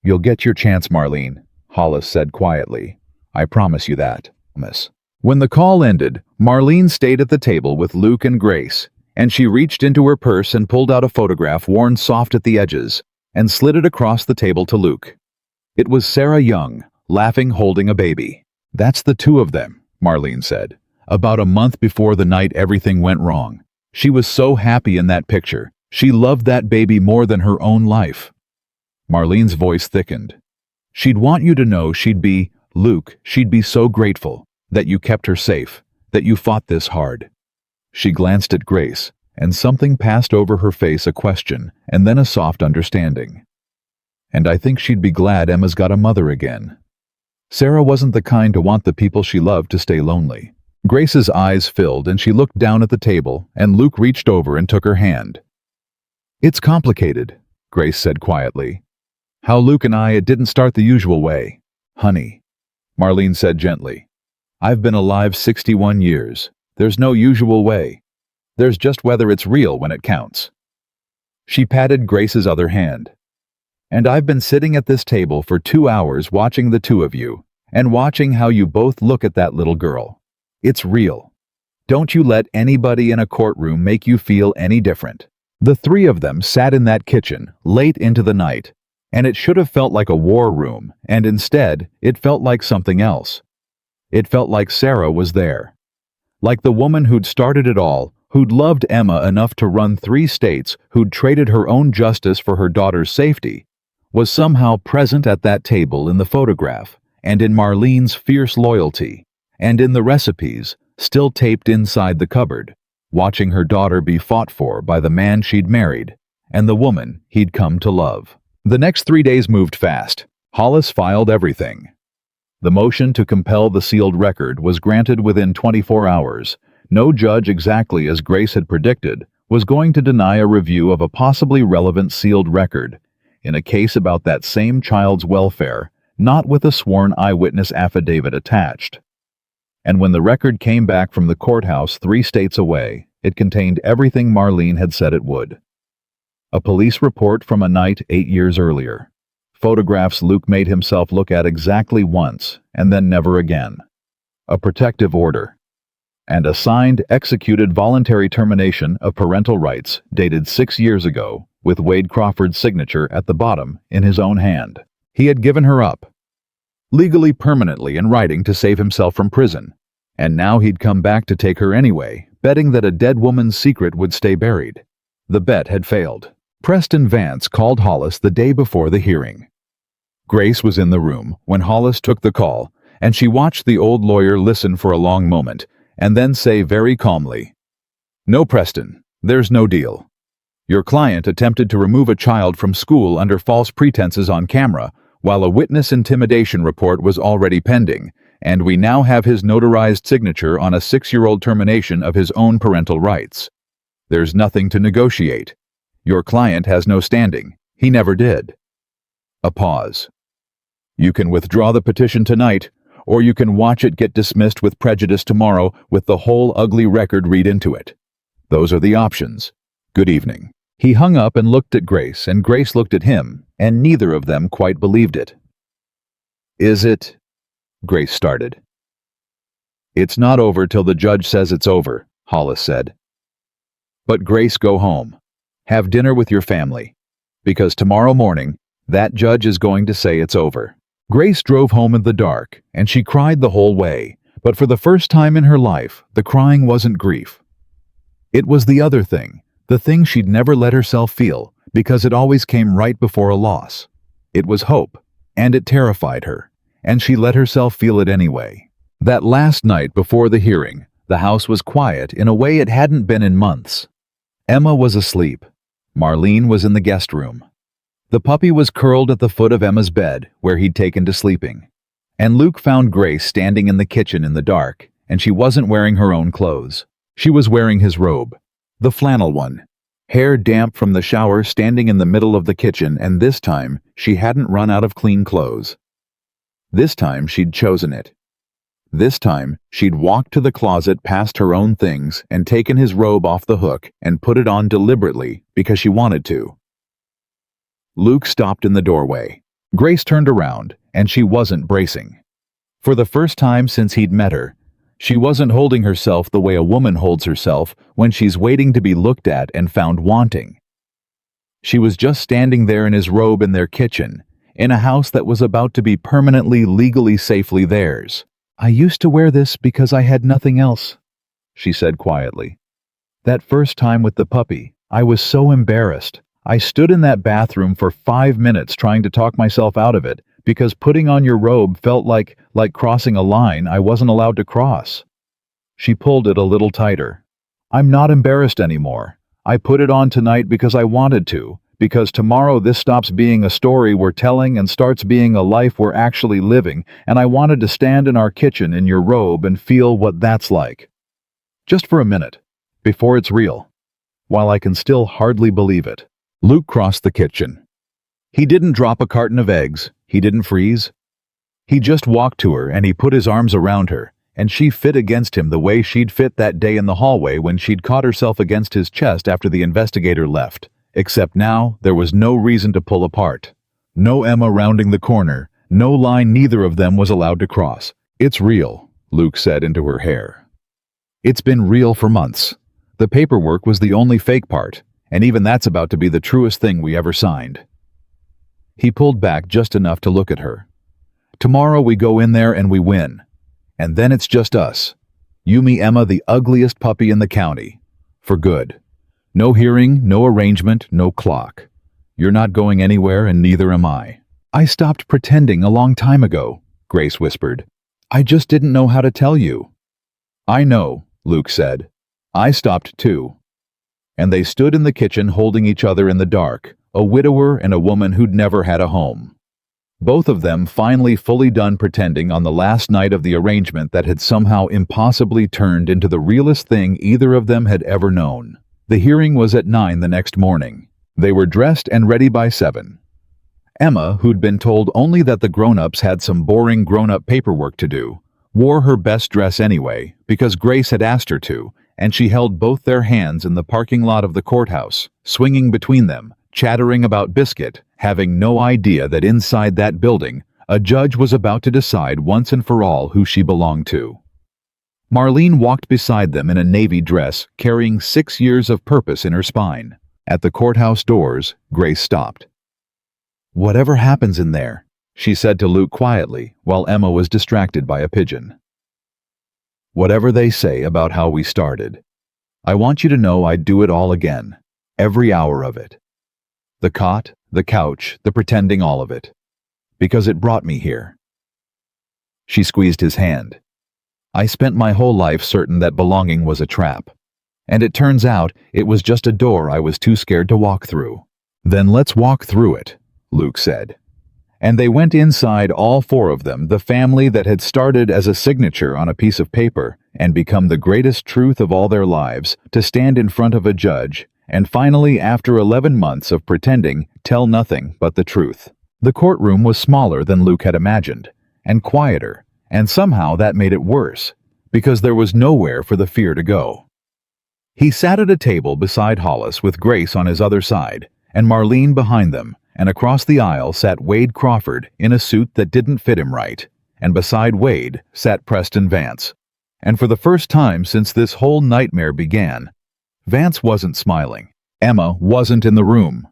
"You'll get your chance, Marlene," Hollis said quietly. "I promise you that, miss." When the call ended, Marlene stayed at the table with Luke and Grace, and she reached into her purse and pulled out a photograph worn soft at the edges and slid it across the table to Luke. It was Sarah Young, laughing, holding a baby. "That's the 2 of them," Marlene said, "about a month before the night everything went wrong. She was so happy in that picture. She loved that baby more than her own life." Marlene's voice thickened. "She'd want you to know Luke, she'd be so grateful that you kept her safe, that you fought this hard." She glanced at Grace, and something passed over her face, a question, and then a soft understanding. And I think she'd be glad Emma's got a mother again. Sarah wasn't the kind to want the people she loved to stay lonely. Grace's eyes filled and she looked down at the table, and Luke reached over and took her hand. "It's complicated," Grace said quietly. "How Luke and it didn't start the usual way." "Honey," Marlene said gently, "I've been alive 61 years. There's no usual way. There's just whether it's real when it counts." She patted Grace's other hand. "And I've been sitting at this table for 2 hours watching the two of you, and watching how you both look at that little girl. It's real. Don't you let anybody in a courtroom make you feel any different." The three of them sat in that kitchen late into the night, and it should have felt like a war room, and instead, it felt like something else. It felt like Sarah was there. Like the woman who'd started it all, who'd loved Emma enough to run 3 states, who'd traded her own justice for her daughter's safety, was somehow present at that table in the photograph, and in Marlene's fierce loyalty, and in the recipes, still taped inside the cupboard, watching her daughter be fought for by the man she'd married, and the woman he'd come to love. The next 3 days moved fast. Hollis filed everything. The motion to compel the sealed record was granted within 24 hours. No judge, exactly as Grace had predicted, was going to deny a review of a possibly relevant sealed record in a case about that same child's welfare, not with a sworn eyewitness affidavit attached. And when the record came back from the courthouse 3 states away, it contained everything Marlene had said it would. A police report from a night 8 years earlier. Photographs Luke made himself look at exactly once, and then never again. A protective order. And a signed, executed voluntary termination of parental rights dated 6 years ago, with Wade Crawford's signature at the bottom in his own hand. He had given her up, legally permanently in writing to save himself from prison, and now he'd come back to take her anyway, betting that a dead woman's secret would stay buried. The bet had failed. Preston Vance called Hollis the day before the hearing. Grace was in the room when Hollis took the call, and she watched the old lawyer listen for a long moment, and then say very calmly, "No, Preston, there's no deal. Your client attempted to remove a child from school under false pretenses on camera, while a witness intimidation report was already pending, and we now have his notarized signature on a 6-year-old termination of his own parental rights. There's nothing to negotiate. Your client has no standing. He never did." A pause. "You can withdraw the petition tonight, or you can watch it get dismissed with prejudice tomorrow with the whole ugly record read into it. Those are the options. Good evening." He hung up and looked at Grace, and Grace looked at him, and neither of them quite believed it. "Is it?" Grace started. "It's not over till the judge says it's over," Hollis said. "But Grace, go home. Have dinner with your family. Because tomorrow morning, that judge is going to say it's over." Grace drove home in the dark, and she cried the whole way, but for the first time in her life, the crying wasn't grief. It was the other thing, the thing she'd never let herself feel, because it always came right before a loss. It was hope, and it terrified her, and she let herself feel it anyway. That last night before the hearing, the house was quiet in a way it hadn't been in months. Emma was asleep. Marlene was in the guest room. The puppy was curled at the foot of Emma's bed, where he'd taken to sleeping. And Luke found Grace standing in the kitchen in the dark, and she wasn't wearing her own clothes. She was wearing his robe. The flannel one. Hair damp from the shower, standing in the middle of the kitchen, and this time, she hadn't run out of clean clothes. This time, she'd chosen it. This time, she'd walked to the closet past her own things and taken his robe off the hook and put it on deliberately because she wanted to. Luke stopped in the doorway. Grace turned around, and she wasn't bracing. For the first time since he'd met her, she wasn't holding herself the way a woman holds herself when she's waiting to be looked at and found wanting. She was just standing there in his robe in their kitchen, in a house that was about to be permanently, legally, safely theirs. "I used to wear this because I had nothing else," she said quietly. "That first time with the puppy, I was so embarrassed. I stood in that bathroom for 5 minutes trying to talk myself out of it, because putting on your robe felt like crossing a line I wasn't allowed to cross." She pulled it a little tighter. "I'm not embarrassed anymore. I put it on tonight because I wanted to, because tomorrow this stops being a story we're telling and starts being a life we're actually living, and I wanted to stand in our kitchen in your robe and feel what that's like. Just for a minute, before it's real, while I can still hardly believe it. Luke crossed the kitchen. He didn't drop a carton of eggs, he didn't freeze. He just walked to her and he put his arms around her, and she fit against him the way she'd fit that day in the hallway when she'd caught herself against his chest after the investigator left. Except now, there was no reason to pull apart. No Emma rounding the corner, no line neither of them was allowed to cross. It's real, Luke said into her hair. It's been real for months. The paperwork was the only fake part, and even that's about to be the truest thing we ever signed. He pulled back just enough to look at her. Tomorrow we go in there and we win. And then it's just us. You, me, Emma, the ugliest puppy in the county. For good. No hearing, no arrangement, no clock. You're not going anywhere and neither am I. I stopped pretending a long time ago, Grace whispered. I just didn't know how to tell you. I know, Luke said. I stopped too. And they stood in the kitchen holding each other in the dark, a widower and a woman who'd never had a home. Both of them finally fully done pretending on the last night of the arrangement that had somehow impossibly turned into the realest thing either of them had ever known. The hearing was at 9 the next morning. They were dressed and ready by 7. Emma, who'd been told only that the grown-ups had some boring grown-up paperwork to do, wore her best dress anyway because Grace had asked her to, and she held both their hands in the parking lot of the courthouse, swinging between them, chattering about Biscuit, having no idea that inside that building, a judge was about to decide once and for all who she belonged to. Marlene walked beside them in a navy dress, carrying 6 years of purpose in her spine. At the courthouse doors, Grace stopped. Whatever happens in there, she said to Luke quietly, while Emma was distracted by a pigeon. Whatever they say about how we started, I want you to know I'd do it all again, every hour of it. The cot, the couch, the pretending, all of it. Because it brought me here. She squeezed his hand. I spent my whole life certain that belonging was a trap. And it turns out it was just a door I was too scared to walk through. Then let's walk through it, Luke said. And they went inside, all 4 of them, the family that had started as a signature on a piece of paper and become the greatest truth of all their lives, to stand in front of a judge and finally, after 11 months of pretending, tell nothing but the truth. The courtroom was smaller than Luke had imagined, and quieter, and somehow that made it worse, because there was nowhere for the fear to go. He sat at a table beside Hollis with Grace on his other side, and Marlene behind them, and across the aisle sat Wade Crawford in a suit that didn't fit him right, and beside Wade sat Preston Vance. And for the first time since this whole nightmare began, Vance wasn't smiling. Emma wasn't in the room.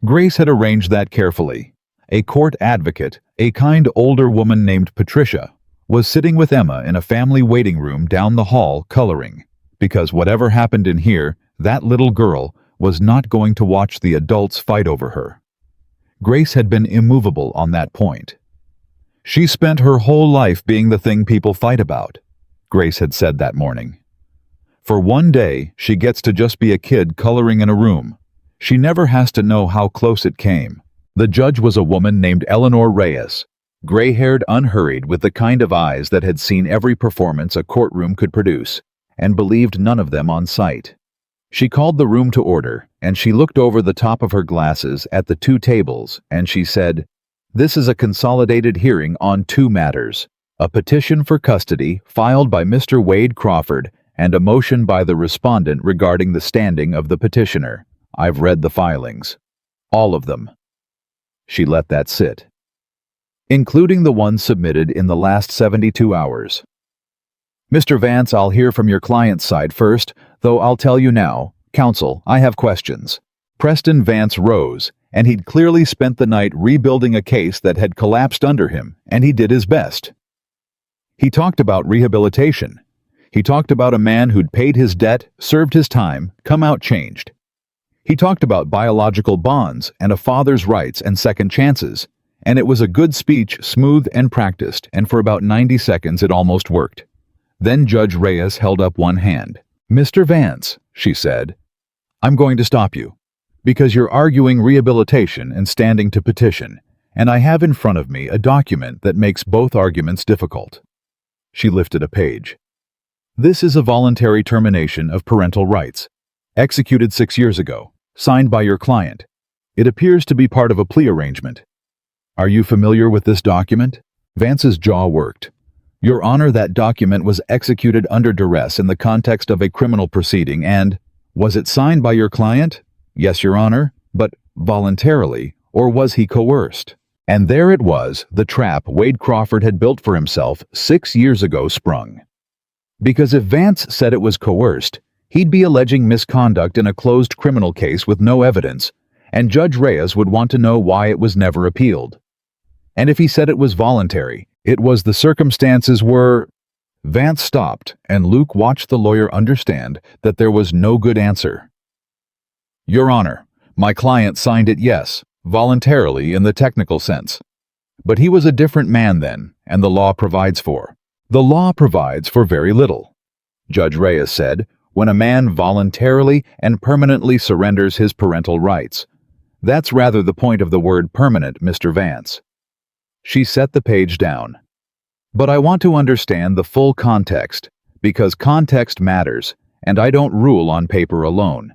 Grace had arranged that carefully. A court advocate, a kind older woman named Patricia, was sitting with Emma in a family waiting room down the hall coloring, because whatever happened in here, that little girl was not going to watch the adults fight over her. Grace had been immovable on that point. She spent her whole life being the thing people fight about, Grace had said that morning. For one day, she gets to just be a kid coloring in a room. She never has to know how close it came. The judge was a woman named Eleanor Reyes, gray-haired, unhurried, with the kind of eyes that had seen every performance a courtroom could produce, and believed none of them on sight. She called the room to order, and she looked over the top of her glasses at the 2 tables, and she said, "This is a consolidated hearing on 2 matters, a petition for custody filed by Mr. Wade Crawford and a motion by the respondent regarding the standing of the petitioner. I've read the filings. All of them." She let that sit. Including the ones submitted in the last 72 hours. "Mr. Vance, I'll hear from your client's side first, though I'll tell you now, counsel, I have questions." Preston Vance rose, and he'd clearly spent the night rebuilding a case that had collapsed under him, and he did his best. He talked about rehabilitation. He talked about a man who'd paid his debt, served his time, come out changed. He talked about biological bonds and a father's rights and second chances, and it was a good speech, smooth and practiced, and for about 90 seconds it almost worked. Then Judge Reyes held up one hand. "Mr. Vance," she said, I'm going to stop you. Because you're arguing rehabilitation and standing to petition, and I have in front of me a document that makes both arguments difficult. She lifted a page. This is a voluntary termination of parental rights, executed 6 years ago, signed by your client. It appears to be part of a plea arrangement. Are you familiar with this document? Vance's jaw worked. Your Honor, that document was executed under duress in the context of a criminal proceeding and, was it signed by your client? Yes, Your Honor, but voluntarily, or was he coerced? And there it was, the trap Wade Crawford had built for himself 6 years ago sprung. Because if Vance said it was coerced, he'd be alleging misconduct in a closed criminal case with no evidence, and Judge Reyes would want to know why it was never appealed. And if he said it was voluntary, it was the circumstances were... Vance stopped, and Luke watched the lawyer understand that there was no good answer. Your Honor, my client signed it, yes, voluntarily in the technical sense. But he was a different man then, and the law provides for. The law provides for very little. Judge Reyes said, when a man voluntarily and permanently surrenders his parental rights. That's rather the point of the word permanent, Mr. Vance. She set the page down. But I want to understand the full context, because context matters, and I don't rule on paper alone.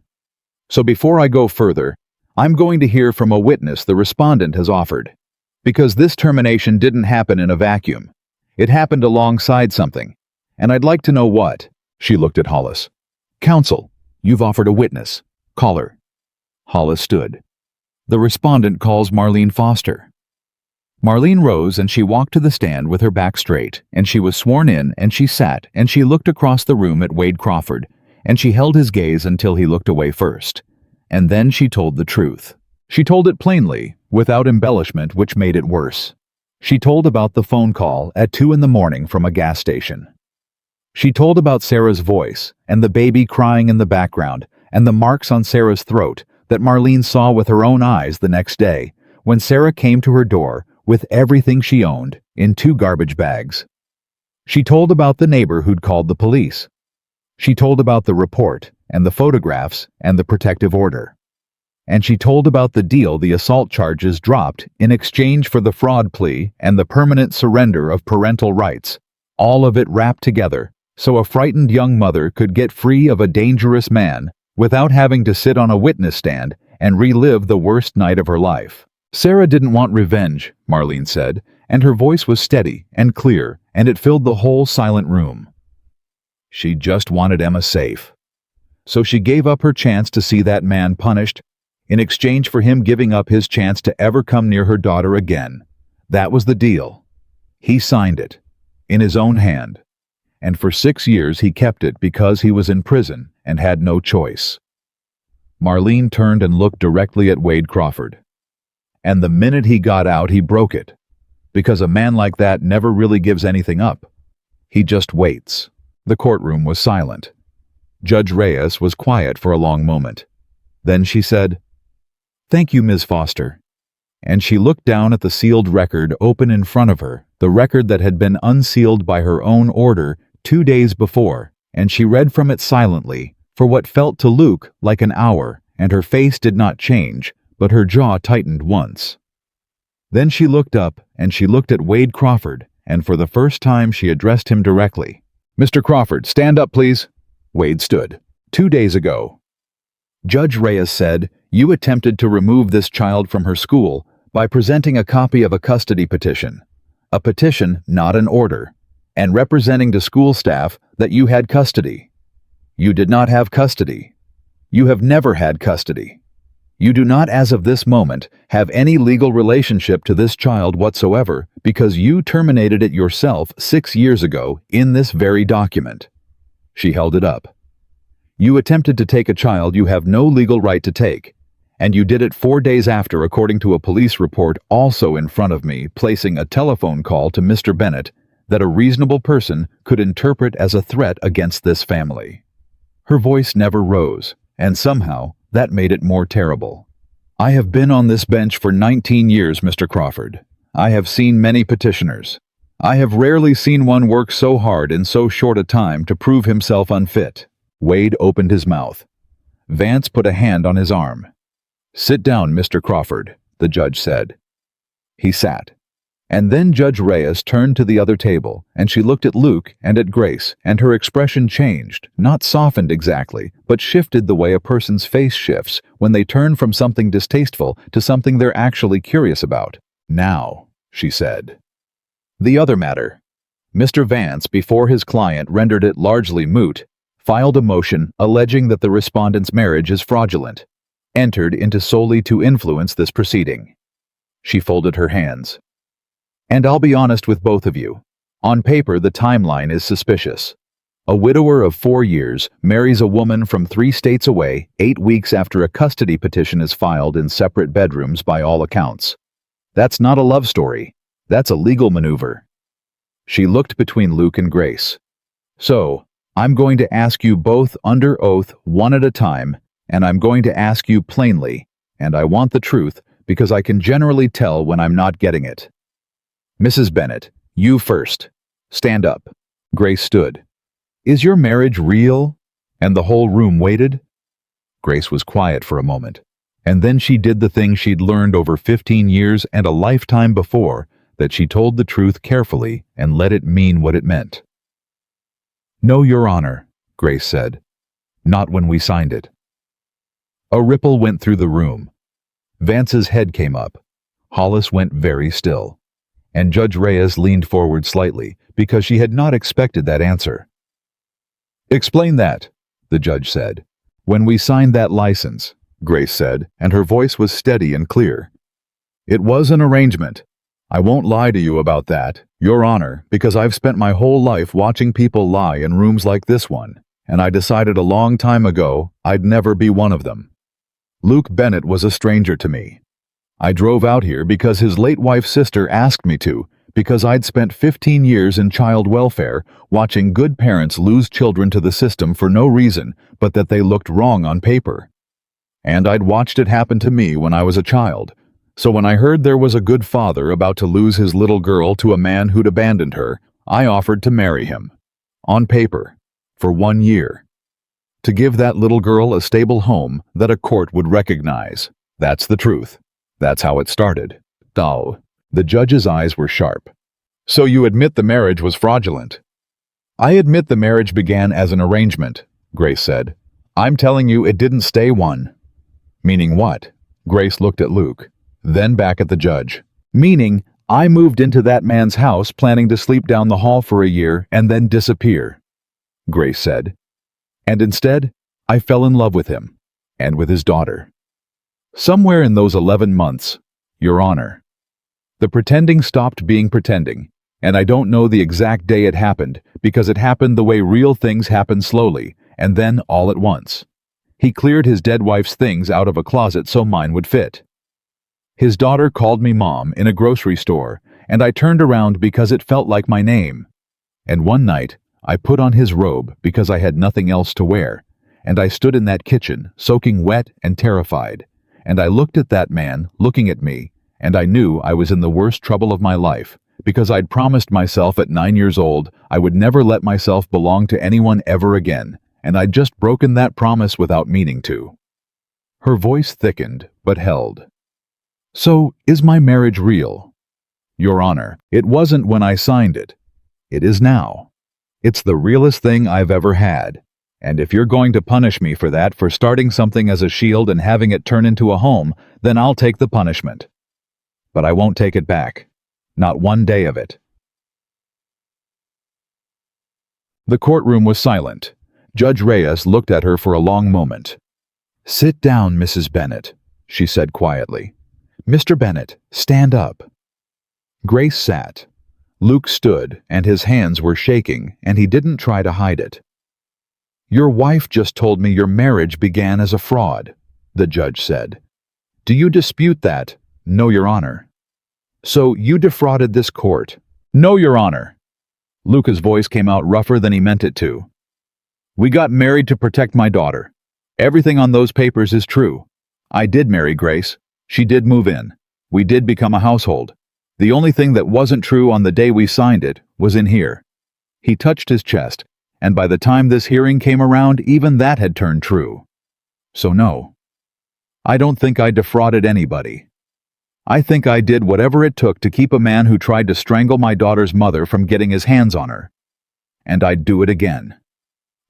So before I go further, I'm going to hear from a witness the respondent has offered. Because this termination didn't happen in a vacuum. It happened alongside something, and I'd like to know what. She looked at Hollis. Counsel, you've offered a witness. Call her. Hollis stood. The respondent calls Marlene Foster. Marlene rose and she walked to the stand with her back straight, and she was sworn in, and she sat, and she looked across the room at Wade Crawford, and she held his gaze until he looked away first. And then she told the truth. She told it plainly, without embellishment, which made it worse. She told about the phone call at 2 a.m. from a gas station. She told about Sarah's voice, and the baby crying in the background, and the marks on Sarah's throat that Marlene saw with her own eyes the next day, when Sarah came to her door with everything she owned in 2 garbage bags. She told about the neighbor who'd called the police. She told about the report, and the photographs, and the protective order. And she told about the deal the assault charges dropped in exchange for the fraud plea and the permanent surrender of parental rights, all of it wrapped together, so a frightened young mother could get free of a dangerous man without having to sit on a witness stand and relive the worst night of her life. Sarah didn't want revenge, Marlene said, and her voice was steady and clear, and it filled the whole silent room. She just wanted Emma safe. So she gave up her chance to see that man punished in exchange for him giving up his chance to ever come near her daughter again. That was the deal. He signed it, in his own hand, and for 6 years he kept it because he was in prison and had no choice. Marlene turned and looked directly at Wade Crawford. And the minute he got out, he broke it, because a man like that never really gives anything up. He just waits. The courtroom was silent. Judge Reyes was quiet for a long moment. Then she said, "Thank you, Ms. Foster." And she looked down at the sealed record open in front of her, the record that had been unsealed by her own order 2 days before, and she read from it silently, for what felt to Luke like an hour, and her face did not change, but her jaw tightened once. Then she looked up, and she looked at Wade Crawford, and for the first time she addressed him directly. "Mr. Crawford, stand up, please." Wade stood. 2 days ago. Judge Reyes said, "You attempted to remove this child from her school by presenting a copy of a custody petition. A petition, not an order, and representing to school staff that you had custody. You did not have custody. You have never had custody. You do not, as of this moment, have any legal relationship to this child whatsoever because you terminated it yourself 6 years ago in this very document." She held it up. "You attempted to take a child you have no legal right to take, and you did it 4 days after, according to a police report also in front of me, placing a telephone call to Mr. Bennett that a reasonable person could interpret as a threat against this family." Her voice never rose, and somehow that made it more terrible. "I have been on this bench for 19 years, Mr. Crawford. I have seen many petitioners. I have rarely seen one work so hard in so short a time to prove himself unfit." Wade opened his mouth. Vance put a hand on his arm. "Sit down, Mr. Crawford," the judge said. He sat. And then Judge Reyes turned to the other table, and she looked at Luke and at Grace, and her expression changed, not softened exactly, but shifted the way a person's face shifts when they turn from something distasteful to something they're actually curious about. "Now," she said. "The other matter." Mr. Vance, before his client rendered it largely moot, filed a motion alleging that the respondent's marriage is fraudulent, entered into solely to influence this proceeding. She folded her hands. "And I'll be honest with both of you. On paper, the timeline is suspicious. A widower of 4 years marries a woman from 3 states away 8 weeks after a custody petition is filed in separate bedrooms by all accounts. That's not a love story. That's a legal maneuver." She looked between Luke and Grace. "So, I'm going to ask you both under oath one at a time, and I'm going to ask you plainly, and I want the truth because I can generally tell when I'm not getting it. Mrs. Bennett, you first. Stand up." Grace stood. "Is your marriage real?" And the whole room waited. Grace was quiet for a moment, and then she did the thing she'd learned over 15 years and a lifetime before, that she told the truth carefully and let it mean what it meant. "No, Your Honor," Grace said. "Not when we signed it." A ripple went through the room. Vance's head came up. Hollis went very still. And Judge Reyes leaned forward slightly because she had not expected that answer. "Explain that," the judge said. "When we signed that license," Grace said, and her voice was steady and clear. "It was an arrangement. I won't lie to you about that, Your Honor, because I've spent my whole life watching people lie in rooms like this one, and I decided a long time ago I'd never be one of them. Luke Bennett was a stranger to me. I drove out here because his late wife's sister asked me to, because I'd spent 15 years in child welfare watching good parents lose children to the system for no reason but that they looked wrong on paper. And I'd watched it happen to me when I was a child. So when I heard there was a good father about to lose his little girl to a man who'd abandoned her, I offered to marry him. On paper. For 1 year. To give that little girl a stable home that a court would recognize. That's the truth. That's how it started." "Oh." The judge's eyes were sharp. "So you admit the marriage was fraudulent?" "I admit the marriage began as an arrangement," Grace said. "I'm telling you it didn't stay one." "Meaning what?" Grace looked at Luke, then back at the judge. "Meaning, I moved into that man's house planning to sleep down the hall for a year and then disappear," Grace said. "And instead, I fell in love with him, and with his daughter. Somewhere in those 11 months, Your Honor. The pretending stopped being pretending, and I don't know the exact day it happened because it happened the way real things happen slowly, and then all at once. He cleared his dead wife's things out of a closet so mine would fit. His daughter called me Mom in a grocery store, and I turned around because it felt like my name. And one night, I put on his robe because I had nothing else to wear, and I stood in that kitchen, soaking wet and terrified. And I looked at that man, looking at me, and I knew I was in the worst trouble of my life, because I'd promised myself at 9 years old I would never let myself belong to anyone ever again, and I'd just broken that promise without meaning to." Her voice thickened, but held. "So, is my marriage real?" "Your Honor, it wasn't when I signed it. It is now. It's the realest thing I've ever had. And if you're going to punish me for that, for starting something as a shield and having it turn into a home, then I'll take the punishment. But I won't take it back. Not one day of it." The courtroom was silent. Judge Reyes looked at her for a long moment. "Sit down, Mrs. Bennett," she said quietly. "Mr. Bennett, stand up." Grace sat. Luke stood, and his hands were shaking, and he didn't try to hide it. "Your wife just told me your marriage began as a fraud," the judge said. "Do you dispute that?" "No, Your Honor." "So you defrauded this court?" "No, Your Honor." Luca's voice came out rougher than he meant it to. "We got married to protect my daughter. Everything on those papers is true. I did marry Grace. She did move in. We did become a household. The only thing that wasn't true on the day we signed it was in here." He touched his chest, and by the time this hearing came around, even that had turned true. So no. I don't think I defrauded anybody. I think I did whatever it took to keep a man who tried to strangle my daughter's mother from getting his hands on her. And I'd do it again.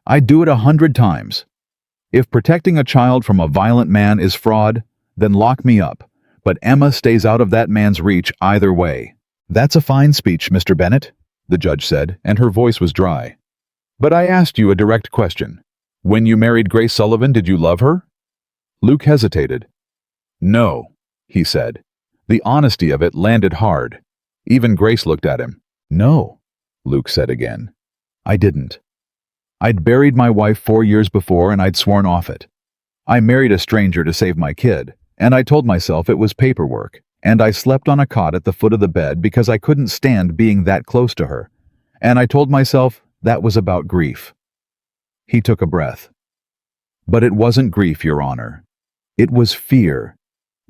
I'd do it 100 times. If protecting a child from a violent man is fraud, then lock me up, but Emma stays out of that man's reach either way. That's a fine speech, Mr. Bennett, the judge said, and her voice was dry. But I asked you a direct question. When you married Grace Sullivan, did you love her? Luke hesitated. No, he said. The honesty of it landed hard. Even Grace looked at him. No, Luke said again. I didn't. I'd buried my wife 4 years before and I'd sworn off it. I married a stranger to save my kid, and I told myself it was paperwork, and I slept on a cot at the foot of the bed because I couldn't stand being that close to her, and I told myself that was about grief. He took a breath. But it wasn't grief, Your Honor. It was fear.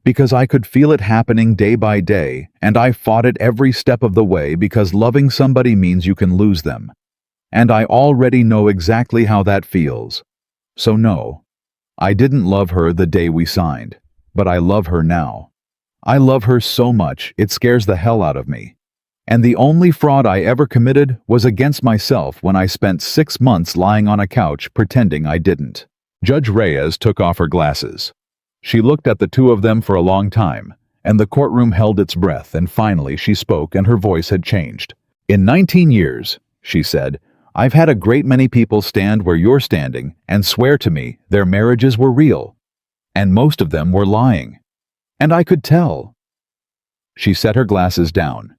Because I could feel it happening day by day, and I fought it every step of the way because loving somebody means you can lose them. And I already know exactly how that feels. So no, I didn't love her the day we signed, but I love her now. I love her so much, it scares the hell out of me. And the only fraud I ever committed was against myself when I spent 6 months lying on a couch pretending I didn't. Judge Reyes took off her glasses. She looked at the two of them for a long time, and the courtroom held its breath, and finally she spoke and her voice had changed. In 19 years, she said, I've had a great many people stand where you're standing and swear to me their marriages were real, and most of them were lying. And I could tell. She set her glasses down.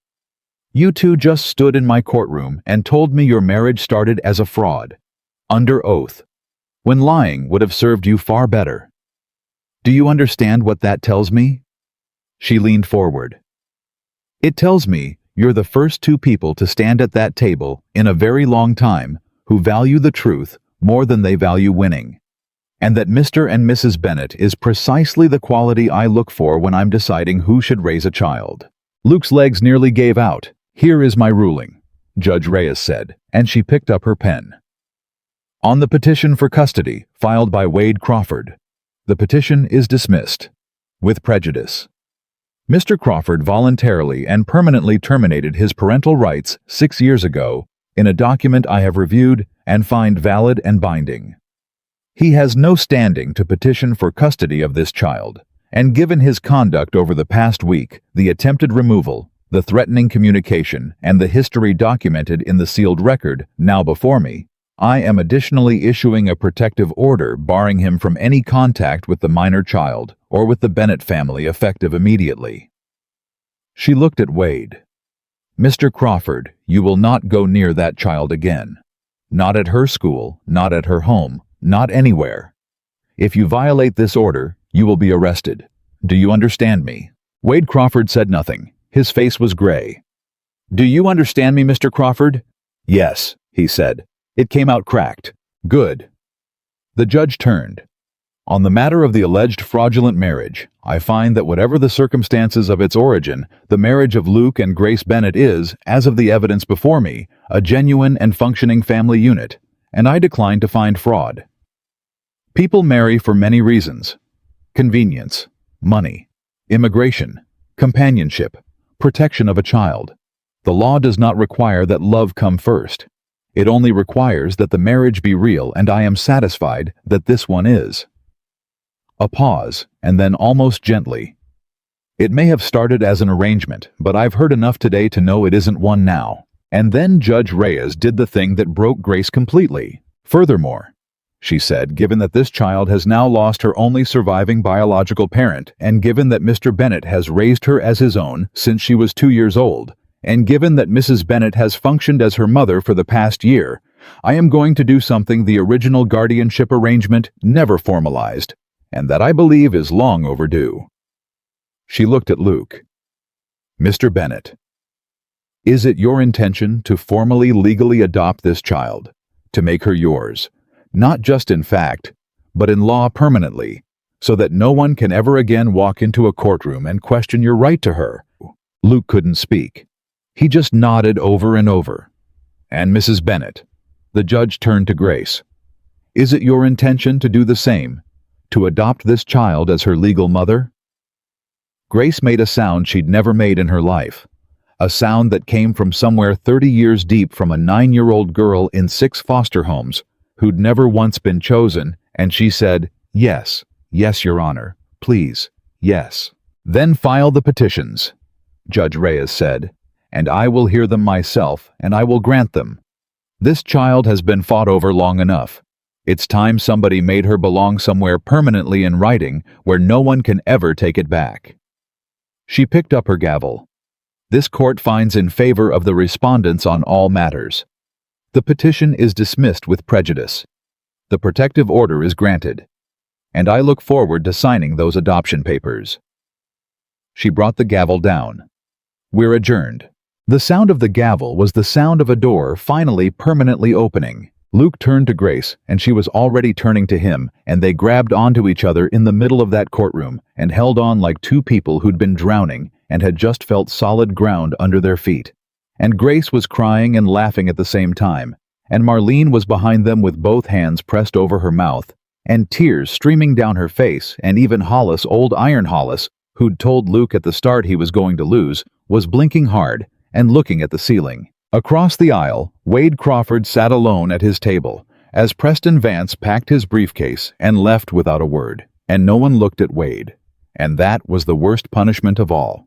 You two just stood in my courtroom and told me your marriage started as a fraud, under oath, when lying would have served you far better. Do you understand what that tells me? She leaned forward. It tells me you're the first two people to stand at that table in a very long time who value the truth more than they value winning, and that Mr. and Mrs. Bennett is precisely the quality I look for when I'm deciding who should raise a child. Luke's legs nearly gave out. Here is my ruling, Judge Reyes said, and she picked up her pen. On the petition for custody filed by Wade Crawford, the petition is dismissed, with prejudice. Mr. Crawford voluntarily and permanently terminated his parental rights 6 years ago in a document I have reviewed and find valid and binding. He has no standing to petition for custody of this child, and given his conduct over the past week, the attempted removal, the threatening communication, and the history documented in the sealed record now before me, I am additionally issuing a protective order barring him from any contact with the minor child or with the Bennett family effective immediately. She looked at Wade. Mr. Crawford, you will not go near that child again. Not at her school, not at her home, not anywhere. If you violate this order, you will be arrested. Do you understand me? Wade Crawford said nothing. His face was gray. Do you understand me, Mr. Crawford? Yes, he said. It came out cracked. Good. The judge turned. On the matter of the alleged fraudulent marriage, I find that whatever the circumstances of its origin, the marriage of Luke and Grace Bennett is, as of the evidence before me, a genuine and functioning family unit, and I decline to find fraud. People marry for many reasons: convenience, money, immigration, companionship, protection of a child. The law does not require that love come first. It only requires that the marriage be real, and I am satisfied that this one is. A pause, and then almost gently. It may have started as an arrangement, but I've heard enough today to know it isn't one now. And then Judge Reyes did the thing that broke Grace completely. Furthermore, she said, given that this child has now lost her only surviving biological parent, and given that Mr. Bennett has raised her as his own since she was 2 years old, and given that Mrs. Bennett has functioned as her mother for the past year, I am going to do something the original guardianship arrangement never formalized, and that I believe is long overdue. She looked at Luke. Mr. Bennett, is it your intention to formally legally adopt this child, to make her yours, not just in fact, but in law permanently, so that no one can ever again walk into a courtroom and question your right to her? Luke couldn't speak. He just nodded over and over. And Mrs. Bennett, the judge turned to Grace. Is it your intention to do the same? to adopt this child as her legal mother? Grace made a sound she'd never made in her life. A sound that came from somewhere 30 years deep from a 9-year-old girl in 6 foster homes who'd never once been chosen, and she said, "Yes, yes, Your Honor, please, yes." "Then file the petitions," Judge Reyes said, "and I will hear them myself, and I will grant them. This child has been fought over long enough. It's time somebody made her belong somewhere permanently in writing where no one can ever take it back." She picked up her gavel. "This court finds in favor of the respondents on all matters. The petition is dismissed with prejudice. The protective order is granted. And I look forward to signing those adoption papers." She brought the gavel down. "We're adjourned." The sound of the gavel was the sound of a door finally permanently opening. Luke turned to Grace, and she was already turning to him, and they grabbed onto each other in the middle of that courtroom and held on like two people who'd been drowning and had just felt solid ground under their feet. And Grace was crying and laughing at the same time, and Marlene was behind them with both hands pressed over her mouth, and tears streaming down her face, and even Hollis, old Iron Hollis, who'd told Luke at the start he was going to lose, was blinking hard and looking at the ceiling. Across the aisle, Wade Crawford sat alone at his table, as Preston Vance packed his briefcase and left without a word, and no one looked at Wade. And that was the worst punishment of all.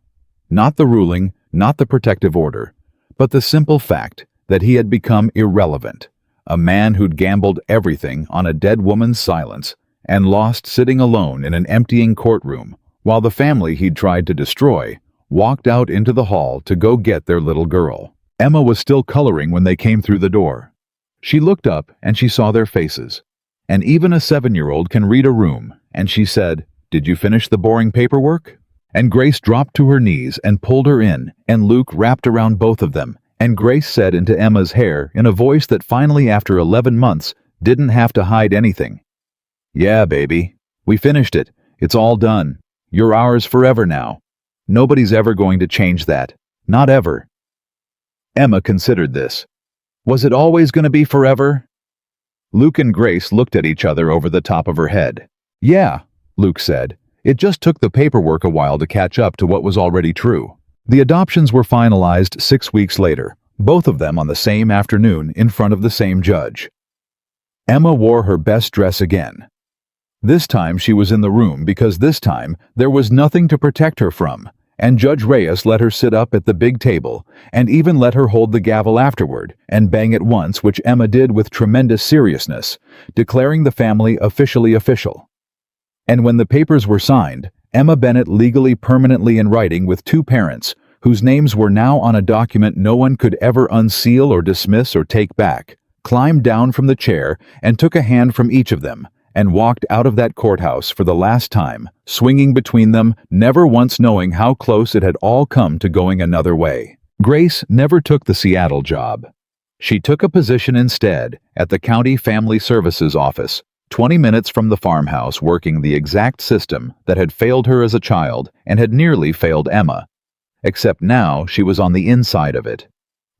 Not the ruling, not the protective order, but the simple fact that he had become irrelevant, a man who'd gambled everything on a dead woman's silence and lost sitting alone in an emptying courtroom, while the family he'd tried to destroy walked out into the hall to go get their little girl. Emma was still coloring when they came through the door. She looked up and she saw their faces. And even a 7-year-old can read a room, and she said, "Did you finish the boring paperwork?" And Grace dropped to her knees and pulled her in, and Luke wrapped around both of them, and Grace said into Emma's hair in a voice that finally after 11 months didn't have to hide anything, "Yeah, baby, we finished it. It's all done. You're ours forever now. Nobody's ever going to change that. Not ever." Emma considered this. Was it always going to be forever? Luke and Grace looked at each other over the top of her head. "Yeah," Luke said. "It just took the paperwork a while to catch up to what was already true." The adoptions were finalized 6 weeks later, both of them on the same afternoon in front of the same judge. Emma wore her best dress again. This time she was in the room because this time there was nothing to protect her from, and Judge Reyes let her sit up at the big table and even let her hold the gavel afterward and bang it once, which Emma did with tremendous seriousness, declaring the family officially official. And when the papers were signed, Emma Bennett, legally permanently in writing with 2 parents, whose names were now on a document no one could ever unseal or dismiss or take back, climbed down from the chair and took a hand from each of them, and walked out of that courthouse for the last time, swinging between them, never once knowing how close it had all come to going another way. Grace never took the Seattle job. She took a position instead at the County Family Services Office, 20 minutes from the farmhouse, working the exact system that had failed her as a child and had nearly failed Emma. Except now she was on the inside of it,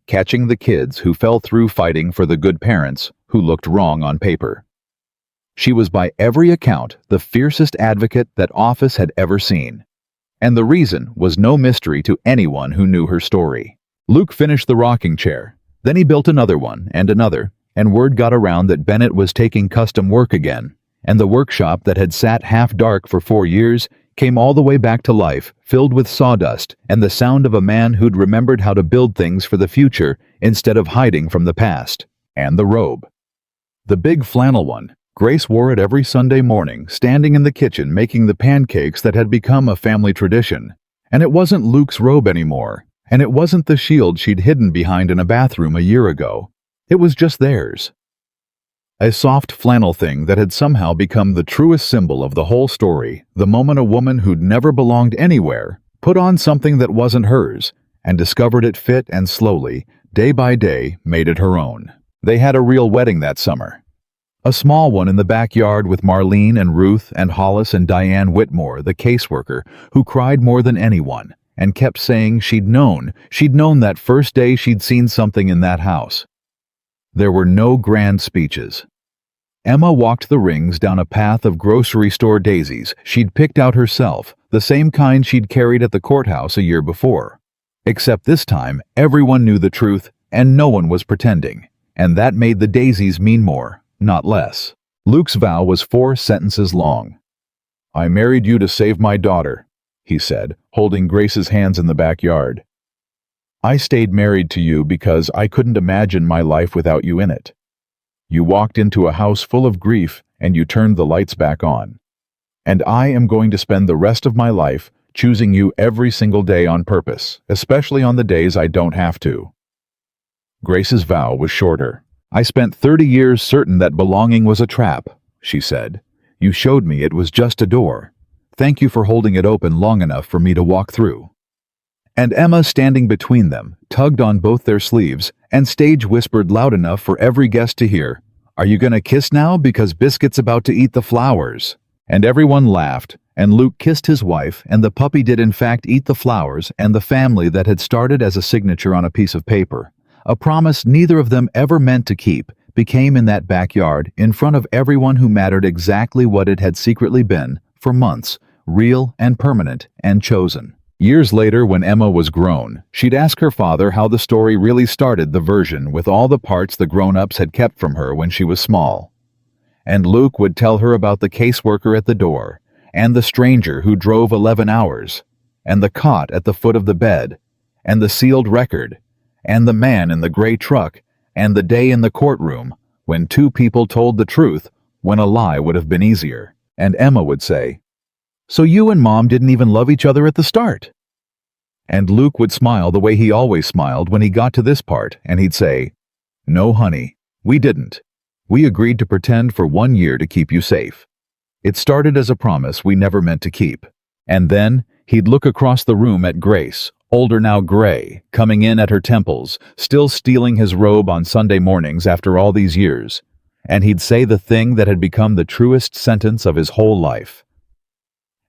catching the kids who fell through fighting for the good parents who looked wrong on paper. She was by every account the fiercest advocate that office had ever seen. And the reason was no mystery to anyone who knew her story. Luke finished the rocking chair. Then he built another one and another, and word got around that Bennett was taking custom work again, and the workshop that had sat half dark for 4 years came all the way back to life, filled with sawdust and the sound of a man who'd remembered how to build things for the future instead of hiding from the past. And the robe. The big flannel one. Grace wore it every Sunday morning, standing in the kitchen making the pancakes that had become a family tradition. And it wasn't Luke's robe anymore, and it wasn't the shield she'd hidden behind in a bathroom a year ago. It was just theirs. A soft flannel thing that had somehow become the truest symbol of the whole story, the moment a woman who'd never belonged anywhere put on something that wasn't hers, and discovered it fit and slowly, day by day, made it her own. They had a real wedding that summer. A small one in the backyard with Marlene and Ruth and Hollis and Diane Whitmore, the caseworker, who cried more than anyone and kept saying she'd known that first day she'd seen something in that house. There were no grand speeches. Emma walked the rings down a path of grocery store daisies she'd picked out herself, the same kind she'd carried at the courthouse a year before. Except this time, everyone knew the truth, and no one was pretending. And that made the daisies mean more, not less. Luke's vow was 4 sentences long. "I married you to save my daughter," he said, holding Grace's hands in the backyard. "I stayed married to you because I couldn't imagine my life without you in it. You walked into a house full of grief and you turned the lights back on. And I am going to spend the rest of my life choosing you every single day on purpose, especially on the days I don't have to." Grace's vow was shorter. "I spent 30 years certain that belonging was a trap," she said. "You showed me it was just a door. Thank you for holding it open long enough for me to walk through." And Emma, standing between them, tugged on both their sleeves and stage whispered loud enough for every guest to hear, "Are you gonna kiss now because Biscuit's about to eat the flowers?" And everyone laughed, and Luke kissed his wife, and the puppy did in fact eat the flowers and the family that had started as a signature on a piece of paper. A promise neither of them ever meant to keep became in that backyard, in front of everyone who mattered, exactly what it had secretly been for months, real and permanent and chosen. Years later, when Emma was grown, she'd ask her father how the story really started, the version with all the parts the grown-ups had kept from her when she was small. And Luke would tell her about the caseworker at the door, and the stranger who drove 11 hours, and the cot at the foot of the bed, and the sealed record, and the man in the gray truck, and the day in the courtroom when 2 people told the truth when a lie would have been easier. And Emma would say, "So you and Mom didn't even love each other at the start?" And Luke would smile the way he always smiled when he got to this part, and he'd say, "No, honey, we didn't. We agreed to pretend for 1 year to keep you safe. It started as a promise we never meant to keep." And then he'd look across the room at Grace, older now, gray, coming in at her temples, still stealing his robe on Sunday mornings after all these years, and he'd say the thing that had become the truest sentence of his whole life.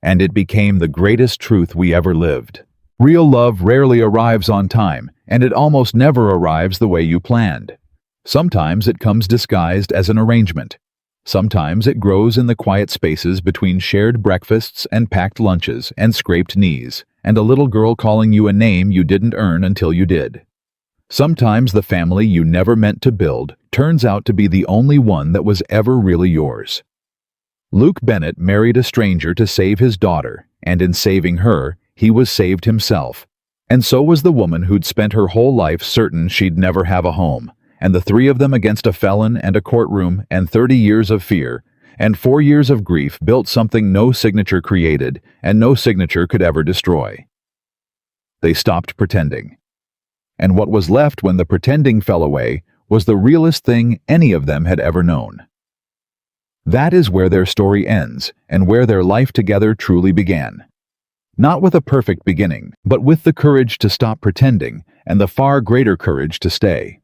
And it became the greatest truth we ever lived. Real love rarely arrives on time, and it almost never arrives the way you planned. Sometimes it comes disguised as an arrangement. Sometimes it grows in the quiet spaces between shared breakfasts and packed lunches and scraped knees, and a little girl calling you a name you didn't earn until you did. Sometimes the family you never meant to build turns out to be the only one that was ever really yours. Luke Bennett married a stranger to save his daughter, and in saving her, he was saved himself. And so was the woman who'd spent her whole life certain she'd never have a home, and the 3 of them against a felon and a courtroom and 30 years of fear and 4 years of grief built something no signature created and no signature could ever destroy. They stopped pretending. And what was left when the pretending fell away was the realest thing any of them had ever known. That is where their story ends and where their life together truly began. Not with a perfect beginning, but with the courage to stop pretending and the far greater courage to stay.